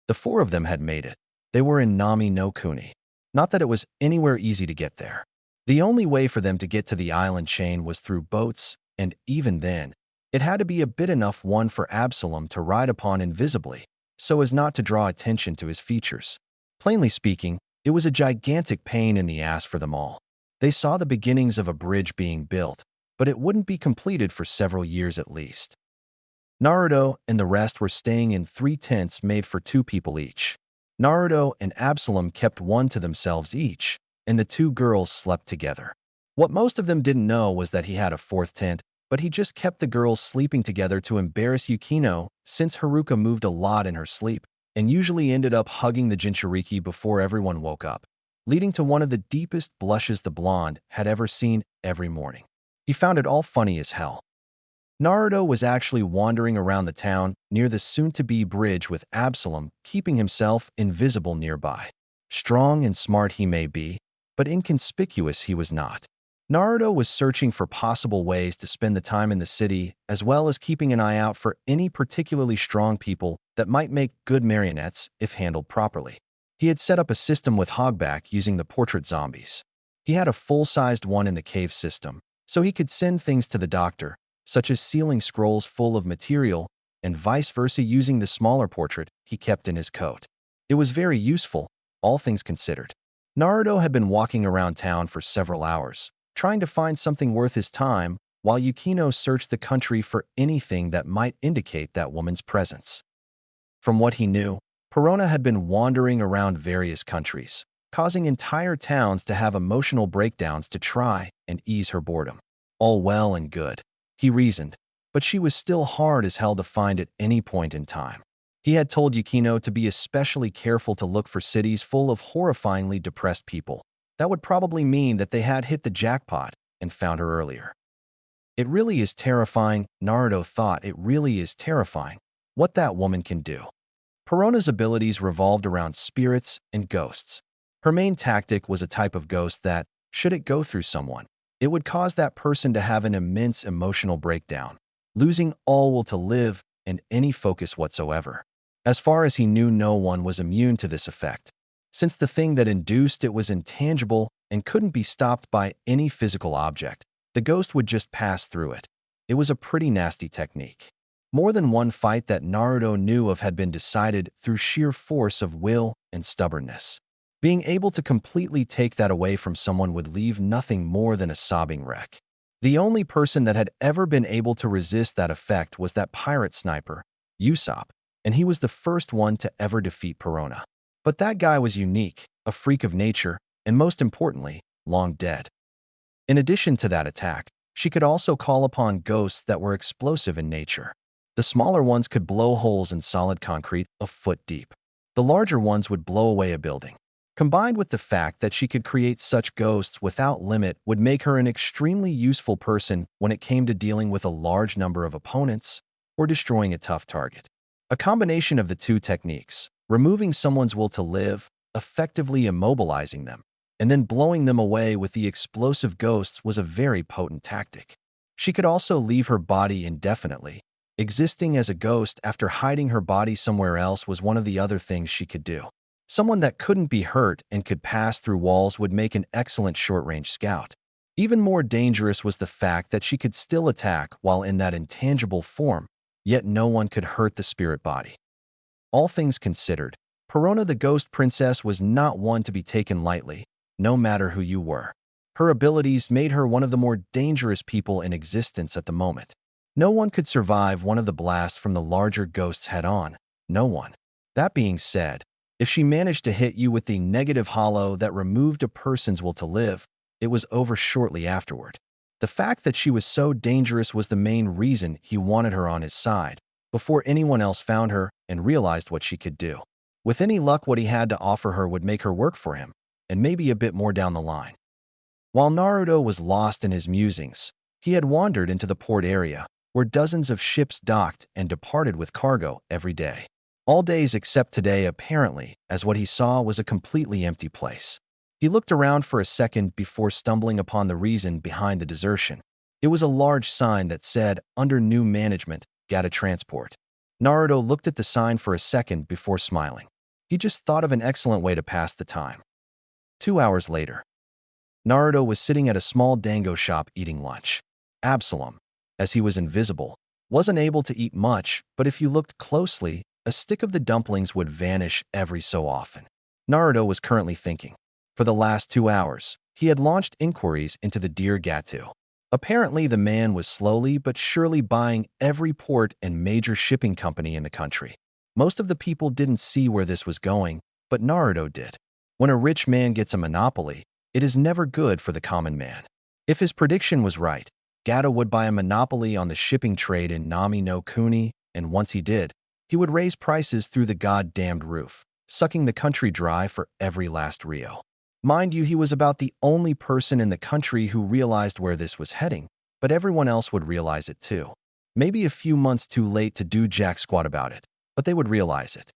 the 4 of them had made it. They were in Nami no Kuni. Not that it was anywhere easy to get there. The only way for them to get to the island chain was through boats, and even then, it had to be a bit enough one for Absalom to ride upon invisibly, so as not to draw attention to his features. Plainly speaking, it was a gigantic pain in the ass for them all. They saw the beginnings of a bridge being built, but it wouldn't be completed for several years at least. Naruto and the rest were staying in 3 tents made for 2 people each. Naruto and Absalom kept one to themselves each, and the 2 girls slept together. What most of them didn't know was that he had a 4th tent, but he just kept the girls sleeping together to embarrass Yukino, since Haruka moved a lot in her sleep, and usually ended up hugging the Jinchuriki before everyone woke up, leading to one of the deepest blushes the blonde had ever seen every morning. He found it all funny as hell. Naruto was actually wandering around the town near the soon-to-be bridge with Absalom, keeping himself invisible nearby. Strong and smart he may be, but inconspicuous he was not. Naruto was searching for possible ways to spend the time in the city, as well as keeping an eye out for any particularly strong people that might make good marionettes if handled properly. He had set up a system with Hogback using the portrait zombies. He had a full-sized one in the cave system, so he could send things to the doctor, such as sealing scrolls full of material, and vice versa using the smaller portrait he kept in his coat. It was very useful, all things considered. Naruto had been walking around town for several hours, trying to find something worth his time, while Yukino searched the country for anything that might indicate that woman's presence. From what he knew, Perona had been wandering around various countries, causing entire towns to have emotional breakdowns to try and ease her boredom. All well and good, he reasoned, but she was still hard as hell to find at any point in time. He had told Yukino to be especially careful to look for cities full of horrifyingly depressed people. That would probably mean that they had hit the jackpot and found her earlier. It really is terrifying, Naruto thought. It really is terrifying what that woman can do. Perona's abilities revolved around spirits and ghosts. Her main tactic was a type of ghost that, should it go through someone, it would cause that person to have an immense emotional breakdown, losing all will to live and any focus whatsoever. As far as he knew, no one was immune to this effect, since the thing that induced it was intangible and couldn't be stopped by any physical object. The ghost would just pass through it. It was a pretty nasty technique. More than one fight that Naruto knew of had been decided through sheer force of will and stubbornness. Being able to completely take that away from someone would leave nothing more than a sobbing wreck. The only person that had ever been able to resist that effect was that pirate sniper, Usopp, and he was the first one to ever defeat Perona. But that guy was unique, a freak of nature, and most importantly, long dead. In addition to that attack, she could also call upon ghosts that were explosive in nature. The smaller ones could blow holes in solid concrete a foot deep. The larger ones would blow away a building. Combined with the fact that she could create such ghosts without limit would make her an extremely useful person when it came to dealing with a large number of opponents or destroying a tough target. A combination of the two techniques, removing someone's will to live, effectively immobilizing them, and then blowing them away with the explosive ghosts, was a very potent tactic. She could also leave her body indefinitely. Existing as a ghost after hiding her body somewhere else was one of the other things she could do. Someone that couldn't be hurt and could pass through walls would make an excellent short-range scout. Even more dangerous was the fact that she could still attack while in that intangible form, yet no one could hurt the spirit body. All things considered, Perona the Ghost Princess was not one to be taken lightly, no matter who you were. Her abilities made her one of the more dangerous people in existence at the moment. No one could survive one of the blasts from the larger ghosts head-on. No one. That being said, if she managed to hit you with the negative hollow that removed a person's will to live, it was over shortly afterward. The fact that she was so dangerous was the main reason he wanted her on his side, before anyone else found her and realized what she could do. With any luck, what he had to offer her would make her work for him, and maybe a bit more down the line. While Naruto was lost in his musings, he had wandered into the port area, where dozens of ships docked and departed with cargo every day. All days except today, apparently, as what he saw was a completely empty place. He looked around for a second before stumbling upon the reason behind the desertion. It was a large sign that said, "Under new management, Gata Transport." Naruto looked at the sign for a second before smiling. He just thought of an excellent way to pass the time. 2 hours later, Naruto was sitting at a small dango shop eating lunch. Absalom, as he was invisible, wasn't able to eat much, but if you looked closely, a stick of the dumplings would vanish every so often. Naruto was currently thinking. For the last 2 hours, he had launched inquiries into the Dear Gato. Apparently, the man was slowly but surely buying every port and major shipping company in the country. Most of the people didn't see where this was going, but Naruto did. When a rich man gets a monopoly, it is never good for the common man. If his prediction was right, Gato would buy a monopoly on the shipping trade in Nami no Kuni, and once he did, he would raise prices through the goddamned roof, sucking the country dry for every last Rio. Mind you, he was about the only person in the country who realized where this was heading, but everyone else would realize it too. Maybe a few months too late to do jack squat about it, but they would realize it.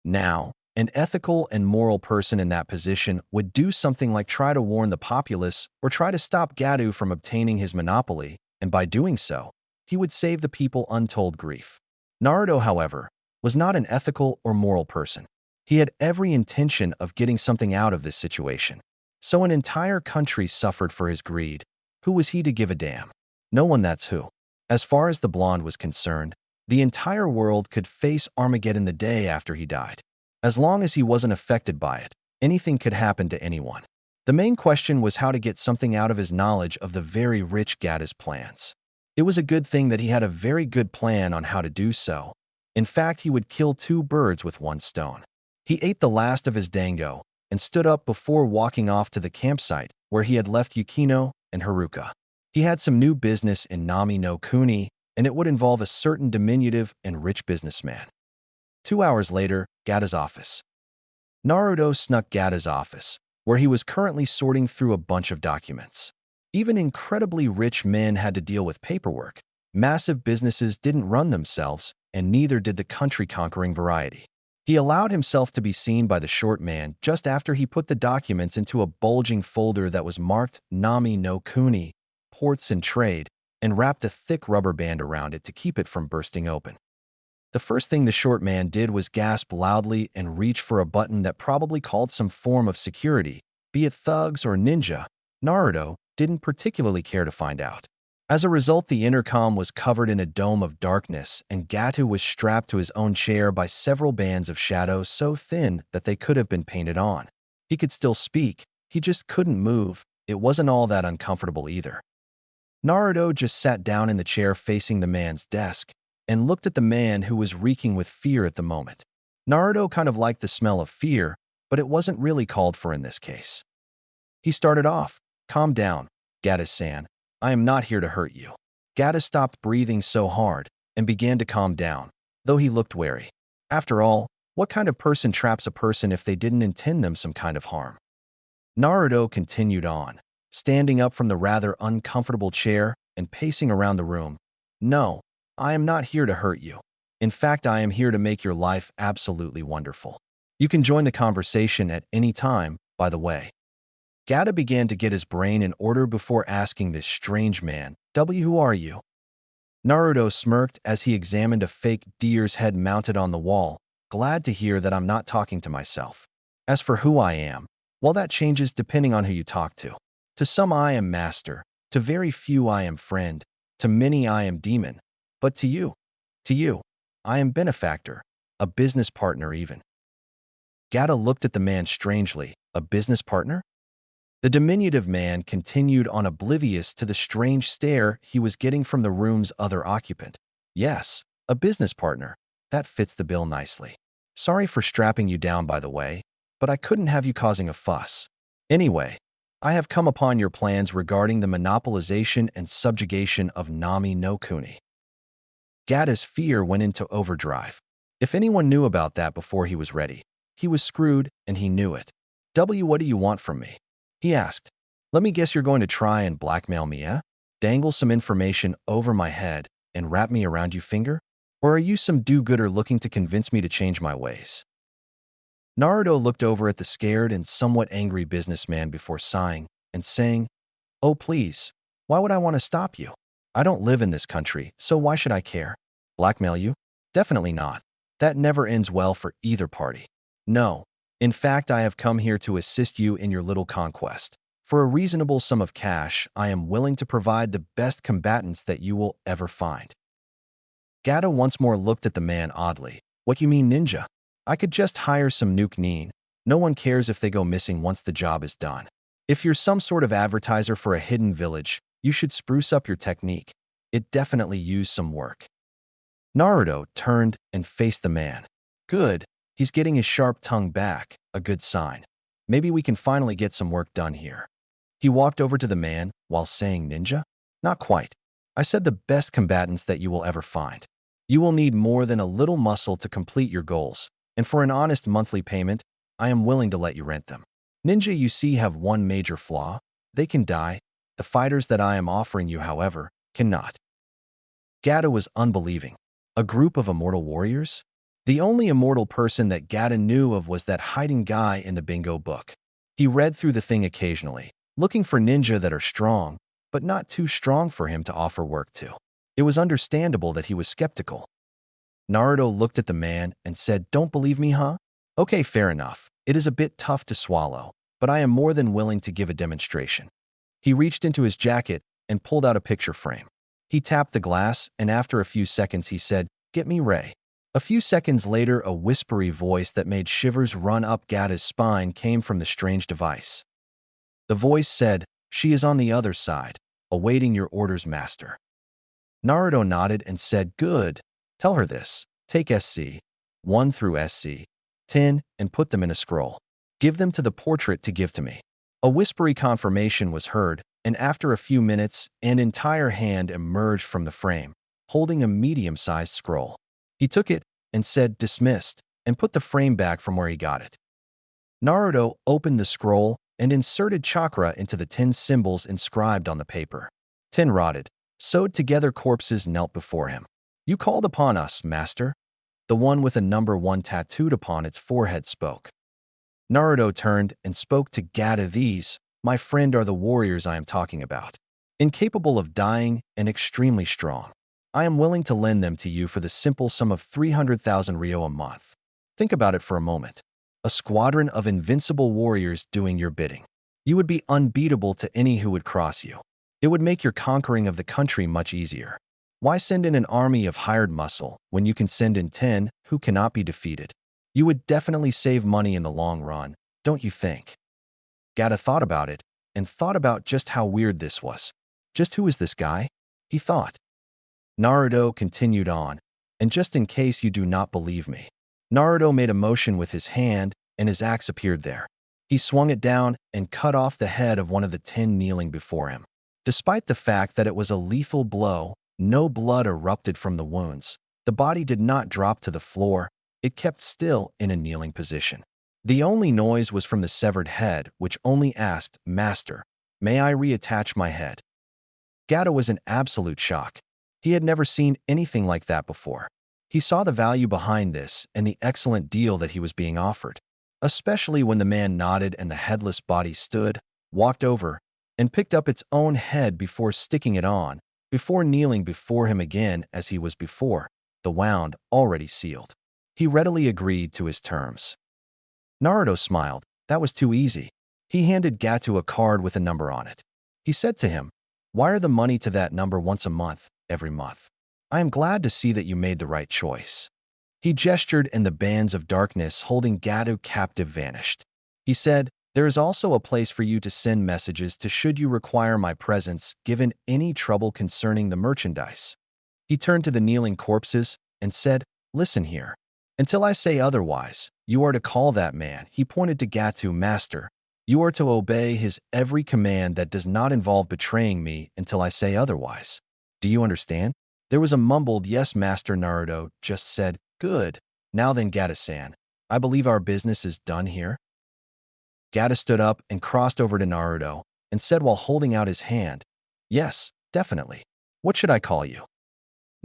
Now, an ethical and moral person in that position would do something like try to warn the populace or try to stop Gato from obtaining his monopoly, and by doing so, he would save the people untold grief. Naruto, however, was not an ethical or moral person. He had every intention of getting something out of this situation. So an entire country suffered for his greed. Who was he to give a damn? No one, that's who. As far as the blonde was concerned, the entire world could face Armageddon the day after he died. As long as he wasn't affected by it, anything could happen to anyone. The main question was how to get something out of his knowledge of the very rich Gata's plans. It was a good thing that he had a very good plan on how to do so. In fact, he would kill two birds with one stone. He ate the last of his dango and stood up before walking off to the campsite where he had left Yukino and Haruka. He had some new business in Nami no Kuni, and it would involve a certain diminutive and rich businessman. 2 hours later, Gata's office. Naruto snuck Gata's office, where he was currently sorting through a bunch of documents. Even incredibly rich men had to deal with paperwork. Massive businesses didn't run themselves, and neither did the country-conquering variety. He allowed himself to be seen by the short man just after he put the documents into a bulging folder that was marked Nami no Kuni, Ports and Trade, and wrapped a thick rubber band around it to keep it from bursting open. The first thing the short man did was gasp loudly and reach for a button that probably called some form of security, be it thugs or ninja. Naruto didn't particularly care to find out. As a result, the intercom was covered in a dome of darkness, and Gato was strapped to his own chair by several bands of shadows so thin that they could have been painted on. He could still speak, he just couldn't move. It wasn't all that uncomfortable either. Naruto just sat down in the chair facing the man's desk and looked at the man who was reeking with fear at the moment. Naruto kind of liked the smell of fear, but it wasn't really called for in this case. He started off, "Calm down, Gato-san. I am not here to hurt you." Gato stopped breathing so hard and began to calm down, though he looked wary. After all, what kind of person traps a person if they didn't intend them some kind of harm? Naruto continued on, standing up from the rather uncomfortable chair and pacing around the room. "No, I am not here to hurt you. In fact, I am here to make your life absolutely wonderful. You can join the conversation at any time, by the way." Gato began to get his brain in order before asking this strange man, "Who are you?" Naruto smirked as he examined a fake deer's head mounted on the wall, "Glad to hear that I'm not talking to myself. As for who I am, well, that changes depending on who you talk to. To some I am master, to very few I am friend, to many I am demon, but to you, I am benefactor, a business partner even." Gato looked at the man strangely. A business partner? The diminutive man continued on, oblivious to the strange stare he was getting from the room's other occupant. "Yes, a business partner. That fits the bill nicely. Sorry for strapping you down, by the way, but I couldn't have you causing a fuss. Anyway, I have come upon your plans regarding the monopolization and subjugation of Nami no Kuni." Gata's fear went into overdrive. If anyone knew about that before he was ready, he was screwed, and he knew it. What do you want from me?" he asked. "Let me guess, you're going to try and blackmail me, eh? Dangle some information over my head and wrap me around your finger? Or are you some do-gooder looking to convince me to change my ways?" Naruto looked over at the scared and somewhat angry businessman before sighing and saying, "Oh, please, why would I want to stop you? I don't live in this country, so why should I care? Blackmail you? Definitely not. That never ends well for either party. No. In fact, I have come here to assist you in your little conquest. For a reasonable sum of cash, I am willing to provide the best combatants that you will ever find." Gato once more looked at the man oddly. "What you mean, ninja? I could just hire some nuke nin. No one cares if they go missing once the job is done. If you're some sort of advertiser for a hidden village, You should spruce up your technique. It definitely used some work. Naruto turned and faced the man. Good. He's getting his sharp tongue back. A good sign. Maybe we can finally get some work done here. He walked over to the man while saying, "Ninja? Not quite. I said the best combatants that you will ever find. You will need more than a little muscle to complete your goals, and for an honest monthly payment, I am willing to let you rent them. Ninja, you see, have one major flaw. They can die. The fighters that I am offering you, however, cannot." Gata was unbelieving. A group of immortal warriors? The only immortal person that Gata knew of was that hiding guy in the bingo book. He read through the thing occasionally, looking for ninja that are strong, but not too strong for him to offer work to. It was understandable that he was skeptical. Naruto looked at the man and said, "Don't believe me, huh? Okay, fair enough. It is a bit tough to swallow, but I am more than willing to give a demonstration." He reached into his jacket and pulled out a picture frame. He tapped the glass, and after a few seconds he said, "Get me Ray." A few seconds later, a whispery voice that made shivers run up Gata's spine came from the strange device. The voice said, "She is on the other side, awaiting your orders, master." Naruto nodded and said, "Good. Tell her this. Take SC 1 through SC 10 and put them in a scroll. Give them to the portrait to give to me." A whispery confirmation was heard, and after a few minutes, an entire hand emerged from the frame, holding a medium-sized scroll. He took it and said, "Dismissed," and put the frame back from where he got it. Naruto opened the scroll and inserted chakra into the 10 symbols inscribed on the paper. 10 rotted, sewed together corpses knelt before him. "You called upon us, master." The one with a number 1 tattooed upon its forehead spoke. Naruto turned and spoke to Gata. "These, my friend, are the warriors I am talking about. Incapable of dying and extremely strong. I am willing to lend them to you for the simple sum of 300,000 Ryo a month. Think about it for a moment. A squadron of invincible warriors doing your bidding. You would be unbeatable to any who would cross you. It would make your conquering of the country much easier. Why send in an army of hired muscle when you can send in 10 who cannot be defeated? You would definitely save money in the long run, don't you think?" Gata thought about it and thought about just how weird this was. Just who is this guy? He thought. Naruto continued on, "And just in case you do not believe me." Naruto made a motion with his hand, and his axe appeared there. He swung it down and cut off the head of one of the 10 kneeling before him. Despite the fact that it was a lethal blow, no blood erupted from the wounds. The body did not drop to the floor. It kept still in a kneeling position. The only noise was from the severed head, which only asked, "Master, may I reattach my head?" Gata was in absolute shock. He had never seen anything like that before. He saw the value behind this and the excellent deal that he was being offered, especially when the man nodded and the headless body stood, walked over, and picked up its own head before sticking it on, before kneeling before him again as he was before, the wound already sealed. He readily agreed to his terms. Naruto smiled. That was too easy. He handed Gatu a card with a number on it. He said to him, "Wire the money to that number once a month, every month. I am glad to see that you made the right choice." He gestured and the bands of darkness holding Gatu captive vanished. He said, "There is also a place for you to send messages to should you require my presence given any trouble concerning the merchandise." He turned to the kneeling corpses and said, "Listen here. Until I say otherwise, you are to call that man." He pointed to Gatu, "Master. You are to obey his every command that does not involve betraying me until I say otherwise. Do you understand?" There was a mumbled, "Yes, Master." Naruto just said, "Good. Now then, Gata-san, I believe our business is done here." Gata stood up and crossed over to Naruto and said while holding out his hand, "Yes, definitely. What should I call you?"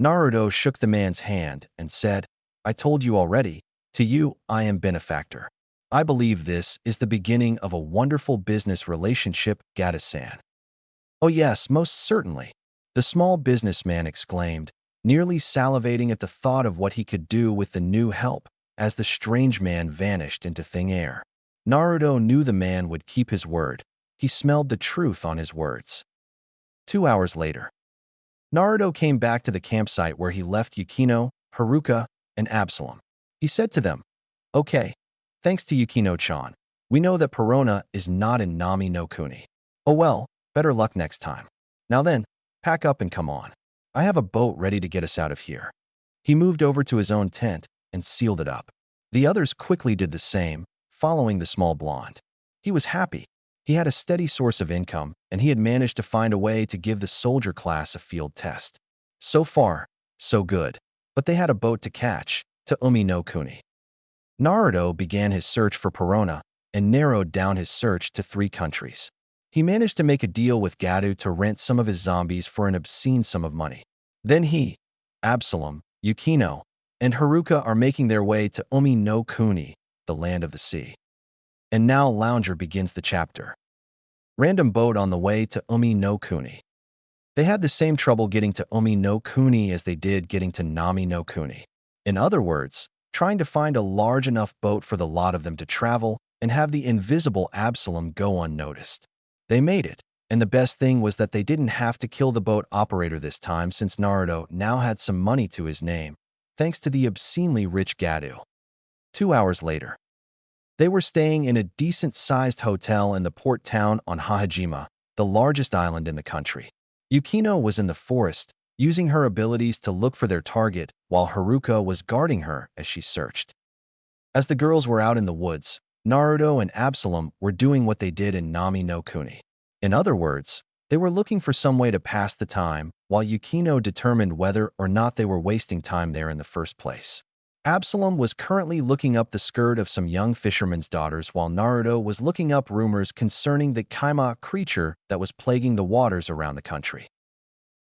Naruto shook the man's hand and said, "I told you already. To you, I am benefactor. I believe this is the beginning of a wonderful business relationship, Gata-san." "Oh yes, most certainly," the small businessman exclaimed, nearly salivating at the thought of what he could do with the new help as the strange man vanished into thin air. Naruto knew the man would keep his word. He smelled the truth on his words. 2 hours later, Naruto came back to the campsite where he left Yukino, Haruka, and Absalom. He said to them, "Okay, thanks to Yukino-chan, we know that Perona is not in Nami no Kuni. Oh well, better luck next time." Now then, pack up and come on. I have a boat ready to get us out of here." He moved over to his own tent and sealed it up. The others quickly did the same, following the small blonde. He was happy. He had a steady source of income, and he had managed to find a way to give the soldier class a field test. So far, so good. But they had a boat to catch, to Umi no Kuni. Naruto began his search for Perona and narrowed down his search to 3 countries. He managed to make a deal with Gadu to rent some of his zombies for an obscene sum of money. Then he, Absalom, Yukino, and Haruka are making their way to Umi no Kuni, the land of the sea. And now Lounger begins the chapter. Random boat on the way to Umi no Kuni. They had the same trouble getting to Umi no Kuni as they did getting to Nami no Kuni. In other words, trying to find a large enough boat for the lot of them to travel and have the invisible Absalom go unnoticed. They made it, and the best thing was that they didn't have to kill the boat operator this time since Naruto now had some money to his name, thanks to the obscenely rich Gadu. 2 hours later, they were staying in a decent-sized hotel in the port town on Hahajima, the largest island in the country. Yukino was in the forest, using her abilities to look for their target, while Haruka was guarding her as she searched. As the girls were out in the woods, Naruto and Absalom were doing what they did in Nami no Kuni. In other words, they were looking for some way to pass the time, while Yukino determined whether or not they were wasting time there in the first place. Absalom was currently looking up the skirt of some young fishermen's daughters while Naruto was looking up rumors concerning the Kaima creature that was plaguing the waters around the country.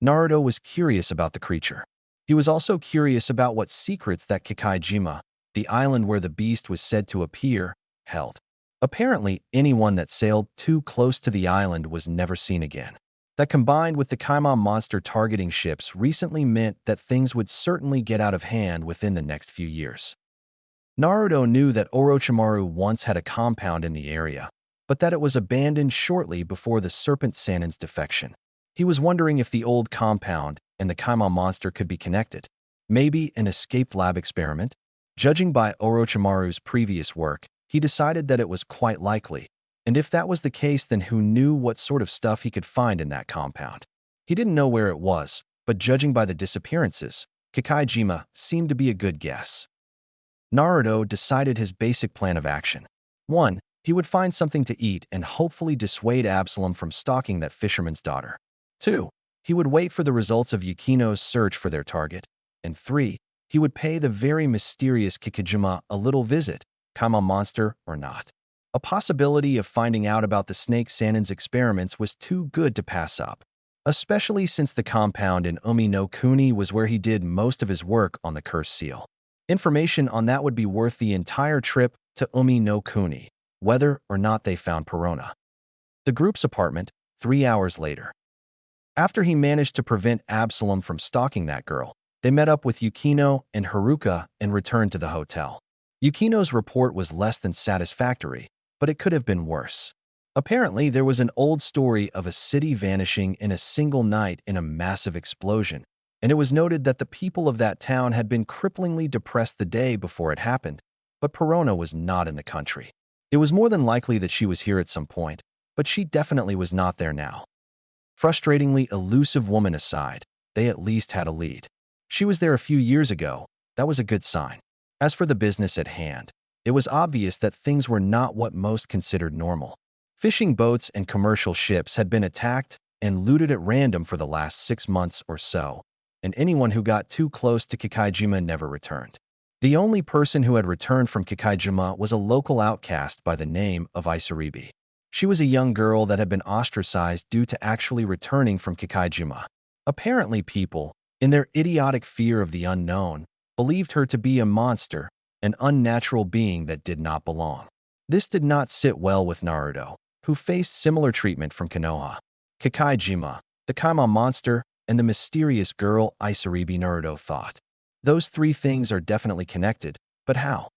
Naruto was curious about the creature. He was also curious about what secrets that Kikaijima, the island where the beast was said to appear, held. Apparently, anyone that sailed too close to the island was never seen again. That combined with the Kaima monster targeting ships recently meant that things would certainly get out of hand within the next few years. Naruto knew that Orochimaru once had a compound in the area, but that it was abandoned shortly before the Serpent Sannin's defection. He was wondering if the old compound and the Kaima monster could be connected. Maybe an escaped lab experiment? Judging by Orochimaru's previous work, he decided that it was quite likely. And if that was the case, then who knew what sort of stuff he could find in that compound? He didn't know where it was, but judging by the disappearances, Kikaijima seemed to be a good guess. Naruto decided his basic plan of action. 1. He would find something to eat and hopefully dissuade Absalom from stalking that fisherman's daughter. 2. He would wait for the results of Yukino's search for their target. And 3. He would pay the very mysterious Kikaijima a little visit, Kaima monster or not. A possibility of finding out about the Snake Sannin's experiments was too good to pass up, especially since the compound in Umi no Kuni was where he did most of his work on the cursed seal. Information on that would be worth the entire trip to Umi no Kuni, whether or not they found Perona. The group's apartment, 3 hours later. After he managed to prevent Absalom from stalking that girl, they met up with Yukino and Haruka and returned to the hotel. Yukino's report was less than satisfactory, but it could have been worse. Apparently, there was an old story of a city vanishing in a single night in a massive explosion, and it was noted that the people of that town had been cripplingly depressed the day before it happened, but Perona was not in the country. It was more than likely that she was here at some point, but she definitely was not there now. Frustratingly elusive woman aside, they at least had a lead. She was there a few years ago. That was a good sign. As for the business at hand, it was obvious that things were not what most considered normal. Fishing boats and commercial ships had been attacked and looted at random for the last 6 months or so, and anyone who got too close to Kikaijima never returned. The only person who had returned from Kikaijima was a local outcast by the name of Isaribi. She was a young girl that had been ostracized due to actually returning from Kikaijima. Apparently people, in their idiotic fear of the unknown, believed her to be a monster, an unnatural being that did not belong. This did not sit well with Naruto, who faced similar treatment from Konoha. Kikaijima, the Kaima monster, and the mysterious girl Isaribi. Naruto thought. Those 3 things are definitely connected, but how?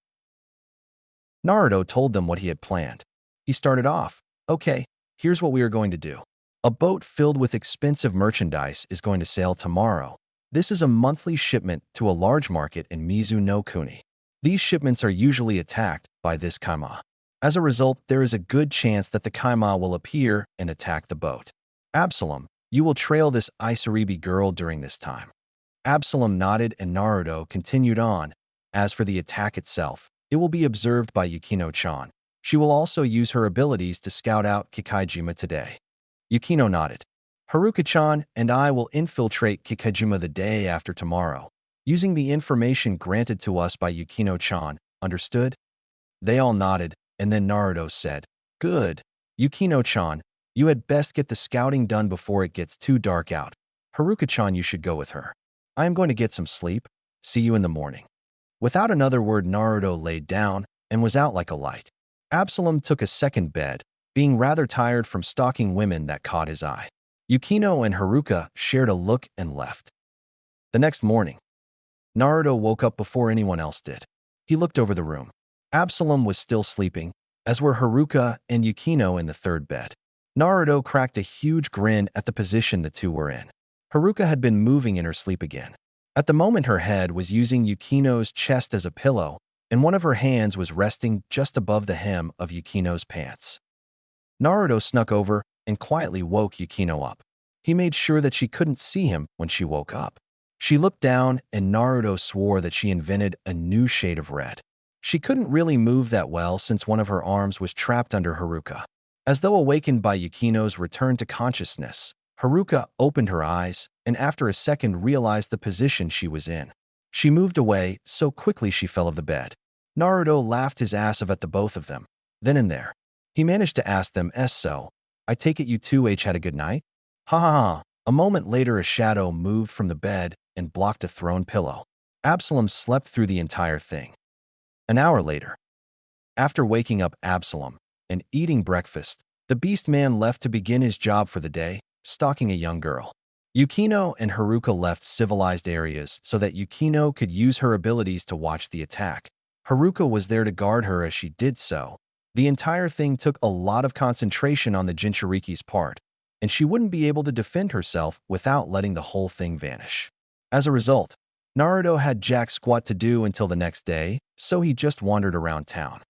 Naruto told them what he had planned. He started off, "Okay, here's what we are going to do. A boat filled with expensive merchandise is going to sail tomorrow. This is a monthly shipment to a large market in Mizu no Kuni. These shipments are usually attacked by this Kaima. As a result, there is a good chance that the Kaima will appear and attack the boat. Absalom, You will trail this Isaribi girl during this time. Absalom nodded and Naruto continued on. As for the attack itself, it will be observed by Yukino-chan. She will also use her abilities to scout out Kikijima today. Yukino nodded. Haruka-chan and I will infiltrate Kikijima the day after tomorrow, using the information granted to us by Yukino-chan. Understood? They all nodded, and then Naruto said, Good. Yukino-chan, you had best get the scouting done before it gets too dark out. Haruka-chan, you should go with her. I am going to get some sleep. See you in the morning. Without another word, Naruto laid down and was out like a light. Absalom took a second bed, being rather tired from stalking women that caught his eye. Yukino and Haruka shared a look and left. The next morning, Naruto woke up before anyone else did. He looked over the room. Absalom was still sleeping, as were Haruka and Yukino in the third bed. Naruto cracked a huge grin at the position the two were in. Haruka had been moving in her sleep again. At the moment, her head was using Yukino's chest as a pillow, and one of her hands was resting just above the hem of Yukino's pants. Naruto snuck over and quietly woke Yukino up. He made sure that she couldn't see him when she woke up. She looked down, and Naruto swore that she invented a new shade of red. She couldn't really move that well since one of her arms was trapped under Haruka. As though awakened by Yukino's return to consciousness, Haruka opened her eyes and after a second realized the position she was in. She moved away so quickly she fell of the bed. Naruto laughed his ass off at the both of them. Then and there, he managed to ask them, So, I take it you two had a good night? Ha ha ha. A moment later, a shadow moved from the bed and blocked a thrown pillow. Absalom slept through the entire thing. An hour later, after waking up Absalom and eating breakfast, the beast man left to begin his job for the day, stalking a young girl. Yukino and Haruka left civilized areas so that Yukino could use her abilities to watch the attack. Haruka was there to guard her as she did so. The entire thing took a lot of concentration on the Jinchuriki's part, and she wouldn't be able to defend herself without letting the whole thing vanish. As a result, Naruto had jack squat to do until the next day, so he just wandered around town.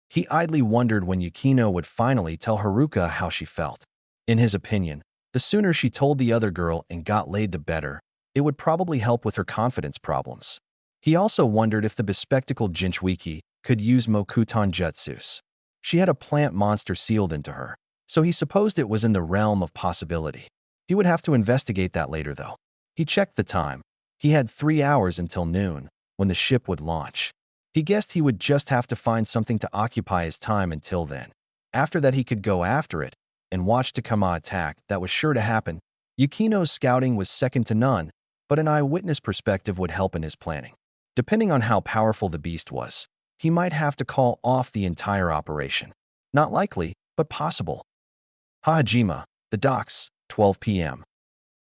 He idly wondered when Yukino would finally tell Haruka how she felt. In his opinion, the sooner she told the other girl and got laid, the better. It would probably help with her confidence problems. He also wondered if the bespectacled Jinchuriki could use Mokuton Jutsus. She had a plant monster sealed into her, so he supposed it was in the realm of possibility. He would have to investigate that later, though. He checked the time. He had 3 hours until noon, when the ship would launch. He guessed he would just have to find something to occupy his time until then. After that, he could go after it and watch Takama attack. That was sure to happen. Yukino's scouting was second to none, but an eyewitness perspective would help in his planning. Depending on how powerful the beast was, he might have to call off the entire operation. Not likely, but possible. Hajime, the docks, 12 p.m.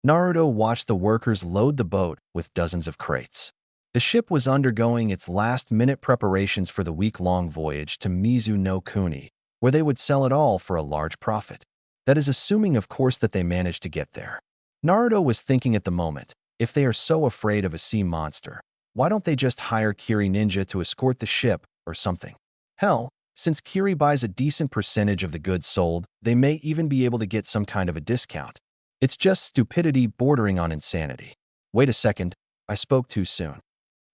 Naruto watched the workers load the boat with dozens of crates. The ship was undergoing its last-minute preparations for the week-long voyage to Mizu no Kuni, where they would sell it all for a large profit. That is assuming, of course, that they managed to get there. Naruto was thinking at the moment, if they are so afraid of a sea monster, why don't they just hire Kiri Ninja to escort the ship or something? Hell, since Kiri buys a decent percentage of the goods sold, they may even be able to get some kind of a discount. It's just stupidity bordering on insanity. Wait a second, I spoke too soon.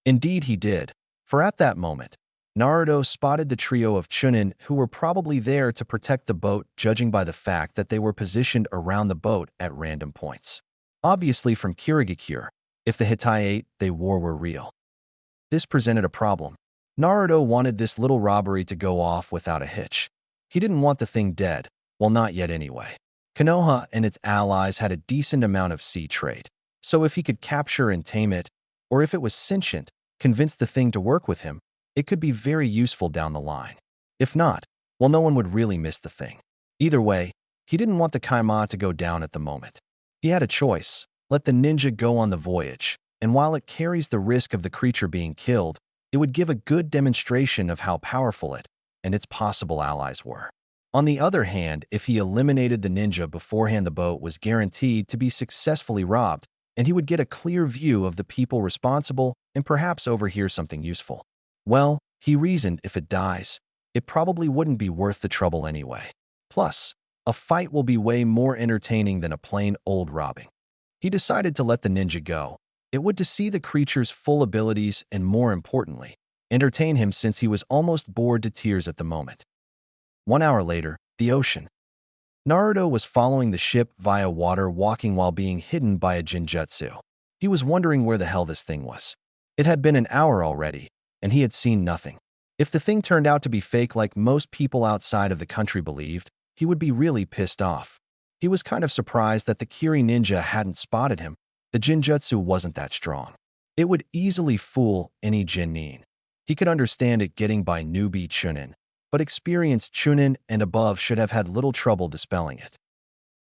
Indeed he did, for at that moment, Naruto spotted the trio of Chunin who were probably there to protect the boat, judging by the fact that they were positioned around the boat at random points. Obviously from Kirigakure, if the Hittite they wore were real. This presented a problem. Naruto wanted this little robbery to go off without a hitch. He didn't want the thing dead, well, not yet anyway. Konoha and its allies had a decent amount of sea trade, so if he could capture and tame it, or if it was sentient, convince the thing to work with him, it could be very useful down the line. If not, well, no one would really miss the thing. Either way, he didn't want the Kaima to go down at the moment. He had a choice: let the ninja go on the voyage, and while it carries the risk of the creature being killed, it would give a good demonstration of how powerful it and its possible allies were. On the other hand, if he eliminated the ninja beforehand, the boat was guaranteed to be successfully robbed, and he would get a clear view of the people responsible and perhaps overhear something useful. Well, he reasoned, if it dies, it probably wouldn't be worth the trouble anyway. Plus, A fight will be way more entertaining than a plain old robbing. He decided to let the ninja go. It would to see the creature's full abilities and, more importantly, entertain him since he was almost bored to tears at the moment. 1 hour later, the ocean. Naruto was following the ship via water, walking while being hidden by a jinjutsu. He was wondering where the hell this thing was. It had been an hour already, and he had seen nothing. If the thing turned out to be fake like most people outside of the country believed, he would be really pissed off. He was kind of surprised that the Kiri ninja hadn't spotted him. The jinjutsu wasn't that strong. It would easily fool any Jinnin. He could understand it getting by newbie Chunin, but experienced Chunin and above should have had little trouble dispelling it.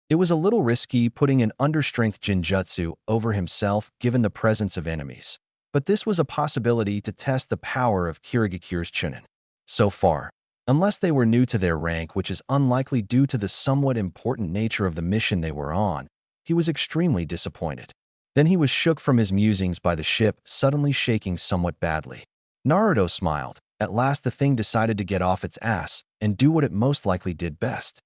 It was a little risky putting an understrength jinjutsu over himself given the presence of enemies, but this was a possibility to test the power of Kirigakure's Chunin. So far, unless they were new to their rank, which is unlikely due to the somewhat important nature of the mission they were on, he was extremely disappointed. Then he was shook from his musings by the ship suddenly shaking somewhat badly. Naruto smiled. At last the thing decided to get off its ass and do what it most likely did best.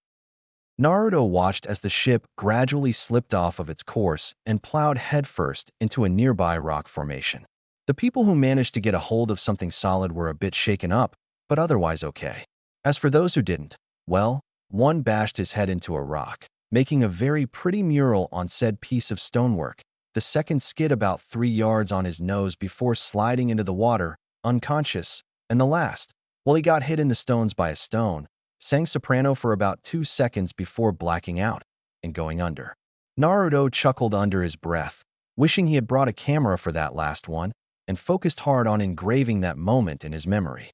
Naruto watched as the ship gradually slipped off of its course and plowed headfirst into a nearby rock formation. The people who managed to get a hold of something solid were a bit shaken up, but otherwise okay. As for those who didn't, well, one bashed his head into a rock, making a very pretty mural on said piece of stonework. The second skid about 3 yards on his nose before sliding into the water, unconscious, and the last, well, he got hit in the stones by a stone, sang soprano for about 2 seconds before blacking out and going under. Naruto chuckled under his breath, wishing he had brought a camera for that last one, and focused hard on engraving that moment in his memory.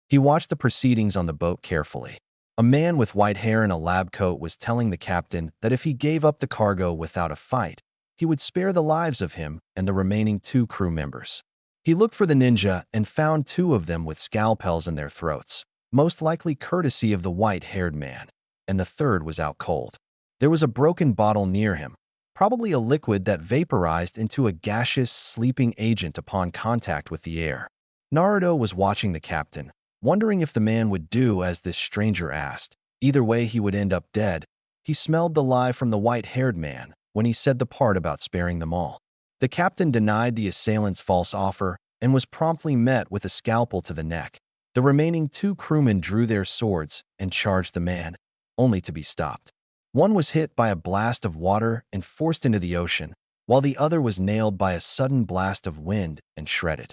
He watched the proceedings on the boat carefully. A man with white hair and a lab coat was telling the captain that if he gave up the cargo without a fight, he would spare the lives of him and the remaining 2 crew members. He looked for the ninja and found 2 of them with scalpels in their throats, most likely courtesy of the white-haired man, and the third was out cold. There was a broken bottle near him, probably a liquid that vaporized into a gaseous sleeping agent upon contact with the air. Naruto was watching the captain, wondering if the man would do as this stranger asked. Either way, he would end up dead. He smelled the lie from the white-haired man when he said the part about sparing them all. The captain denied the assailant's false offer and was promptly met with a scalpel to the neck. The remaining 2 crewmen drew their swords and charged the man, only to be stopped. One was hit by a blast of water and forced into the ocean, while the other was nailed by a sudden blast of wind and shredded.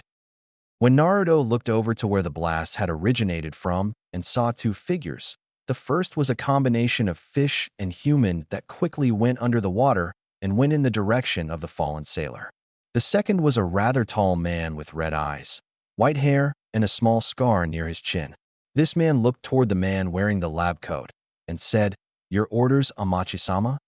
When Naruto looked over to where the blast had originated from and saw 2 figures, the first was a combination of fish and human that quickly went under the water and went in the direction of the fallen sailor. The second was a rather tall man with red eyes, white hair, and a small scar near his chin. This man looked toward the man wearing the lab coat and said, "Your orders, Amachi-sama?"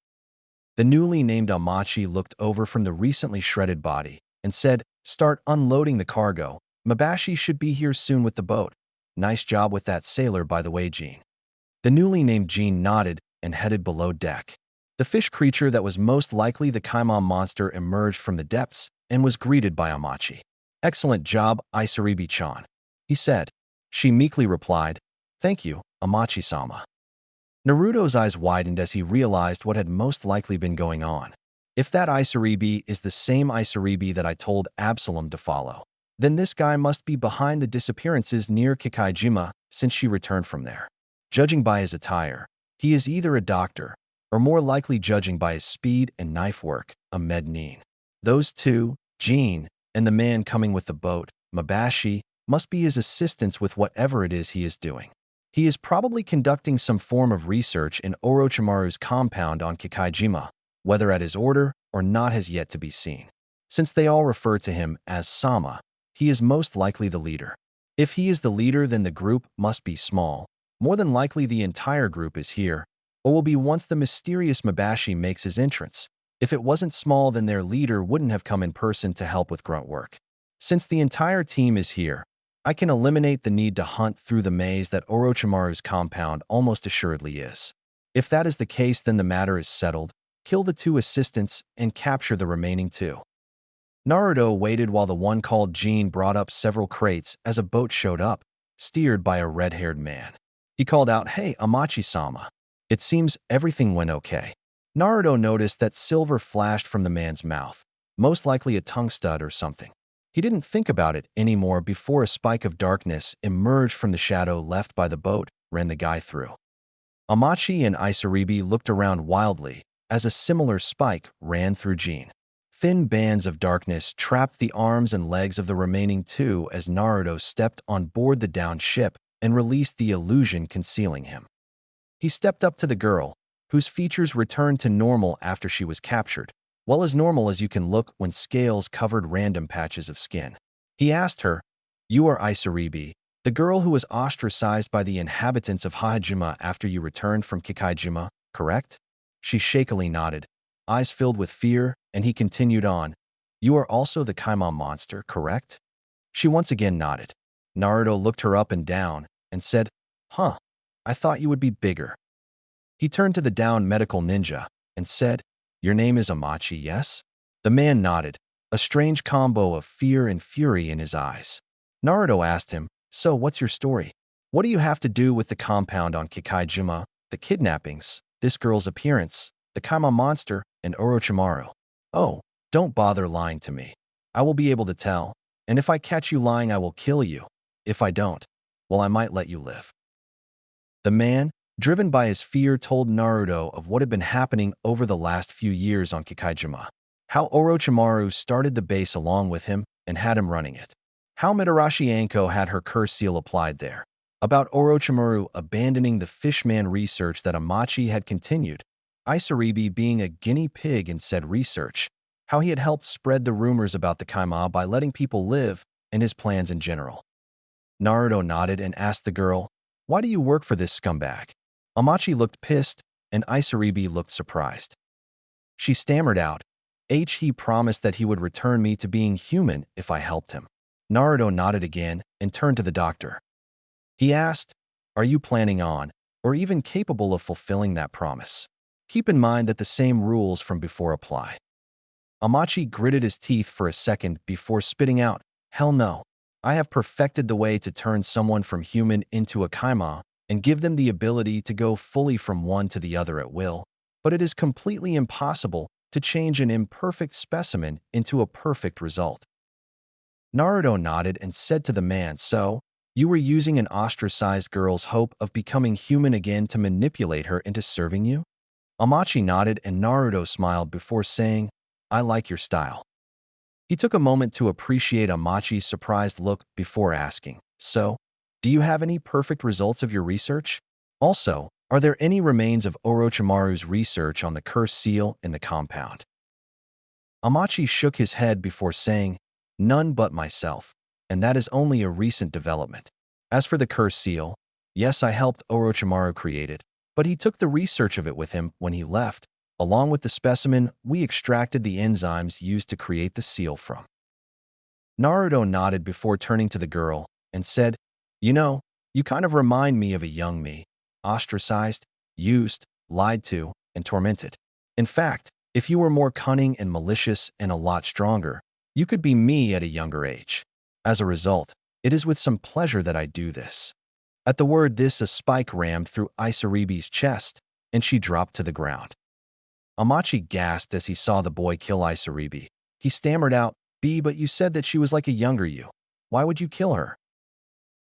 The newly named Amachi looked over from the recently shredded body and said, "Start unloading the cargo. Mabashi should be here soon with the boat. Nice job with that sailor, by the way, Jean." The newly named Jean nodded and headed below deck. The fish creature that was most likely the Kaimon monster emerged from the depths and was greeted by Amachi. "Excellent job, Isaribi-chan," he said. She meekly replied, "Thank you, Amachi-sama." Naruto's eyes widened as he realized what had most likely been going on. If that Isaribi is the same Isaribi that I told Absalom to follow, then this guy must be behind the disappearances near Kikaijima since she returned from there. Judging by his attire, he is either a doctor, or more likely judging by his speed and knife work, a mednin. Those 2, Jean, and the man coming with the boat, Mabashi, must be his assistants with whatever it is he is doing. He is probably conducting some form of research in Orochimaru's compound on Kikaijima, whether at his order or not has yet to be seen. Since they all refer to him as Sama, he is most likely the leader. If he is the leader, then the group must be small. More than likely the entire group is here, or will be once the mysterious Mabashi makes his entrance. If it wasn't small, then their leader wouldn't have come in person to help with grunt work. Since the entire team is here, I can eliminate the need to hunt through the maze that Orochimaru's compound almost assuredly is. If that is the case, then the matter is settled. Kill the 2 assistants and capture the remaining 2. Naruto waited while the one called Jean brought up several crates as a boat showed up, steered by a red-haired man. He called out, "Hey, Amachi-sama. It seems everything went okay. Naruto noticed that silver flashed from the man's mouth, most likely a tongue stud or something. He didn't think about it anymore before a spike of darkness emerged from the shadow left by the boat, ran the guy through. Amachi and Isaribi looked around wildly as a similar spike ran through Jean. Thin bands of darkness trapped the arms and legs of the remaining two as Naruto stepped on board the downed ship and released the illusion concealing him. He stepped up to the girl, whose features returned to normal after she was captured, well as normal as you can look when scales covered random patches of skin. He asked her, "You are Isaribi, the girl who was ostracized by the inhabitants of Hajima after you returned from Kikaijima, correct?" She shakily nodded, eyes filled with fear, and he continued on, "You are also the Kaimon monster, correct?" She once again nodded. Naruto looked her up and down and said, "Huh, I thought you would be bigger." He turned to the downed medical ninja and said, "Your name is Amachi, yes?" The man nodded, a strange combo of fear and fury in his eyes. Naruto asked him, "So what's your story? What do you have to do with the compound on Kikaijima, the kidnappings, this girl's appearance, the Kaimon monster, and Orochimaru?" "Oh, don't bother lying to me. I will be able to tell, and if I catch you lying I will kill you. If I don't, well, I might let you live." The man, driven by his fear, told Naruto of what had been happening over the last few years on Kikaijima. How Orochimaru started the base along with him and had him running it. How Mitarashi Anko had her curse seal applied there. About Orochimaru abandoning the fishman research that Amachi had continued. Isaribi being a guinea pig in said research. How he had helped spread the rumors about the Kaima by letting people live, and his plans in general. Naruto nodded and asked the girl, "Why do you work for this scumbag?" Amachi looked pissed, and Isaribi looked surprised. She stammered out, He promised that he would return me to being human if I helped him." Naruto nodded again and turned to the doctor. He asked, "Are you planning on, or even capable of fulfilling that promise? Keep in mind that the same rules from before apply." Amachi gritted his teeth for a second before spitting out, "Hell no. I have perfected the way to turn someone from human into a kaima and give them the ability to go fully from one to the other at will, but it is completely impossible to change an imperfect specimen into a perfect result." Naruto nodded and said to the man, "So, you were using an ostracized girl's hope of becoming human again to manipulate her into serving you?" Amachi nodded and Naruto smiled before saying, "I like your style." He took a moment to appreciate Amachi's surprised look before asking, "So, do you have any perfect results of your research? Also, are there any remains of Orochimaru's research on the cursed seal in the compound?" Amachi shook his head before saying, "None but myself, and that is only a recent development. As for the cursed seal, yes, I helped Orochimaru create it, but he took the research of it with him when he left. Along with the specimen, we extracted the enzymes used to create the seal from." Naruto nodded before turning to the girl and said, "You know, you kind of remind me of a young me, ostracized, used, lied to, and tormented. In fact, if you were more cunning and malicious and a lot stronger, you could be me at a younger age. As a result, it is with some pleasure that I do this." At the word this, a spike rammed through Isaribi's chest, and she dropped to the ground. Amachi gasped as he saw the boy kill Isaribi. He stammered out, But you said that she was like a younger you. Why would you kill her?"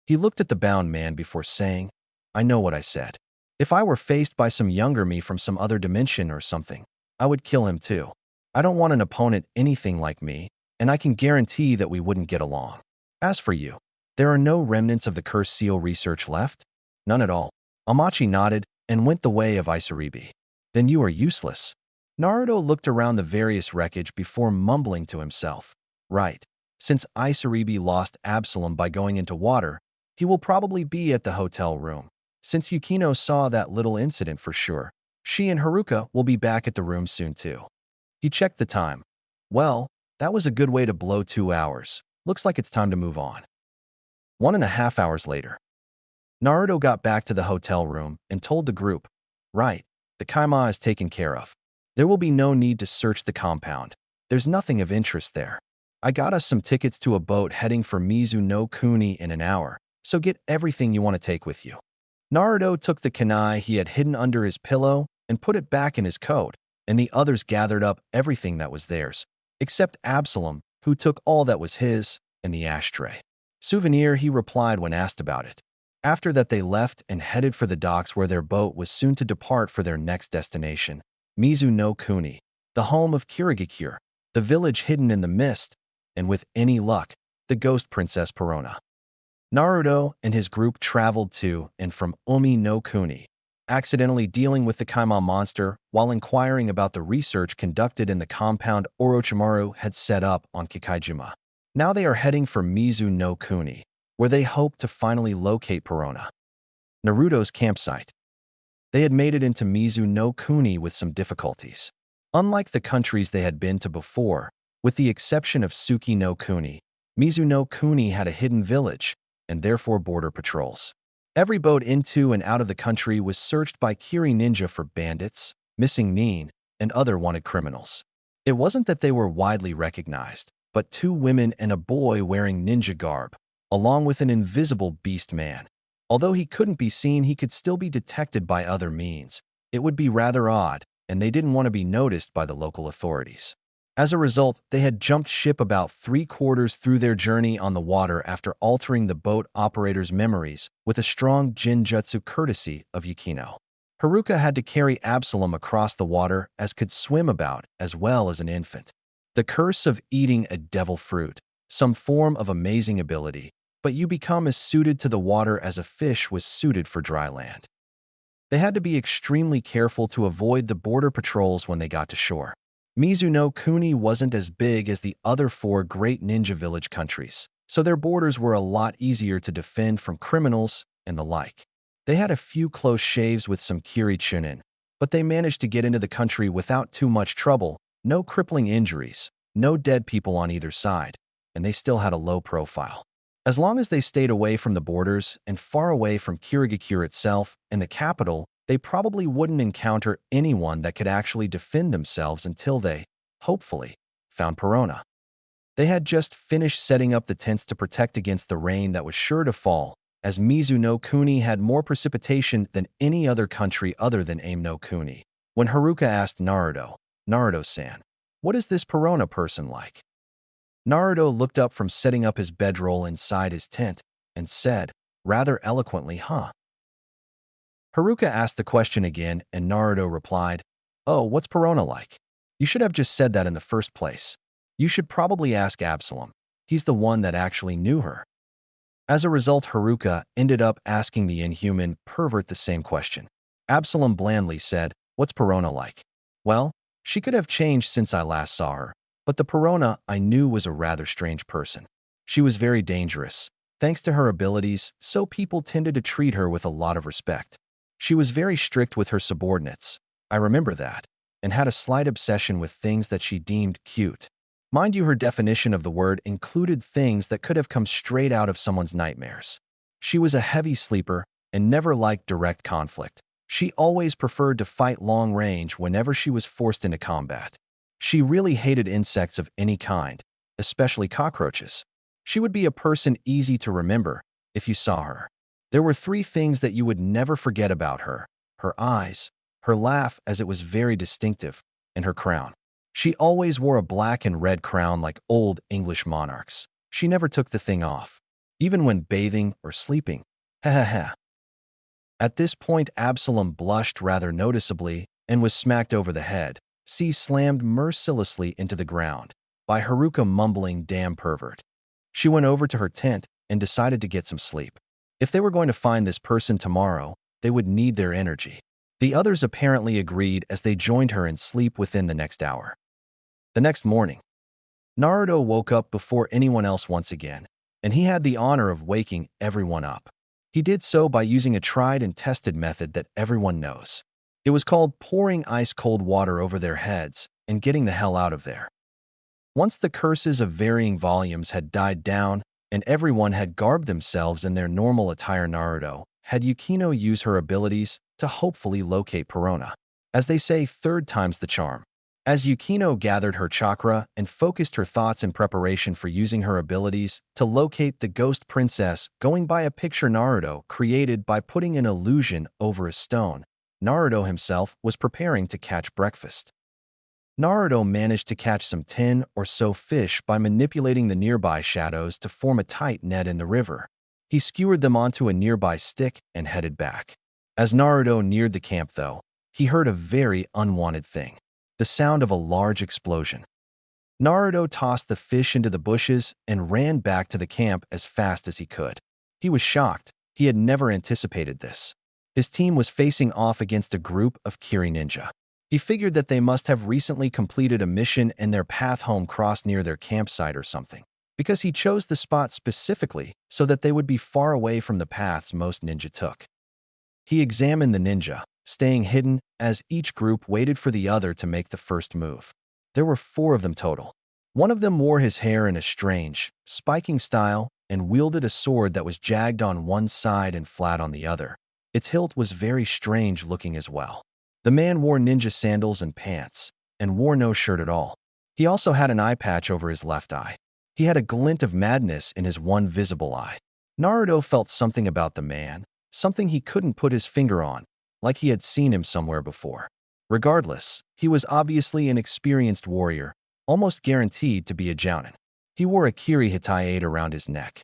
He looked at the bound man before saying, "I know what I said. If I were faced by some younger me from some other dimension or something, I would kill him too. I don't want an opponent anything like me, and I can guarantee that we wouldn't get along. As for you, there are no remnants of the cursed seal research left?" "None at all." Amachi nodded and went the way of Isaribi. "Then you are useless." Naruto looked around the various wreckage before mumbling to himself, "Right. Since Isaribi lost Absalom by going into water, he will probably be at the hotel room. Since Yukino saw that little incident for sure, she and Haruka will be back at the room soon too." He checked the time. "Well, that was a good way to blow 2 hours. Looks like it's time to move on." 1.5 hours later, Naruto got back to the hotel room and told the group, "Right, the Kaima is taken care of. There will be no need to search the compound. There's nothing of interest there. I got us some tickets to a boat heading for Mizu no Kuni in an hour, so get everything you want to take with you." Naruto took the kunai he had hidden under his pillow and put it back in his coat, and the others gathered up everything that was theirs, except Absalom, who took all that was his and the ashtray. Souvenir, he replied when asked about it. After that, they left and headed for the docks where their boat was soon to depart for their next destination, Mizu no Kuni, the home of Kirigakure, the village hidden in the mist, and with any luck, the ghost princess Perona. Naruto and his group traveled to and from Umi no Kuni, accidentally dealing with the Kaima monster while inquiring about the research conducted in the compound Orochimaru had set up on Kikaijima. Now they are heading for Mizu no Kuni, where they hope to finally locate Perona, Naruto's campsite. They had made it into Mizu no Kuni with some difficulties. Unlike the countries they had been to before, with the exception of Suki no Kuni, Mizu no Kuni had a hidden village, and therefore border patrols. Every boat into and out of the country was searched by Kiri ninja for bandits, missing nin, and other wanted criminals. It wasn't that they were widely recognized, but 2 women and a boy wearing ninja garb, along with an invisible beast man. Although he couldn't be seen, he could still be detected by other means. It would be rather odd, and they didn't want to be noticed by the local authorities. As a result, they had jumped ship about 3/4 through their journey on the water after altering the boat operator's memories with a strong jinjutsu courtesy of Yukino. Haruka had to carry Absalom across the water as could swim about as well as an infant. The curse of eating a devil fruit, some form of amazing ability, but you become as suited to the water as a fish was suited for dry land. They had to be extremely careful to avoid the border patrols when they got to shore. Mizu no Kuni wasn't as big as the other 4 great ninja village countries, so their borders were a lot easier to defend from criminals and the like. They had a few close shaves with some Kiri Chunin, but they managed to get into the country without too much trouble, no crippling injuries, no dead people on either side, and they still had a low profile. As long as they stayed away from the borders and far away from Kirigakure itself and the capital, they probably wouldn't encounter anyone that could actually defend themselves until they, hopefully, found Perona. They had just finished setting up the tents to protect against the rain that was sure to fall, as Mizu no Kuni had more precipitation than any other country other than Aim no Kuni. When Haruka asked Naruto, "Naruto-san, what is this Perona person like?" Naruto looked up from setting up his bedroll inside his tent and said, rather eloquently, "Huh?" Haruka asked the question again, and Naruto replied, "Oh, what's Perona like? You should have just said that in the first place. You should probably ask Absalom. He's the one that actually knew her." As a result, Haruka ended up asking the inhuman pervert the same question. Absalom blandly said, "What's Perona like?" "Well, she could have changed since I last saw her, but the Perona I knew was a rather strange person. She was very dangerous, thanks to her abilities, so people tended to treat her with a lot of respect. She was very strict with her subordinates, I remember that, and had a slight obsession with things that she deemed cute. Mind you, her definition of the word included things that could have come straight out of someone's nightmares. She was a heavy sleeper and never liked direct conflict. She always preferred to fight long range whenever she was forced into combat. She really hated insects of any kind, especially cockroaches. She would be a person easy to remember if you saw her. There were 3 things that you would never forget about her: her eyes, her laugh as it was very distinctive, and her crown. She always wore a black and red crown like old English monarchs. She never took the thing off, even when bathing or sleeping. Ha ha ha. At this point, Absalom blushed rather noticeably and was smacked over the head, slammed mercilessly into the ground, by Haruka mumbling, "Damn pervert." She went over to her tent and decided to get some sleep. If they were going to find this person tomorrow, they would need their energy. The others apparently agreed as they joined her in sleep within the next hour. The next morning, Naruto woke up before anyone else once again, and he had the honor of waking everyone up. He did so by using a tried and tested method that everyone knows. It was called pouring ice-cold water over their heads and getting the hell out of there. Once the curses of varying volumes had died down and everyone had garbed themselves in their normal attire, Naruto had Yukino use her abilities to hopefully locate Perona. As they say, 3rd time's the charm. As Yukino gathered her chakra and focused her thoughts in preparation for using her abilities to locate the ghost princess going by a picture Naruto created by putting an illusion over a stone, Naruto himself was preparing to catch breakfast. Naruto managed to catch some 10 or so fish by manipulating the nearby shadows to form a tight net in the river. He skewered them onto a nearby stick and headed back. As Naruto neared the camp, though, he heard a very unwanted thing: the sound of a large explosion. Naruto tossed the fish into the bushes and ran back to the camp as fast as he could. He was shocked. He had never anticipated this. His team was facing off against a group of Kiri ninja. He figured that they must have recently completed a mission and their path home crossed near their campsite or something, because he chose the spot specifically so that they would be far away from the paths most ninja took. He examined the ninja, staying hidden as each group waited for the other to make the first move. There were 4 of them total. One of them wore his hair in a strange, spiking style and wielded a sword that was jagged on one side and flat on the other. Its hilt was very strange looking as well. The man wore ninja sandals and pants, and wore no shirt at all. He also had an eye patch over his left eye. He had a glint of madness in his one visible eye. Naruto felt something about the man, something he couldn't put his finger on, like he had seen him somewhere before. Regardless, he was obviously an experienced warrior, almost guaranteed to be a jounin. He wore a Kiri Hitayate around his neck.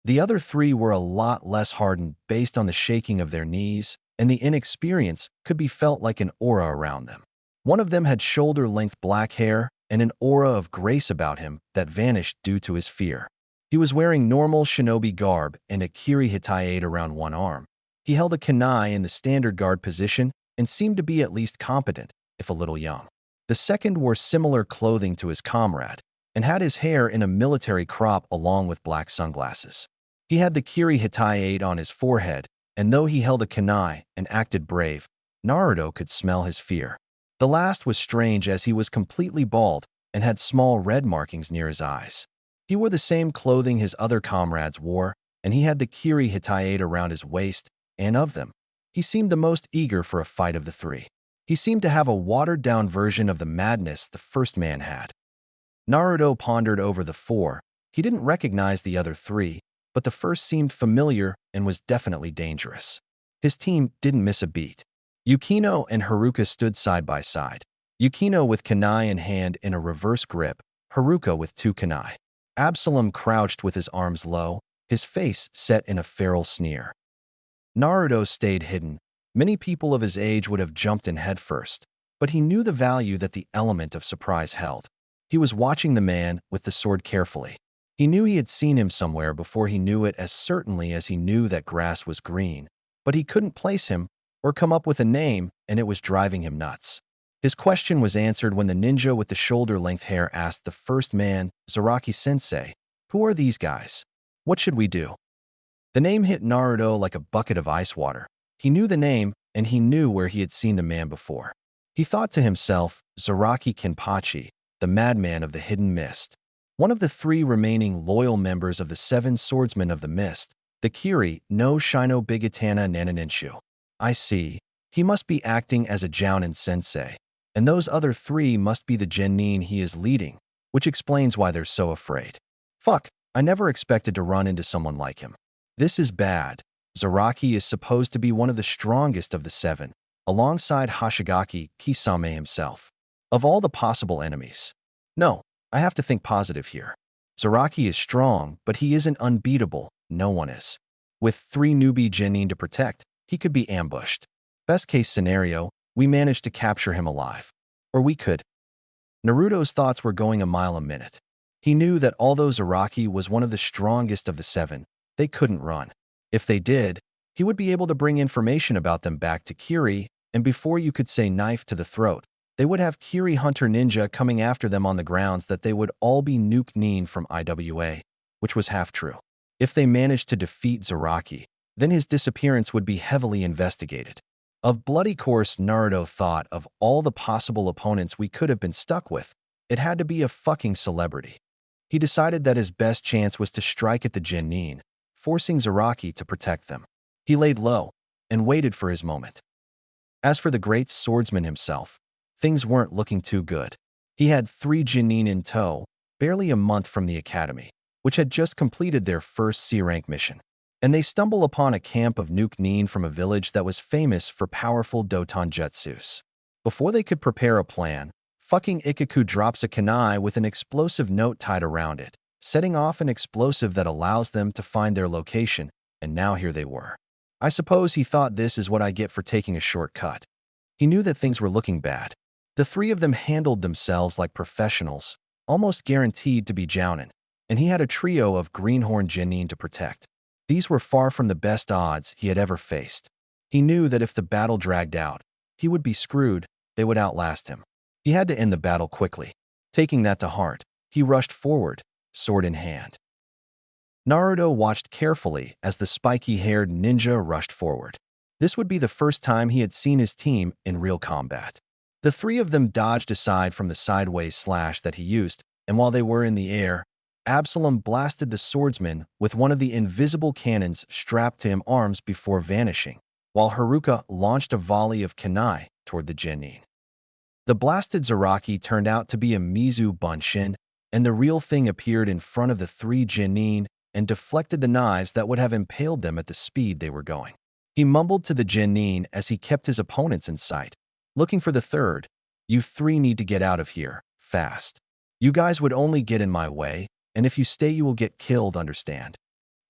The other 3 were a lot less hardened based on the shaking of their knees, and the inexperience could be felt like an aura around them. One of them had shoulder-length black hair and an aura of grace about him that vanished due to his fear. He was wearing normal shinobi garb and a Kiri Hitayate around one arm. He held a kunai in the standard guard position and seemed to be at least competent, if a little young. The second wore similar clothing to his comrade and had his hair in a military crop along with black sunglasses. He had the Kiri Hitayate on his forehead, and though he held a kunai and acted brave, Naruto could smell his fear. The last was strange as he was completely bald and had small red markings near his eyes. He wore the same clothing his other comrades wore, and he had the Kiri Hitayate around his waist, and of them, he seemed the most eager for a fight of the 3. He seemed to have a watered-down version of the madness the first man had. Naruto pondered over the 4. He didn't recognize the other 3, but the first seemed familiar and was definitely dangerous. His team didn't miss a beat. Yukino and Haruka stood side by side. Yukino with kunai in hand in a reverse grip, Haruka with 2 kunai. Absalom crouched with his arms low, his face set in a feral sneer. Naruto stayed hidden. Many people of his age would have jumped in headfirst, but he knew the value that the element of surprise held. He was watching the man with the sword carefully. He knew he had seen him somewhere before he knew it as certainly as he knew that grass was green, but he couldn't place him or come up with a name, and it was driving him nuts. His question was answered when the ninja with the shoulder-length hair asked the first man, Zaraki-sensei, "Who are these guys? What should we do?" The name hit Naruto like a bucket of ice water. He knew the name, and he knew where he had seen the man before. He thought to himself, Zaraki Kenpachi, the madman of the hidden mist. One of the 3 remaining loyal members of the 7 swordsmen of the mist, the Kiri no Shino Bigatana Nananinshu. I see. He must be acting as a jounin sensei, and those other 3 must be the genin he is leading, which explains why they're so afraid. Fuck, I never expected to run into someone like him. This is bad. Zaraki is supposed to be one of the strongest of the 7, alongside Hoshigaki Kisame himself. Of all the possible enemies. No, I have to think positive here. Zaraki is strong, but he isn't unbeatable. No one is. With 3 newbie genin to protect, he could be ambushed. Best case scenario, we manage to capture him alive. Or we could. Naruto's thoughts were going a mile a minute. He knew that although Zaraki was one of the strongest of the 7, they couldn't run. If they did, he would be able to bring information about them back to Kiri, and before you could say knife to the throat, they would have Kiri Hunter Ninja coming after them on the grounds that they would all be Nuke Nin from IWA, which was half true. If they managed to defeat Zaraki, then his disappearance would be heavily investigated. Of bloody course, Naruto thought of all the possible opponents we could have been stuck with. It had to be a fucking celebrity. He decided that his best chance was to strike at the genin, forcing Zaraki to protect them. He laid low and waited for his moment. As for the great swordsman himself, things weren't looking too good. He had 3 Genin in tow, barely a month from the academy, which had just completed their first C-rank mission. And they stumble upon a camp of Nuke Nin from a village that was famous for powerful Doton jutsus. Before they could prepare a plan, fucking Ikaku drops a kunai with an explosive note tied around it, setting off an explosive that allows them to find their location, and now here they were. I suppose he thought this is what I get for taking a shortcut. He knew that things were looking bad. The three of them handled themselves like professionals, almost guaranteed to be jounin, and he had a trio of greenhorn genin to protect. These were far from the best odds he had ever faced. He knew that if the battle dragged out, he would be screwed, they would outlast him. He had to end the battle quickly. Taking that to heart, he rushed forward, sword in hand. Naruto watched carefully as the spiky-haired ninja rushed forward. This would be the first time he had seen his team in real combat. The three of them dodged aside from the sideways slash that he used, and while they were in the air, Absalom blasted the swordsman with one of the invisible cannons strapped to his arms before vanishing, while Haruka launched a volley of kunai toward the genin. The blasted Zaraki turned out to be a Mizu Bunshin, and the real thing appeared in front of the 3 Genin and deflected the knives that would have impaled them at the speed they were going. He mumbled to the genin as he kept his opponents in sight, looking for the third. "You three need to get out of here, fast. You guys would only get in my way, and if you stay you will get killed, understand?"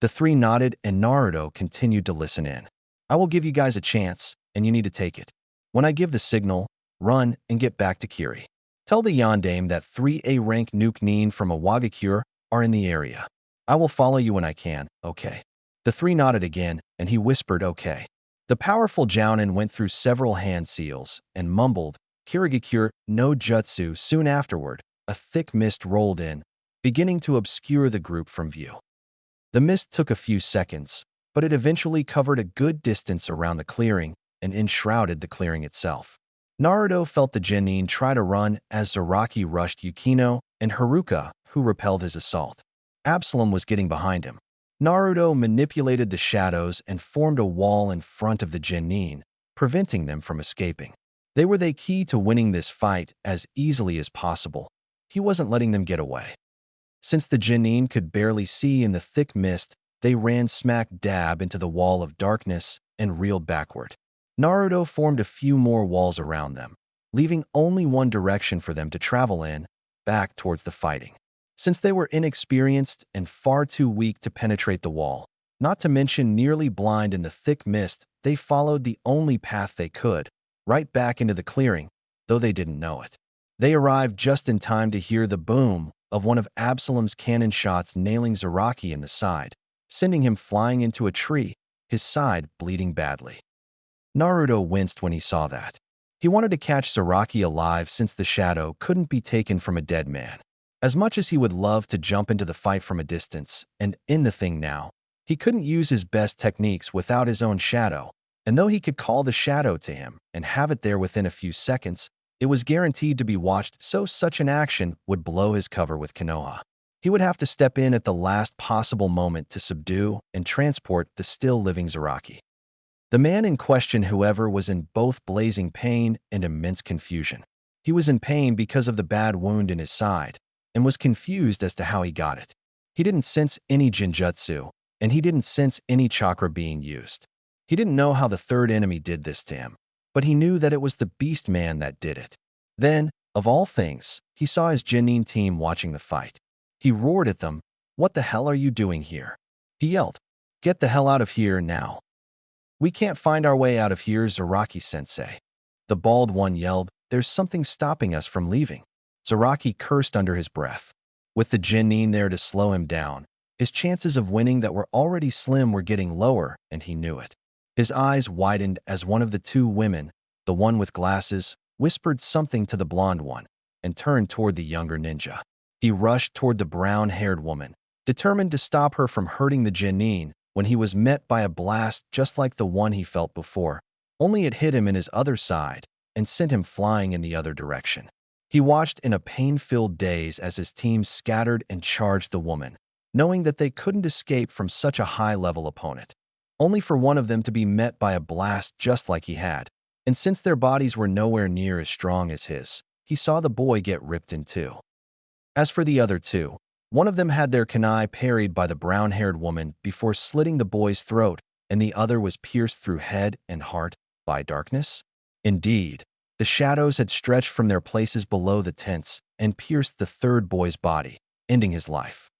The three nodded and Naruto continued to listen in. "I will give you guys a chance, and you need to take it. When I give the signal, run and get back to Kiri. Tell the Yondaime that 3A rank Nuke Nin from Awagakure are in the area. I will follow you when I can, okay?" The three nodded again, and he whispered, "Okay." The powerful Jounin went through several hand seals and mumbled, "Kirigakure no Jutsu." Soon afterward, a thick mist rolled in, beginning to obscure the group from view. The mist took a few seconds, but it eventually covered a good distance around the clearing and enshrouded the clearing itself. Naruto felt the genin try to run as Zaraki rushed Yukino and Haruka, who repelled his assault. Absalom was getting behind him. Naruto manipulated the shadows and formed a wall in front of the genin, preventing them from escaping. They were the key to winning this fight as easily as possible. He wasn't letting them get away. Since the genin could barely see in the thick mist, they ran smack dab into the wall of darkness and reeled backward. Naruto formed a few more walls around them, leaving only one direction for them to travel in, back towards the fighting. Since they were inexperienced and far too weak to penetrate the wall, not to mention nearly blind in the thick mist, they followed the only path they could, right back into the clearing, though they didn't know it. They arrived just in time to hear the boom of one of Absalom's cannon shots nailing Zaraki in the side, sending him flying into a tree, his side bleeding badly. Naruto winced when he saw that. He wanted to catch Zaraki alive since the shadow couldn't be taken from a dead man. As much as he would love to jump into the fight from a distance and end the thing now, he couldn't use his best techniques without his own shadow, and though he could call the shadow to him and have it there within a few seconds, it was guaranteed to be watched, so such an action would blow his cover with Konoha. He would have to step in at the last possible moment to subdue and transport the still-living Zaraki. The man in question, however, was in both blazing pain and immense confusion. He was in pain because of the bad wound in his side, and was confused as to how he got it. He didn't sense any genjutsu, and he didn't sense any chakra being used. He didn't know how the third enemy did this to him, but he knew that it was the beast man that did it. Then, of all things, he saw his genin team watching the fight. He roared at them, "What the hell are you doing here?" He yelled, "Get the hell out of here now. We can't find our way out of here, Zaraki-sensei." The bald one yelled, "There's something stopping us from leaving." Zaraki cursed under his breath. With the genin there to slow him down, his chances of winning that were already slim were getting lower, and he knew it. His eyes widened as one of the two women, the one with glasses, whispered something to the blonde one, and turned toward the younger ninja. He rushed toward the brown-haired woman, determined to stop her from hurting the genin, when he was met by a blast just like the one he felt before, only it hit him in his other side and sent him flying in the other direction. He watched in a pain-filled daze as his team scattered and charged the woman, knowing that they couldn't escape from such a high-level opponent, only for one of them to be met by a blast just like he had. And since their bodies were nowhere near as strong as his, he saw the boy get ripped in two. As for the other two, one of them had their kunai parried by the brown-haired woman before slitting the boy's throat, and the other was pierced through head and heart by darkness. Indeed, the shadows had stretched from their places below the tents and pierced the third boy's body, ending his life.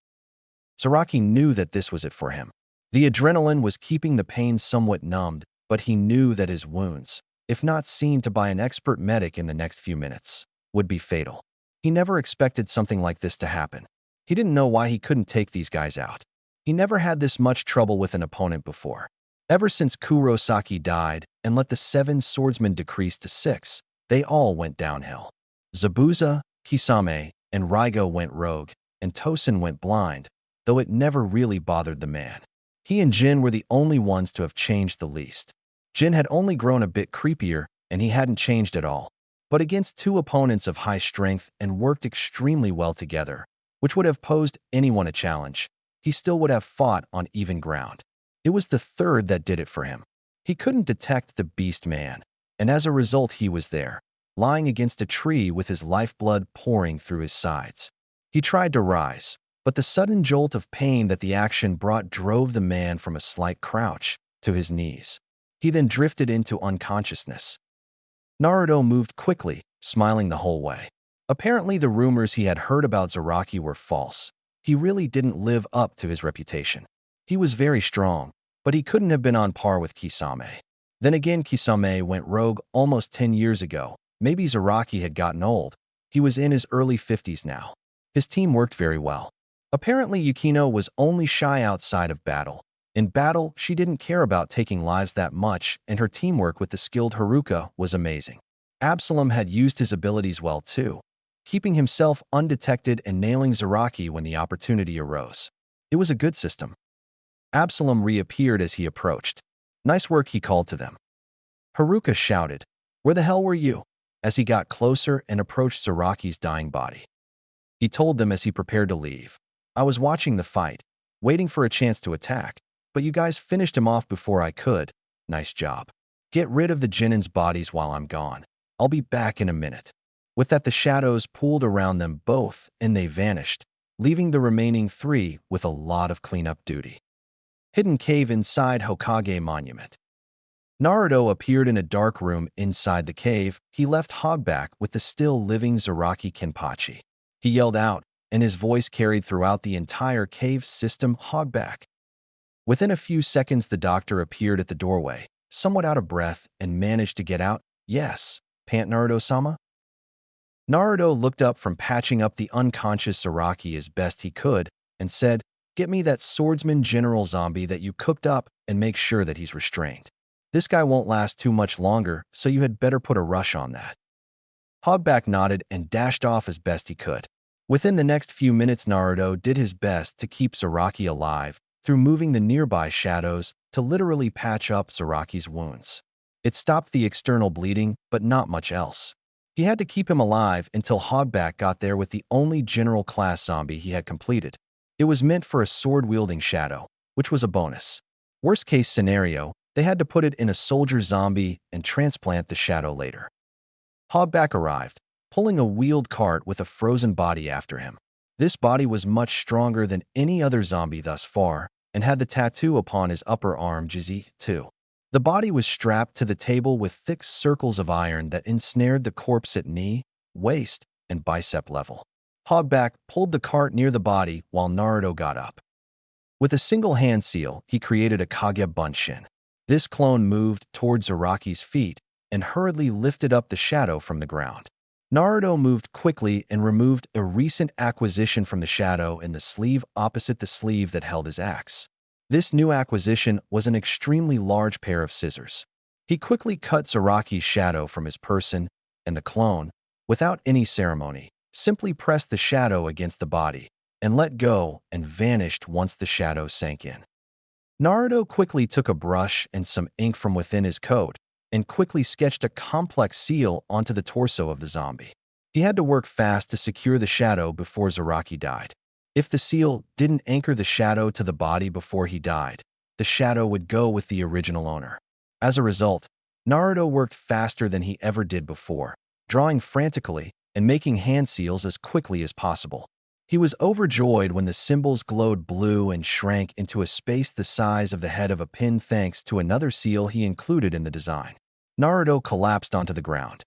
Zaraki knew that this was it for him. The adrenaline was keeping the pain somewhat numbed, but he knew that his wounds, if not seen to by an expert medic in the next few minutes, would be fatal. He never expected something like this to happen. He didn't know why he couldn't take these guys out. He never had this much trouble with an opponent before. Ever since Kurosaki died and let the 7 swordsmen decrease to 6, they all went downhill. Zabuza, Kisame, and Raigo went rogue, and Tosin went blind, though it never really bothered the man. He and Jin were the only ones to have changed the least. Jin had only grown a bit creepier, and he hadn't changed at all. But against 2 opponents of high strength and worked extremely well together, which would have posed anyone a challenge, he still would have fought on even ground. It was the third that did it for him. He couldn't detect the beast man, and as a result he was there, lying against a tree with his lifeblood pouring through his sides. He tried to rise, but the sudden jolt of pain that the action brought drove the man from a slight crouch to his knees. He then drifted into unconsciousness. Naruto moved quickly, smiling the whole way. Apparently the rumors he had heard about Zaraki were false. He really didn't live up to his reputation. He was very strong, but he couldn't have been on par with Kisame. Then again, Kisame went rogue almost 10 years ago. Maybe Zaraki had gotten old. He was in his early 50s now. His team worked very well. Apparently Yukino was only shy outside of battle. In battle, she didn't care about taking lives that much, and her teamwork with the skilled Haruka was amazing. Absalom had used his abilities well too, keeping himself undetected and nailing Zaraki when the opportunity arose. It was a good system. Absalom reappeared as he approached. "Nice work," he called to them. Haruka shouted, "Where the hell were you?" as he got closer and approached Zaraki's dying body. He told them as he prepared to leave, "I was watching the fight, waiting for a chance to attack, but you guys finished him off before I could. Nice job. Get rid of the Genin's bodies while I'm gone. I'll be back in a minute." With that, the shadows pooled around them both, and they vanished, leaving the remaining 3 with a lot of cleanup duty. Hidden cave inside Hokage Monument. Naruto appeared in a dark room inside the cave. He left Hogback with the still-living Zaraki Kenpachi. He yelled out, and his voice carried throughout the entire cave system. "Hogback." Within a few seconds, the doctor appeared at the doorway, somewhat out of breath, and managed to get out. "Yes, pant Naruto-sama?" Naruto looked up from patching up the unconscious Zaraki as best he could and said, "Get me that swordsman general zombie that you cooked up and make sure that he's restrained. This guy won't last too much longer, so you had better put a rush on that." Hogback nodded and dashed off as best he could. Within the next few minutes, Naruto did his best to keep Zaraki alive through moving the nearby shadows to literally patch up Zaraki's wounds. It stopped the external bleeding, but not much else. He had to keep him alive until Hogback got there with the only general class zombie he had completed. It was meant for a sword-wielding shadow, which was a bonus. Worst-case scenario, they had to put it in a soldier zombie and transplant the shadow later. Hogback arrived, pulling a wheeled cart with a frozen body after him. This body was much stronger than any other zombie thus far, and had the tattoo upon his upper arm, Jizi, too. The body was strapped to the table with thick circles of iron that ensnared the corpse at knee, waist, and bicep level. Hogback pulled the cart near the body while Naruto got up. With a single hand seal, he created a Kage Bunshin. This clone moved towards Zaraki's feet and hurriedly lifted up the shadow from the ground. Naruto moved quickly and removed a recent acquisition from the shadow in the sleeve opposite the sleeve that held his axe. This new acquisition was an extremely large pair of scissors. He quickly cut Zaraki's shadow from his person, and the clone, without any ceremony, simply pressed the shadow against the body and let go and vanished once the shadow sank in. Naruto quickly took a brush and some ink from within his coat and quickly sketched a complex seal onto the torso of the zombie. He had to work fast to secure the shadow before Zaraki died. If the seal didn't anchor the shadow to the body before he died, the shadow would go with the original owner. As a result, Naruto worked faster than he ever did before, drawing frantically and making hand seals as quickly as possible. He was overjoyed when the symbols glowed blue and shrank into a space the size of the head of a pin thanks to another seal he included in the design. Naruto collapsed onto the ground.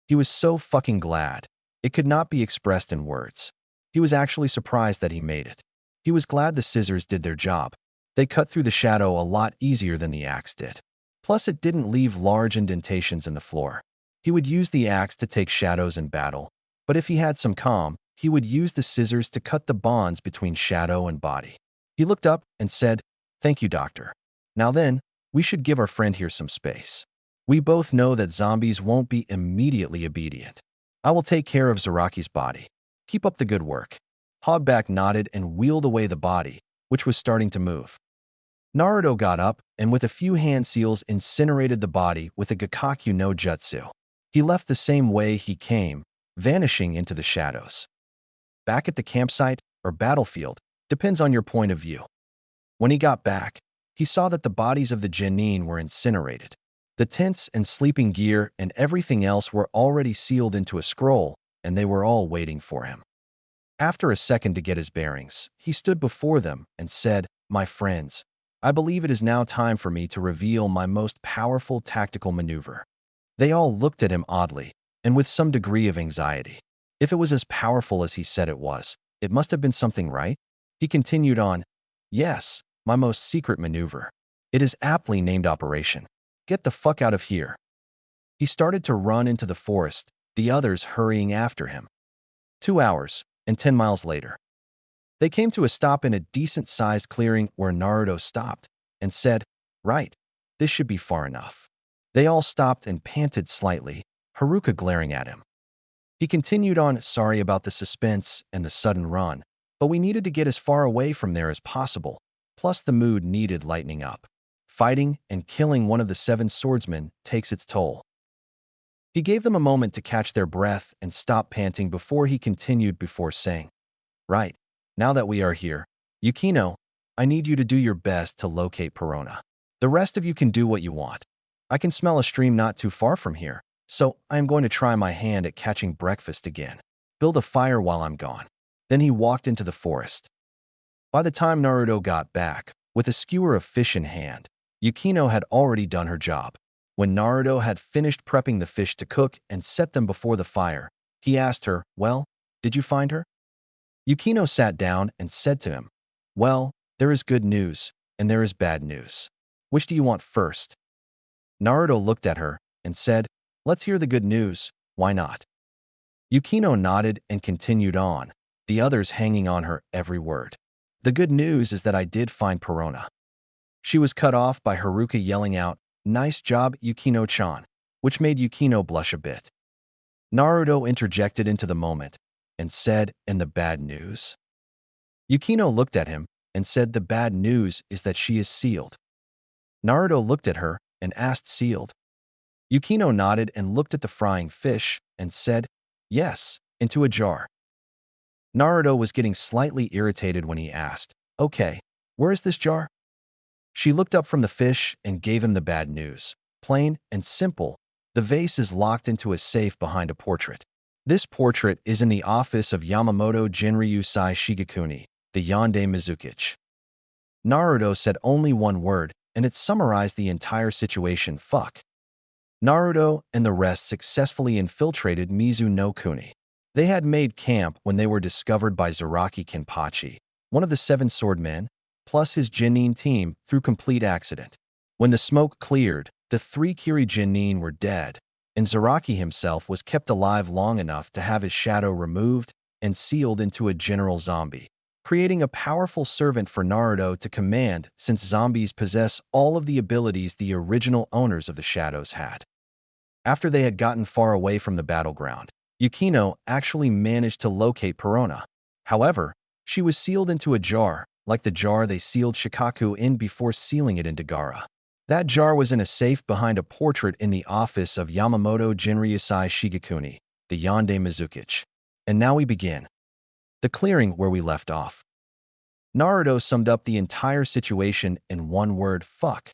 He was so fucking glad. It could not be expressed in words. He was actually surprised that he made it. He was glad the scissors did their job. They cut through the shadow a lot easier than the axe did. Plus, it didn't leave large indentations in the floor. He would use the axe to take shadows in battle, but if he had some calm, he would use the scissors to cut the bonds between shadow and body. He looked up and said, "Thank you, doctor. Now then, we should give our friend here some space. We both know that zombies won't be immediately obedient. I will take care of Zaraki's body. Keep up the good work." Hogback nodded and wheeled away the body, which was starting to move. Naruto got up and with a few hand seals incinerated the body with a Gakakyu no Jutsu. He left the same way he came, vanishing into the shadows. Back at the campsite or battlefield, depends on your point of view. When he got back, he saw that the bodies of the genin were incinerated. The tents and sleeping gear and everything else were already sealed into a scroll, and they were all waiting for him. After a second to get his bearings, he stood before them and said, "My friends, I believe it is now time for me to reveal my most powerful tactical maneuver." They all looked at him oddly, and with some degree of anxiety. If it was as powerful as he said it was, it must have been something, right? He continued on, "Yes, my most secret maneuver. It is aptly named Operation Get the fuck out of here." He started to run into the forest, the others hurrying after him. 2 hours and 10 miles later, they came to a stop in a decent-sized clearing where Naruto stopped and said, "Right, this should be far enough." They all stopped and panted slightly, Haruka glaring at him. He continued on, "Sorry about the suspense and the sudden run, but we needed to get as far away from there as possible, plus the mood needed lightening up. Fighting and killing one of the 7 swordsmen takes its toll." He gave them a moment to catch their breath and stop panting before he continued before saying, "Right, now that we are here, Yukino, I need you to do your best to locate Perona. The rest of you can do what you want. I can smell a stream not too far from here, so I am going to try my hand at catching breakfast again. Build a fire while I'm gone." Then he walked into the forest. By the time Naruto got back, with a skewer of fish in hand, Yukino had already done her job. When Naruto had finished prepping the fish to cook and set them before the fire, he asked her, "Well, did you find her?" Yukino sat down and said to him, "Well, there is good news, and there is bad news. Which do you want first?" Naruto looked at her and said, "Let's hear the good news, why not?" Yukino nodded and continued on, the others hanging on her every word. "The good news is that I did find Perona." She was cut off by Haruka yelling out, "Nice job, Yukino-chan," which made Yukino blush a bit. Naruto interjected into the moment and said, "And the bad news?" Yukino looked at him and said, "The bad news is that she is sealed." Naruto looked at her and asked, "Sealed?" Yukino nodded and looked at the frying fish and said, "Yes, into a jar." Naruto was getting slightly irritated when he asked, "Okay, where is this jar?" She looked up from the fish and gave him the bad news. Plain and simple, the vase is locked into a safe behind a portrait. This portrait is in the office of Yamamoto Jinryu-sai Shigekuni, the Yonde Mizukichi. Naruto said only one word, and it summarized the entire situation. Fuck. Naruto and the rest successfully infiltrated Mizu no Kuni. They had made camp when they were discovered by Zaraki Kenpachi, one of the 7 swordmen, plus his Genin team, through complete accident. When the smoke cleared, the 3 Kiri Genin were dead, and Zaraki himself was kept alive long enough to have his shadow removed and sealed into a general zombie, creating a powerful servant for Naruto to command since zombies possess all of the abilities the original owners of the shadows had. After they had gotten far away from the battleground, Yukino actually managed to locate Perona. However, she was sealed into a jar, like the jar they sealed Shikaku in before sealing it into Gaara. That jar was in a safe behind a portrait in the office of Yamamoto Jinryusai Shigekuni, the Yonde Mizukichi. And now we begin. The clearing where we left off. Naruto summed up the entire situation in one word: fuck.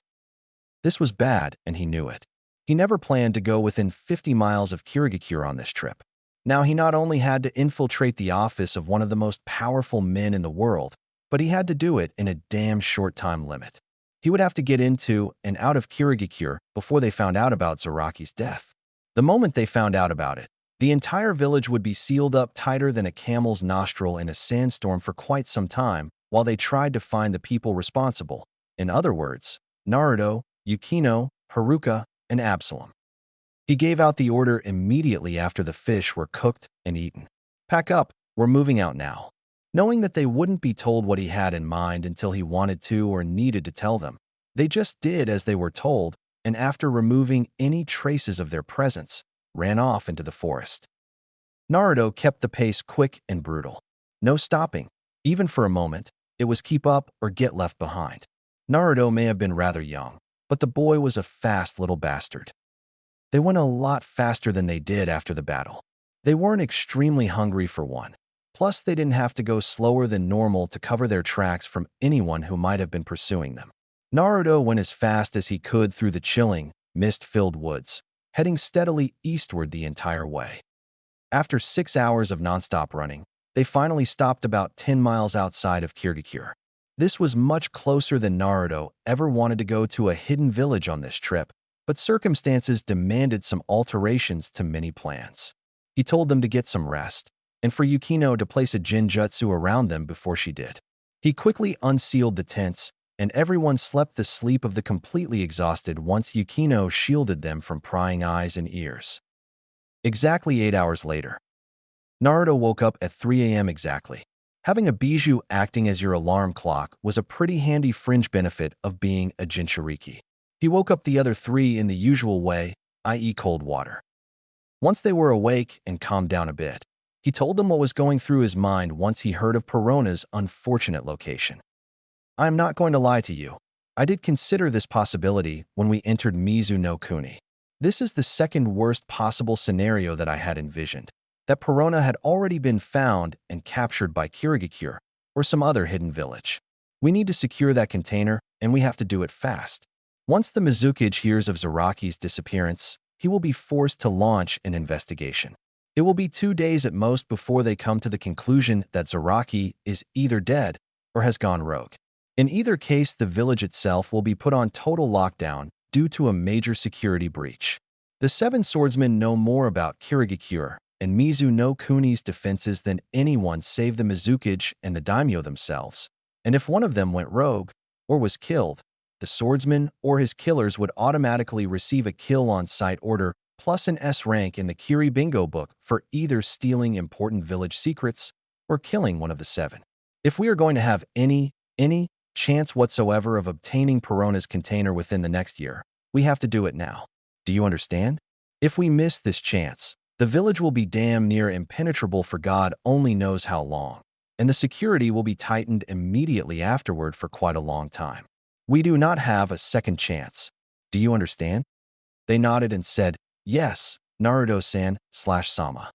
This was bad, and he knew it. He never planned to go within 50 miles of Kirigakure on this trip. Now, he not only had to infiltrate the office of one of the most powerful men in the world, but he had to do it in a damn short time limit. He would have to get into and out of Kirigakure before they found out about Zaraki's death. The moment they found out about it, the entire village would be sealed up tighter than a camel's nostril in a sandstorm for quite some time while they tried to find the people responsible. In other words, Naruto, Yukino, Haruka, and Absalom. He gave out the order immediately after the fish were cooked and eaten. Pack up, we're moving out now. Knowing that they wouldn't be told what he had in mind until he wanted to or needed to tell them, they just did as they were told, and after removing any traces of their presence, ran off into the forest. Naruto kept the pace quick and brutal. No stopping, even for a moment. It was keep up or get left behind. Naruto may have been rather young, but the boy was a fast little bastard. They went a lot faster than they did after the battle. They weren't extremely hungry for one. Plus, they didn't have to go slower than normal to cover their tracks from anyone who might have been pursuing them. Naruto went as fast as he could through the chilling, mist-filled woods, heading steadily eastward the entire way. After 6 hours of nonstop running, they finally stopped about 10 miles outside of Kirigakure. This was much closer than Naruto ever wanted to go to a hidden village on this trip, but circumstances demanded some alterations to many plans. He told them to get some rest, and for Yukino to place a genjutsu around them before she did. He quickly unsealed the tents, and everyone slept the sleep of the completely exhausted once Yukino shielded them from prying eyes and ears. Exactly 8 hours later, Naruto woke up at 3 a.m. exactly. Having a bijou acting as your alarm clock was a pretty handy fringe benefit of being a Jinchuriki. He woke up the other three in the usual way, i.e. cold water. Once they were awake and calmed down a bit, he told them what was going through his mind once he heard of Perona's unfortunate location. I am not going to lie to you. I did consider this possibility when we entered Mizu no Kuni. This is the second worst possible scenario that I had envisioned, that Perona had already been found and captured by Kirigakure or some other hidden village. We need to secure that container, and we have to do it fast. Once the Mizukage hears of Zaraki's disappearance, he will be forced to launch an investigation. It will be 2 days at most before they come to the conclusion that Zaraki is either dead or has gone rogue. In either case, the village itself will be put on total lockdown due to a major security breach. The seven swordsmen know more about Kirigakure and Mizu no Kuni's defenses than anyone save the Mizukage and the daimyo themselves, and if one of them went rogue or was killed, the swordsman or his killers would automatically receive a kill-on-sight order plus an S rank in the Kiri Bingo book for either stealing important village secrets or killing one of the seven. If we are going to have any chance whatsoever of obtaining Perona's container within the next year, we have to do it now. Do you understand? If we miss this chance, the village will be damn near impenetrable for God only knows how long, and the security will be tightened immediately afterward for quite a long time. We do not have a second chance. Do you understand? They nodded and said, yes, Naruto-san/Sama.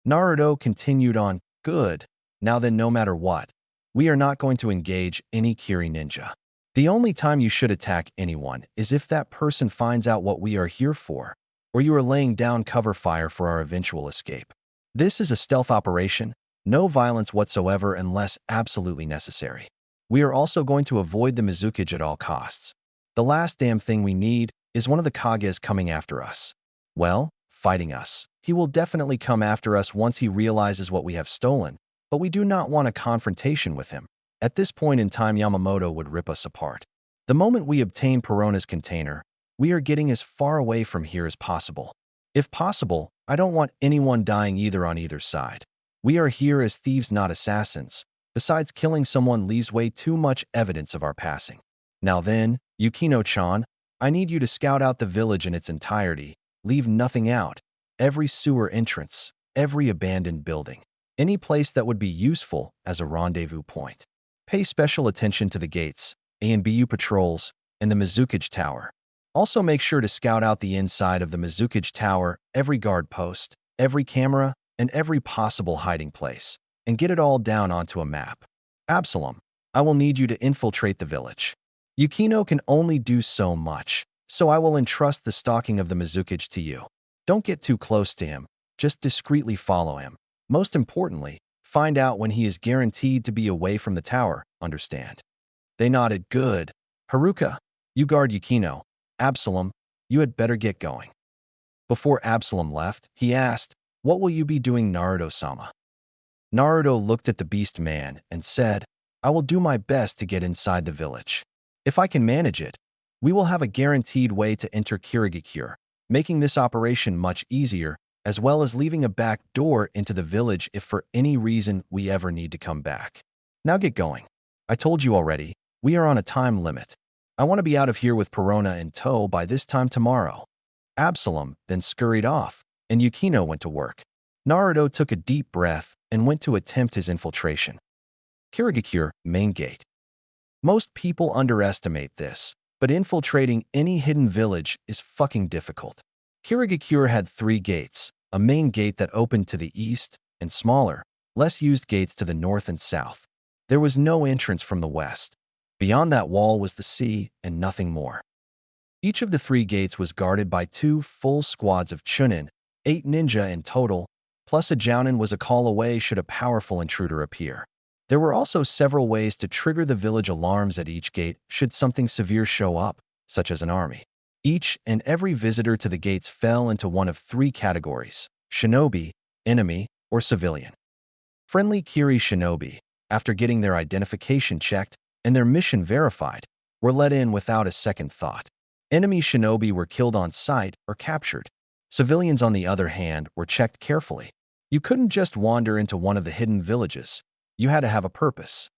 Naruto continued on, good. Now then, no matter what, we are not going to engage any Kiri ninja. The only time you should attack anyone is if that person finds out what we are here for, or you are laying down cover fire for our eventual escape. This is a stealth operation, no violence whatsoever unless absolutely necessary. We are also going to avoid the Mizukage at all costs. The last damn thing we need is one of the Kages coming after us. Well, fighting us. He will definitely come after us once he realizes what we have stolen, but we do not want a confrontation with him. At this point in time, Yamamoto would rip us apart. The moment we obtain Perona's container, we are getting as far away from here as possible. If possible, I don't want anyone dying either on either side. We are here as thieves, not assassins. Besides, killing someone leaves way too much evidence of our passing. Now then, Yukino-chan, I need you to scout out the village in its entirety. Leave nothing out. Every sewer entrance, every abandoned building, any place that would be useful as a rendezvous point. Pay special attention to the gates, A and BU patrols, and the Mizukage Tower. Also make sure to scout out the inside of the Mizukage Tower, every guard post, every camera, and every possible hiding place, and get it all down onto a map. Absalom, I will need you to infiltrate the village. Yukino can only do so much, so I will entrust the stalking of the Mizukage to you. Don't get too close to him, just discreetly follow him. Most importantly, find out when he is guaranteed to be away from the tower, understand? They nodded. Good. Haruka, you guard Yukino. Absalom, you had better get going. Before Absalom left, he asked, what will you be doing, Naruto-sama? Naruto looked at the beast man and said, I will do my best to get inside the village. If I can manage it, we will have a guaranteed way to enter Kirigakure, making this operation much easier, as well as leaving a back door into the village if for any reason we ever need to come back. Now get going. I told you already, we are on a time limit. I want to be out of here with Perona in tow by this time tomorrow. Absalom then scurried off, and Yukino went to work. Naruto took a deep breath and went to attempt his infiltration. Kirigakure, main gate. Most people underestimate this, but infiltrating any hidden village is fucking difficult. Kirigakure had 3 gates, a main gate that opened to the east, and smaller, less used gates to the north and south. There was no entrance from the west. Beyond that wall was the sea and nothing more. Each of the 3 gates was guarded by 2 full squads of chunin, 8 ninja in total, plus a jounin was a call away should a powerful intruder appear. There were also several ways to trigger the village alarms at each gate should something severe show up, such as an army. Each and every visitor to the gates fell into one of 3 categories: shinobi, enemy, or civilian. Friendly Kiri shinobi, after getting their identification checked and their mission verified, were let in without a second thought. Enemy shinobi were killed on sight or captured. Civilians, on the other hand, were checked carefully. You couldn't just wander into one of the hidden villages. You had to have a purpose.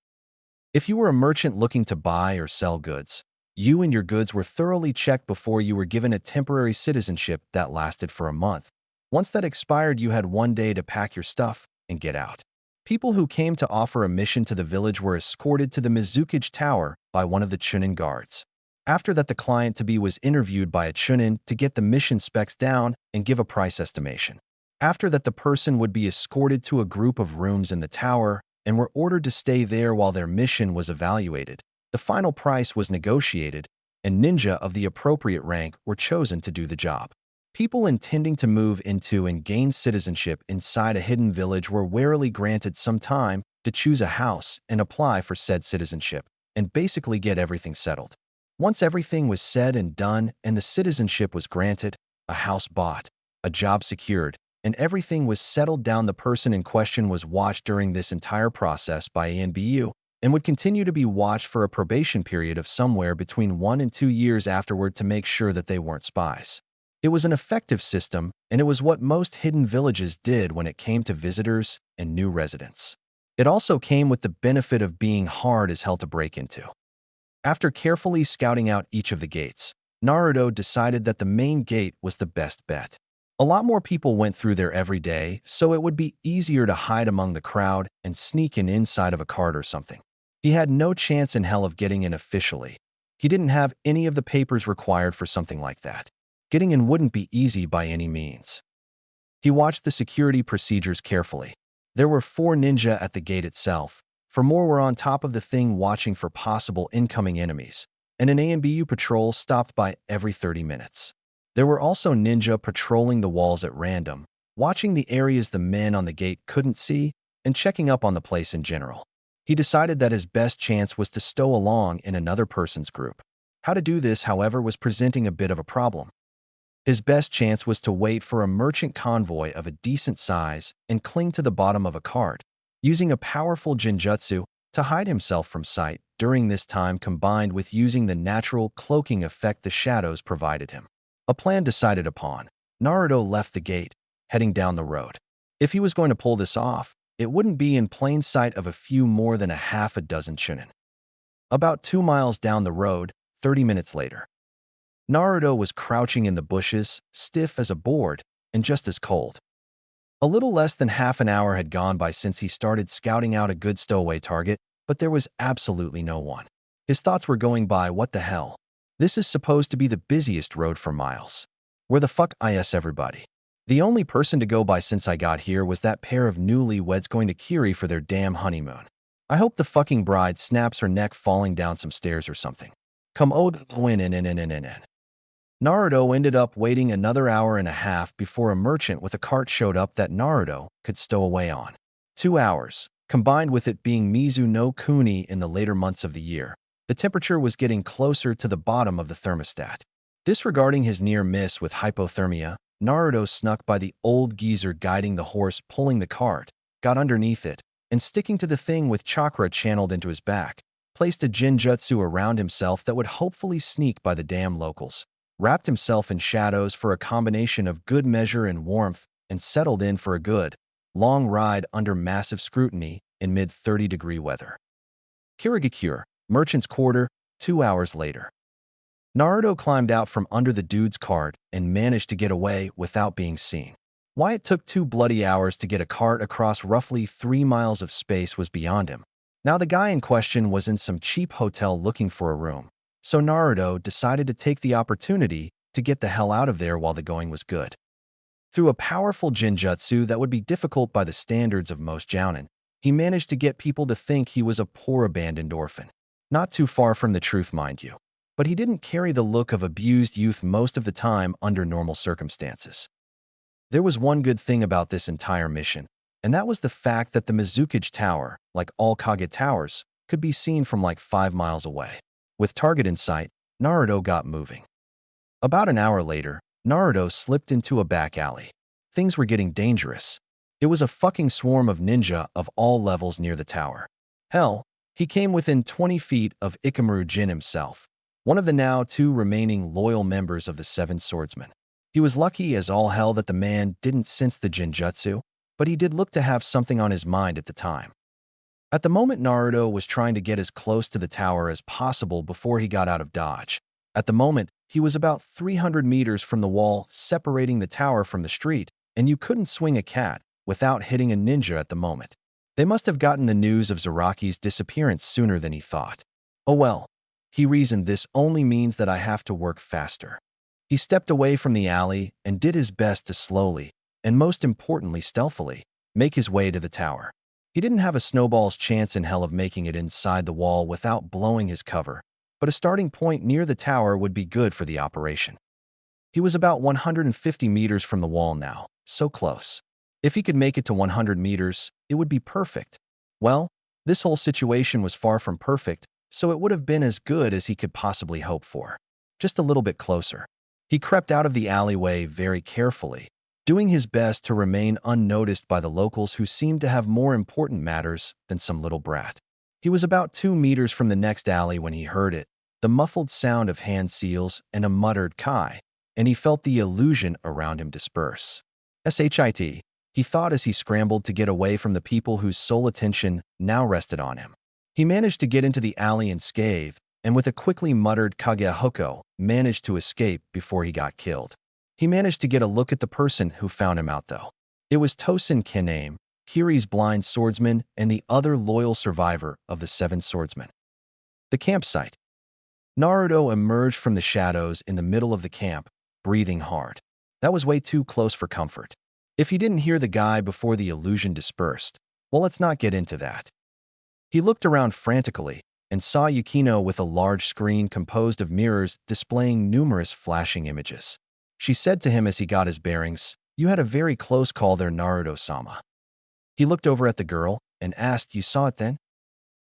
If you were a merchant looking to buy or sell goods, you and your goods were thoroughly checked before you were given a temporary citizenship that lasted for a month. Once that expired, you had 1 day to pack your stuff and get out. People who came to offer a mission to the village were escorted to the Mizukage Tower by one of the chunin guards. After that, the client-to-be was interviewed by a chunin to get the mission specs down and give a price estimation. After that, the person would be escorted to a group of rooms in the tower and were ordered to stay there while their mission was evaluated. The final price was negotiated, and ninja of the appropriate rank were chosen to do the job. People intending to move into and gain citizenship inside a hidden village were warily granted some time to choose a house and apply for said citizenship, and basically get everything settled. Once everything was said and done and the citizenship was granted, a house bought, a job secured, and everything was settled down, the person in question was watched during this entire process by ANBU and would continue to be watched for a probation period of somewhere between 1 and 2 years afterward to make sure that they weren't spies. It was an effective system, and it was what most hidden villages did when it came to visitors and new residents. It also came with the benefit of being hard as hell to break into. After carefully scouting out each of the gates, Naruto decided that the main gate was the best bet. A lot more people went through there every day, so it would be easier to hide among the crowd and sneak in inside of a cart or something. He had no chance in hell of getting in officially. He didn't have any of the papers required for something like that. Getting in wouldn't be easy by any means. He watched the security procedures carefully. There were 4 ninja at the gate itself. 4 more were on top of the thing watching for possible incoming enemies, and an ANBU patrol stopped by every 30 minutes. There were also ninja patrolling the walls at random, watching the areas the men on the gate couldn't see, and checking up on the place in general. He decided that his best chance was to stow along in another person's group. How to do this, however, was presenting a bit of a problem. His best chance was to wait for a merchant convoy of a decent size and cling to the bottom of a cart, using a powerful genjutsu to hide himself from sight during this time, combined with using the natural cloaking effect the shadows provided him. A plan decided upon, Naruto left the gate, heading down the road. If he was going to pull this off, it wouldn't be in plain sight of a few more than a half a dozen chunin. About 2 miles down the road, 30 minutes later, Naruto was crouching in the bushes, stiff as a board and just as cold. A little less than half an hour had gone by since he started scouting out a good stowaway target, but there was absolutely no one. His thoughts were going by, what the hell? This is supposed to be the busiest road for miles. Where the fuck is everybody? The only person to go by since I got here was that pair of newlyweds going to Kiri for their damn honeymoon. I hope the fucking bride snaps her neck falling down some stairs or something. Come on in. Naruto ended up waiting another hour and a half before a merchant with a cart showed up that Naruto could stow away on. 2 hours, combined with it being Mizu no Kuni in the later months of the year, the temperature was getting closer to the bottom of the thermostat. Disregarding his near miss with hypothermia, Naruto snuck by the old geezer guiding the horse pulling the cart, got underneath it, and sticking to the thing with chakra channeled into his back, placed a jinjutsu around himself that would hopefully sneak by the damn locals, wrapped himself in shadows for a combination of good measure and warmth, and settled in for a good, long ride under massive scrutiny in mid-30-degree weather. Kirigakure, Merchant's Quarter, 2 hours later. Naruto climbed out from under the dude's cart and managed to get away without being seen. Why it took 2 bloody hours to get a cart across roughly 3 miles of space was beyond him. Now the guy in question was in some cheap hotel looking for a room, so Naruto decided to take the opportunity to get the hell out of there while the going was good. Through a powerful jinjutsu that would be difficult by the standards of most jounin, he managed to get people to think he was a poor abandoned orphan. Not too far from the truth, mind you. But he didn't carry the look of abused youth most of the time under normal circumstances. There was one good thing about this entire mission, and that was the fact that the Mizukage Tower, like all Kage towers, could be seen from like 5 miles away. With target in sight, Naruto got moving. About an hour later, Naruto slipped into a back alley. Things were getting dangerous. It was a fucking swarm of ninja of all levels near the tower. Hell, he came within 20 feet of Ikamaru Jin himself, one of the now 2 remaining loyal members of the Seven Swordsmen. He was lucky as all hell that the man didn't sense the jinjutsu, but he did look to have something on his mind at the time. At the moment, Naruto was trying to get as close to the tower as possible before he got out of dodge. At the moment, he was about 300 meters from the wall separating the tower from the street, and you couldn't swing a cat without hitting a ninja at the moment. They must have gotten the news of Zaraki's disappearance sooner than he thought. Oh well, he reasoned, this only means that I have to work faster. He stepped away from the alley and did his best to slowly, and most importantly stealthily, make his way to the tower. He didn't have a snowball's chance in hell of making it inside the wall without blowing his cover, but a starting point near the tower would be good for the operation. He was about 150 meters from the wall now, so close. If he could make it to 100 meters, it would be perfect. Well, this whole situation was far from perfect, so it would have been as good as he could possibly hope for. Just a little bit closer. He crept out of the alleyway very carefully, doing his best to remain unnoticed by the locals who seemed to have more important matters than some little brat. He was about 2 meters from the next alley when he heard it, the muffled sound of hand seals and a muttered kai, and he felt the illusion around him disperse. Shit, he thought as he scrambled to get away from the people whose sole attention now rested on him. He managed to get into the alley unscathed, and with a quickly muttered Kagehoko, managed to escape before he got killed. He managed to get a look at the person who found him out though. It was Tosin Kiname, Kiri's blind swordsman and the other loyal survivor of the Seven Swordsmen. The campsite. Naruto emerged from the shadows in the middle of the camp, breathing hard. That was way too close for comfort. If he didn't hear the guy before the illusion dispersed, well, let's not get into that. He looked around frantically and saw Yukino with a large screen composed of mirrors displaying numerous flashing images. She said to him as he got his bearings, "You had a very close call there, Naruto-sama." He looked over at the girl and asked, "You saw it then?"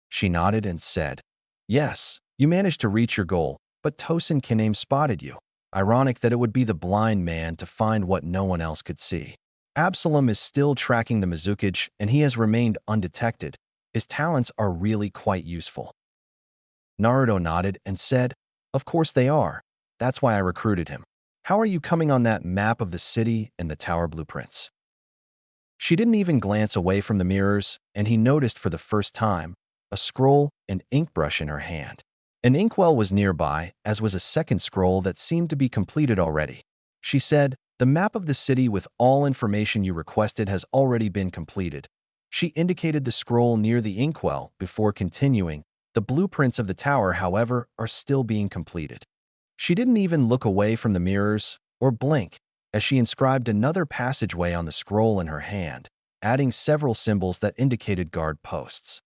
She nodded and said, "Yes, you managed to reach your goal, but Tosin Kiname spotted you. Ironic that it would be the blind man to find what no one else could see. Absalom is still tracking the Mizukage, and he has remained undetected. His talents are really quite useful." Naruto nodded and said, "Of course they are. That's why I recruited him. How are you coming on that map of the city and the tower blueprints?" She didn't even glance away from the mirrors, and he noticed for the first time a scroll and ink brush in her hand. An inkwell was nearby, as was a second scroll that seemed to be completed already. She said, "The map of the city with all information you requested has already been completed." She indicated the scroll near the inkwell before continuing, "The blueprints of the tower, however, are still being completed." She didn't even look away from the mirrors or blink as she inscribed another passageway on the scroll in her hand, adding several symbols that indicated guard posts.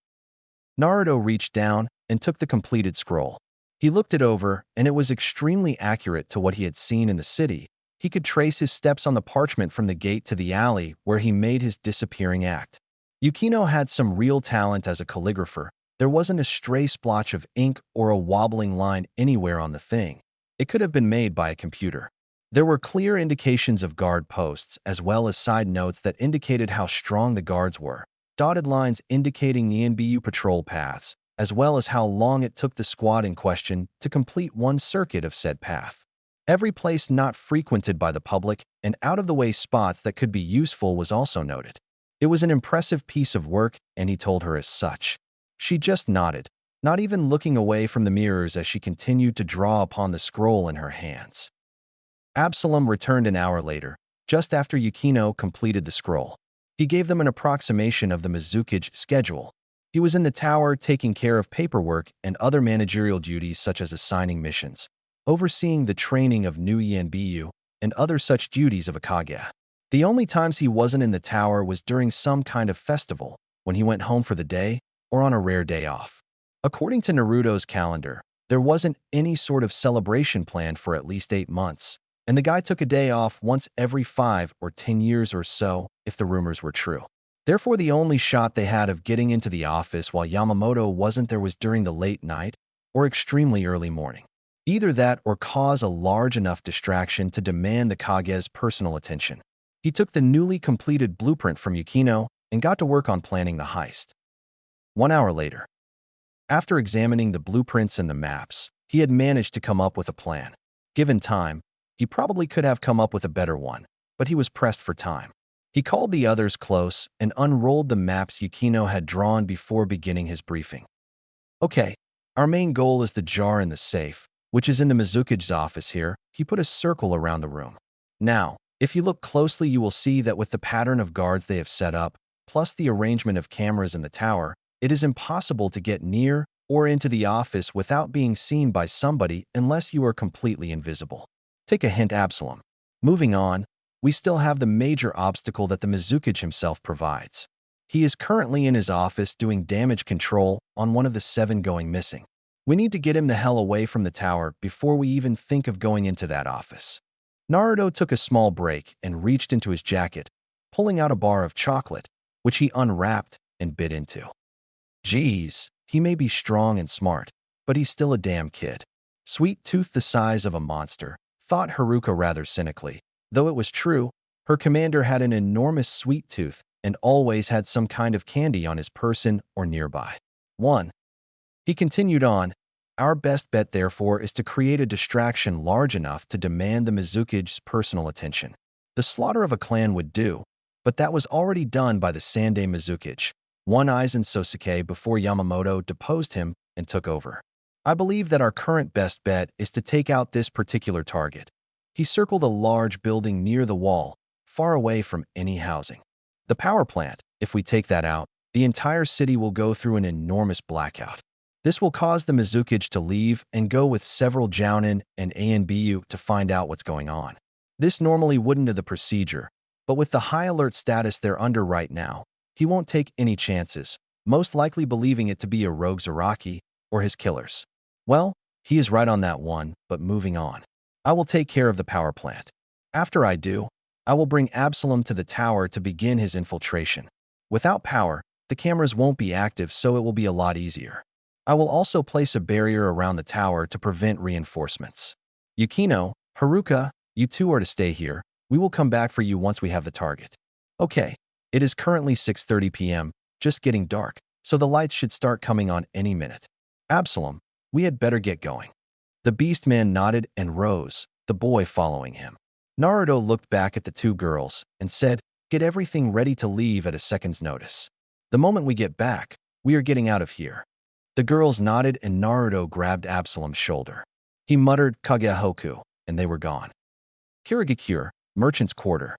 Naruto reached down and took the completed scroll. He looked it over, and it was extremely accurate to what he had seen in the city. He could trace his steps on the parchment from the gate to the alley where he made his disappearing act. Yukino had some real talent as a calligrapher. There wasn't a stray splotch of ink or a wobbling line anywhere on the thing. It could have been made by a computer. There were clear indications of guard posts, as well as side notes that indicated how strong the guards were, dotted lines indicating the NBU patrol paths, as well as how long it took the squad in question to complete one circuit of said path. Every place not frequented by the public and out-of-the-way spots that could be useful was also noted. It was an impressive piece of work, and he told her as such. She just nodded, not even looking away from the mirrors as she continued to draw upon the scroll in her hands. Absalom returned an hour later, just after Yukino completed the scroll. He gave them an approximation of the Mizukage schedule. He was in the tower taking care of paperwork and other managerial duties such as assigning missions, overseeing the training of new Yanbiyu, and other such duties of a Kage. The only times he wasn't in the tower was during some kind of festival, when he went home for the day, or on a rare day off. According to Naruto's calendar, there wasn't any sort of celebration planned for at least 8 months, and the guy took a day off once every 5 or 10 years or so, if the rumors were true. Therefore, the only shot they had of getting into the office while Yamamoto wasn't there was during the late night or extremely early morning. Either that or cause a large enough distraction to demand the Kage's personal attention. He took the newly completed blueprint from Yukino and got to work on planning the heist. 1 hour later, after examining the blueprints and the maps, he had managed to come up with a plan. Given time, he probably could have come up with a better one, but he was pressed for time. He called the others close and unrolled the maps Yukino had drawn before beginning his briefing. Okay, our main goal is the jar in the safe, which is in the Mizukage's office here. He put a circle around the room. Now, if you look closely, you will see that with the pattern of guards they have set up, plus the arrangement of cameras in the tower, it is impossible to get near or into the office without being seen by somebody unless you are completely invisible. Take a hint, Absalom. Moving on, we still have the major obstacle that the Mizukage himself provides. He is currently in his office doing damage control on one of the 7 going missing. We need to get him the hell away from the tower before we even think of going into that office. Naruto took a small break and reached into his jacket, pulling out a bar of chocolate, which he unwrapped and bit into. Geez, he may be strong and smart, but he's still a damn kid. Sweet tooth the size of a monster, thought Haruka rather cynically. Though it was true, her commander had an enormous sweet tooth and always had some kind of candy on his person or nearby. 1. He continued on, our best bet therefore is to create a distraction large enough to demand the Mizukage's personal attention. The slaughter of a clan would do, but that was already done by the Sandai Mizukage, One Aizen Sosuke, before Yamamoto deposed him and took over. I believe that our current best bet is to take out this particular target. He circled a large building near the wall, far away from any housing. The power plant, if we take that out, the entire city will go through an enormous blackout. This will cause the Mizukage to leave and go with several Jounin and ANBU to find out what's going on. This normally wouldn't have the procedure, but with the high alert status they're under right now, he won't take any chances, most likely believing it to be a rogue Zaraki or his killers. Well, he is right on that one, but moving on. I will take care of the power plant. After I do, I will bring Absalom to the tower to begin his infiltration. Without power, the cameras won't be active, so it will be a lot easier. I will also place a barrier around the tower to prevent reinforcements. Yukino, Haruka, you two are to stay here. We will come back for you once we have the target. Okay, it is currently 6:30 p.m., just getting dark, so the lights should start coming on any minute. Absalom, we had better get going. The beast man nodded and rose, the boy following him. Naruto looked back at the 2 girls and said, get everything ready to leave at a second's notice. The moment we get back, we are getting out of here. The girls nodded and Naruto grabbed Absalom's shoulder. He muttered Kagehoku, and they were gone. Kirigakure, merchant's quarter.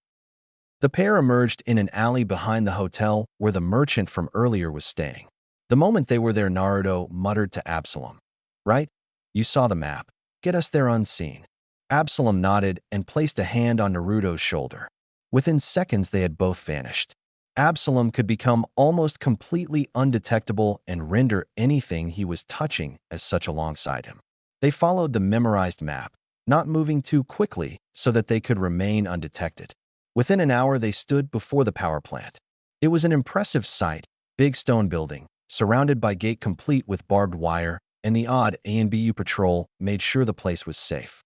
The pair emerged in an alley behind the hotel where the merchant from earlier was staying. The moment they were there, Naruto muttered to Absalom, right? You saw the map. Get us there unseen. Absalom nodded and placed a hand on Naruto's shoulder. Within seconds, they had both vanished. Absalom could become almost completely undetectable and render anything he was touching as such alongside him. They followed the memorized map, not moving too quickly so that they could remain undetected. Within an hour, they stood before the power plant. It was an impressive sight, big stone building, surrounded by gate complete with barbed wire, and the odd A&BU patrol made sure the place was safe.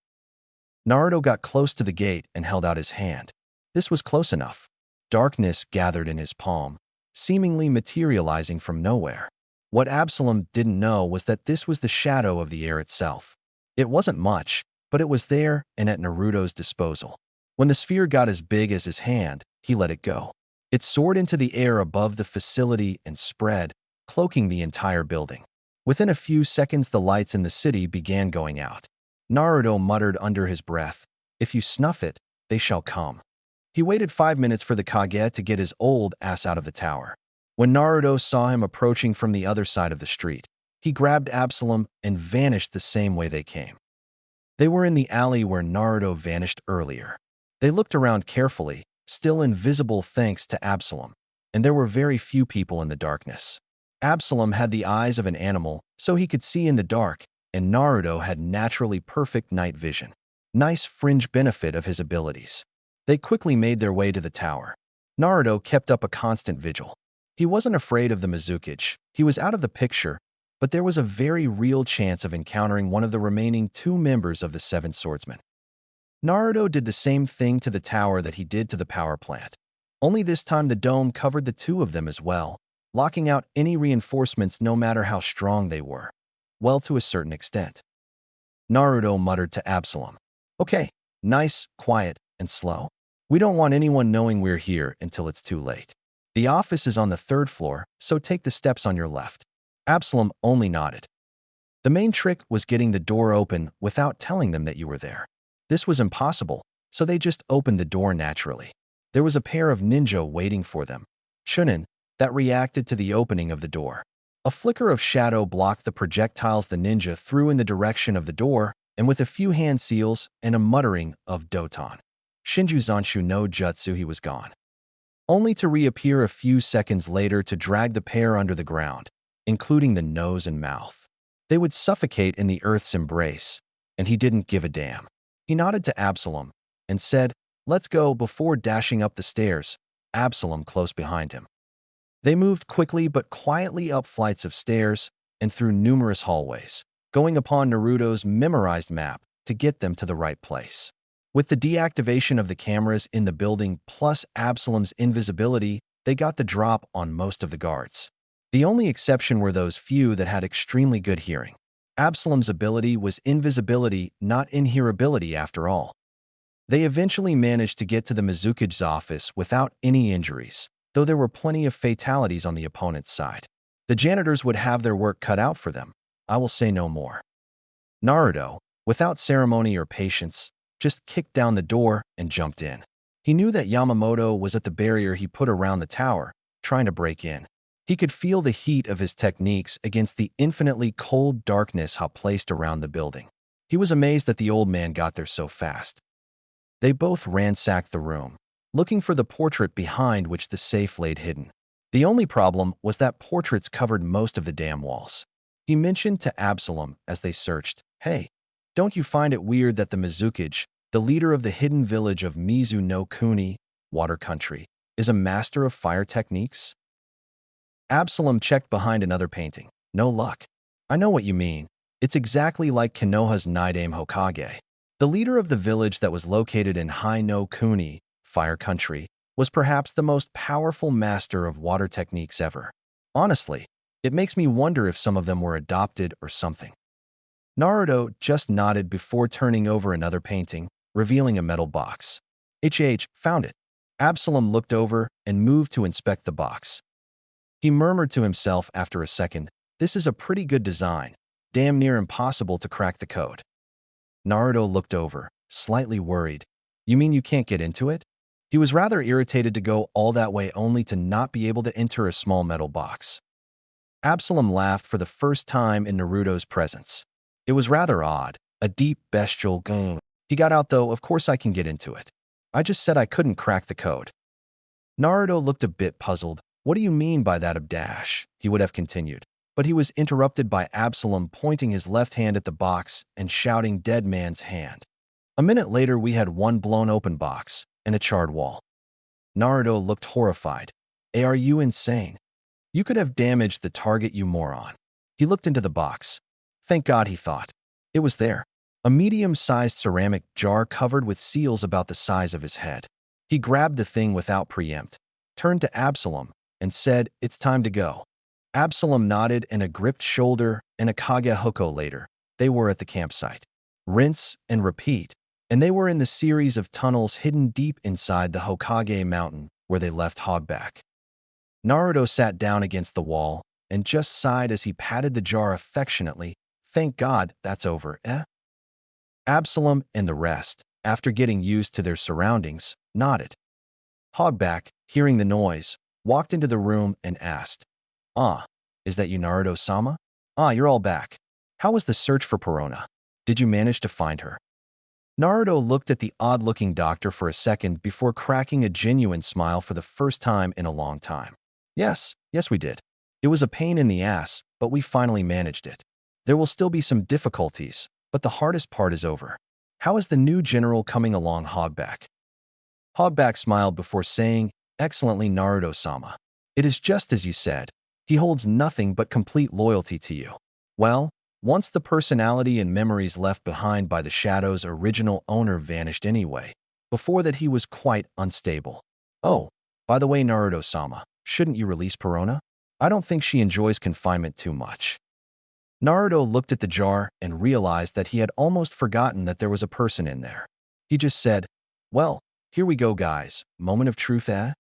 Naruto got close to the gate and held out his hand. This was close enough. Darkness gathered in his palm, seemingly materializing from nowhere. What Absalom didn't know was that this was the shadow of the air itself. It wasn't much, but it was there and at Naruto's disposal. When the sphere got as big as his hand, he let it go. It soared into the air above the facility and spread, cloaking the entire building. Within a few seconds, the lights in the city began going out. Naruto muttered under his breath, "If you snuff it, they shall come." He waited 5 minutes for the Kage to get his old ass out of the tower. When Naruto saw him approaching from the other side of the street, he grabbed Absalom and vanished the same way they came. They were in the alley where Naruto vanished earlier. They looked around carefully, still invisible thanks to Absalom, and there were very few people in the darkness. Absalom had the eyes of an animal, so he could see in the dark, and Naruto had naturally perfect night vision. Nice fringe benefit of his abilities. They quickly made their way to the tower. Naruto kept up a constant vigil. He wasn't afraid of the Mizukage. He was out of the picture, but there was a very real chance of encountering one of the remaining 2 members of the 7 swordsmen. Naruto did the same thing to the tower that he did to the power plant. Only this time the dome covered the 2 of them as well, locking out any reinforcements no matter how strong they were. Well, to a certain extent. Naruto muttered to Absalom, "Okay, nice, quiet, and slow. We don't want anyone knowing we're here until it's too late. The office is on the 3rd floor, so take the steps on your left." Absalom only nodded. The main trick was getting the door open without telling them that you were there. This was impossible, so they just opened the door naturally. There was a pair of ninja waiting for them, Chunin, that reacted to the opening of the door. A flicker of shadow blocked the projectiles the ninja threw in the direction of the door, and with a few hand seals and a muttering of Doton, Shinju Zanshu no Jutsu, he was gone. Only to reappear a few seconds later to drag the pair under the ground, including the nose and mouth. They would suffocate in the earth's embrace, and he didn't give a damn. He nodded to Absalom and said, "Let's go," before dashing up the stairs, Absalom close behind him. They moved quickly but quietly up flights of stairs and through numerous hallways, going upon Naruto's memorized map to get them to the right place. With the deactivation of the cameras in the building plus Absalom's invisibility, they got the drop on most of the guards. The only exception were those few that had extremely good hearing. Absalom's ability was invisibility, not inhearability after all. They eventually managed to get to the Mizukage's office without any injuries, though there were plenty of fatalities on the opponent's side. The janitors would have their work cut out for them. I will say no more. Naruto, without ceremony or patience, just kicked down the door and jumped in. He knew that Yamamoto was at the barrier he put around the tower, trying to break in. He could feel the heat of his techniques against the infinitely cold darkness placed around the building. He was amazed that the old man got there so fast. They both ransacked the room, looking for the portrait behind which the safe laid hidden. The only problem was that portraits covered most of the damn walls. He mentioned to Absalom as they searched, "Hey, don't you find it weird that the Mizukage, the leader of the hidden village of Mizu no Kuni, Water Country, is a master of fire techniques?" Absalom checked behind another painting. "No luck." "I know what you mean. It's exactly like Konoha's Nidaime Hokage. The leader of the village that was located in Hai no Kuni, Fire Country, was perhaps the most powerful master of water techniques ever. Honestly, it makes me wonder if some of them were adopted or something." Naruto just nodded before turning over another painting, revealing a metal box. Found it." Absalom looked over and moved to inspect the box. He murmured to himself after a second, "This is a pretty good design. Damn near impossible to crack the code." Naruto looked over, slightly worried. "You mean you can't get into it?" He was rather irritated to go all that way only to not be able to enter a small metal box. Absalom laughed for the first time in Naruto's presence. It was rather odd, a deep, bestial gong. "He got out though, of course I can get into it. I just said I couldn't crack the code." Naruto looked a bit puzzled. "What do you mean by that, Abdash?" he would have continued. but he was interrupted by Absalom pointing his left hand at the box and shouting "Dead man's hand." A minute later, we had one blown open box and a charred wall. Naruto looked horrified. Are you insane? You could have damaged the target, you moron. He looked into the box. Thank God, he thought. It was there. A medium-sized ceramic jar covered with seals about the size of his head. He grabbed the thing without preempt, turned to Absalom, and said, "It's time to go." Absalom nodded, and a gripped shoulder and a kage hoko later, they were at the campsite. Rinse and repeat, and they were in the series of tunnels hidden deep inside the Hokage mountain where they left Hogback. Naruto sat down against the wall and just sighed as he patted the jar affectionately. Thank God that's over, eh? Absalom and the rest, after getting used to their surroundings, nodded. Hogback, hearing the noise, walked into the room and asked, "Ah, is that you, Naruto-sama? Ah, you're all back. How was the search for Perona? Did you manage to find her?" Naruto looked at the odd-looking doctor for a second before cracking a genuine smile for the first time in a long time. Yes, we did. It was a pain in the ass, but we finally managed it. There will still be some difficulties, but the hardest part is over. How is the new general coming along, Hogback? Hogback smiled before saying, "Excellently, Naruto-sama. It is just as you said. He holds nothing but complete loyalty to you. Well, once the personality and memories left behind by the Shadow's original owner vanished anyway. Before that, he was quite unstable. Oh, by the way, Naruto-sama, shouldn't you release Perona? I don't think she enjoys confinement too much." Naruto looked at the jar and realized that he had almost forgotten that there was a person in there. He just said, "Well, here we go, guys. Moment of truth, eh?"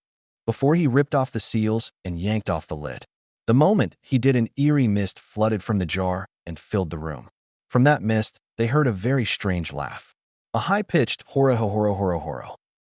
Before he ripped off the seals and yanked off the lid. The moment he did, an eerie mist flooded from the jar and filled the room. From that mist, they heard a very strange laugh. A high-pitched horo horo horo horo.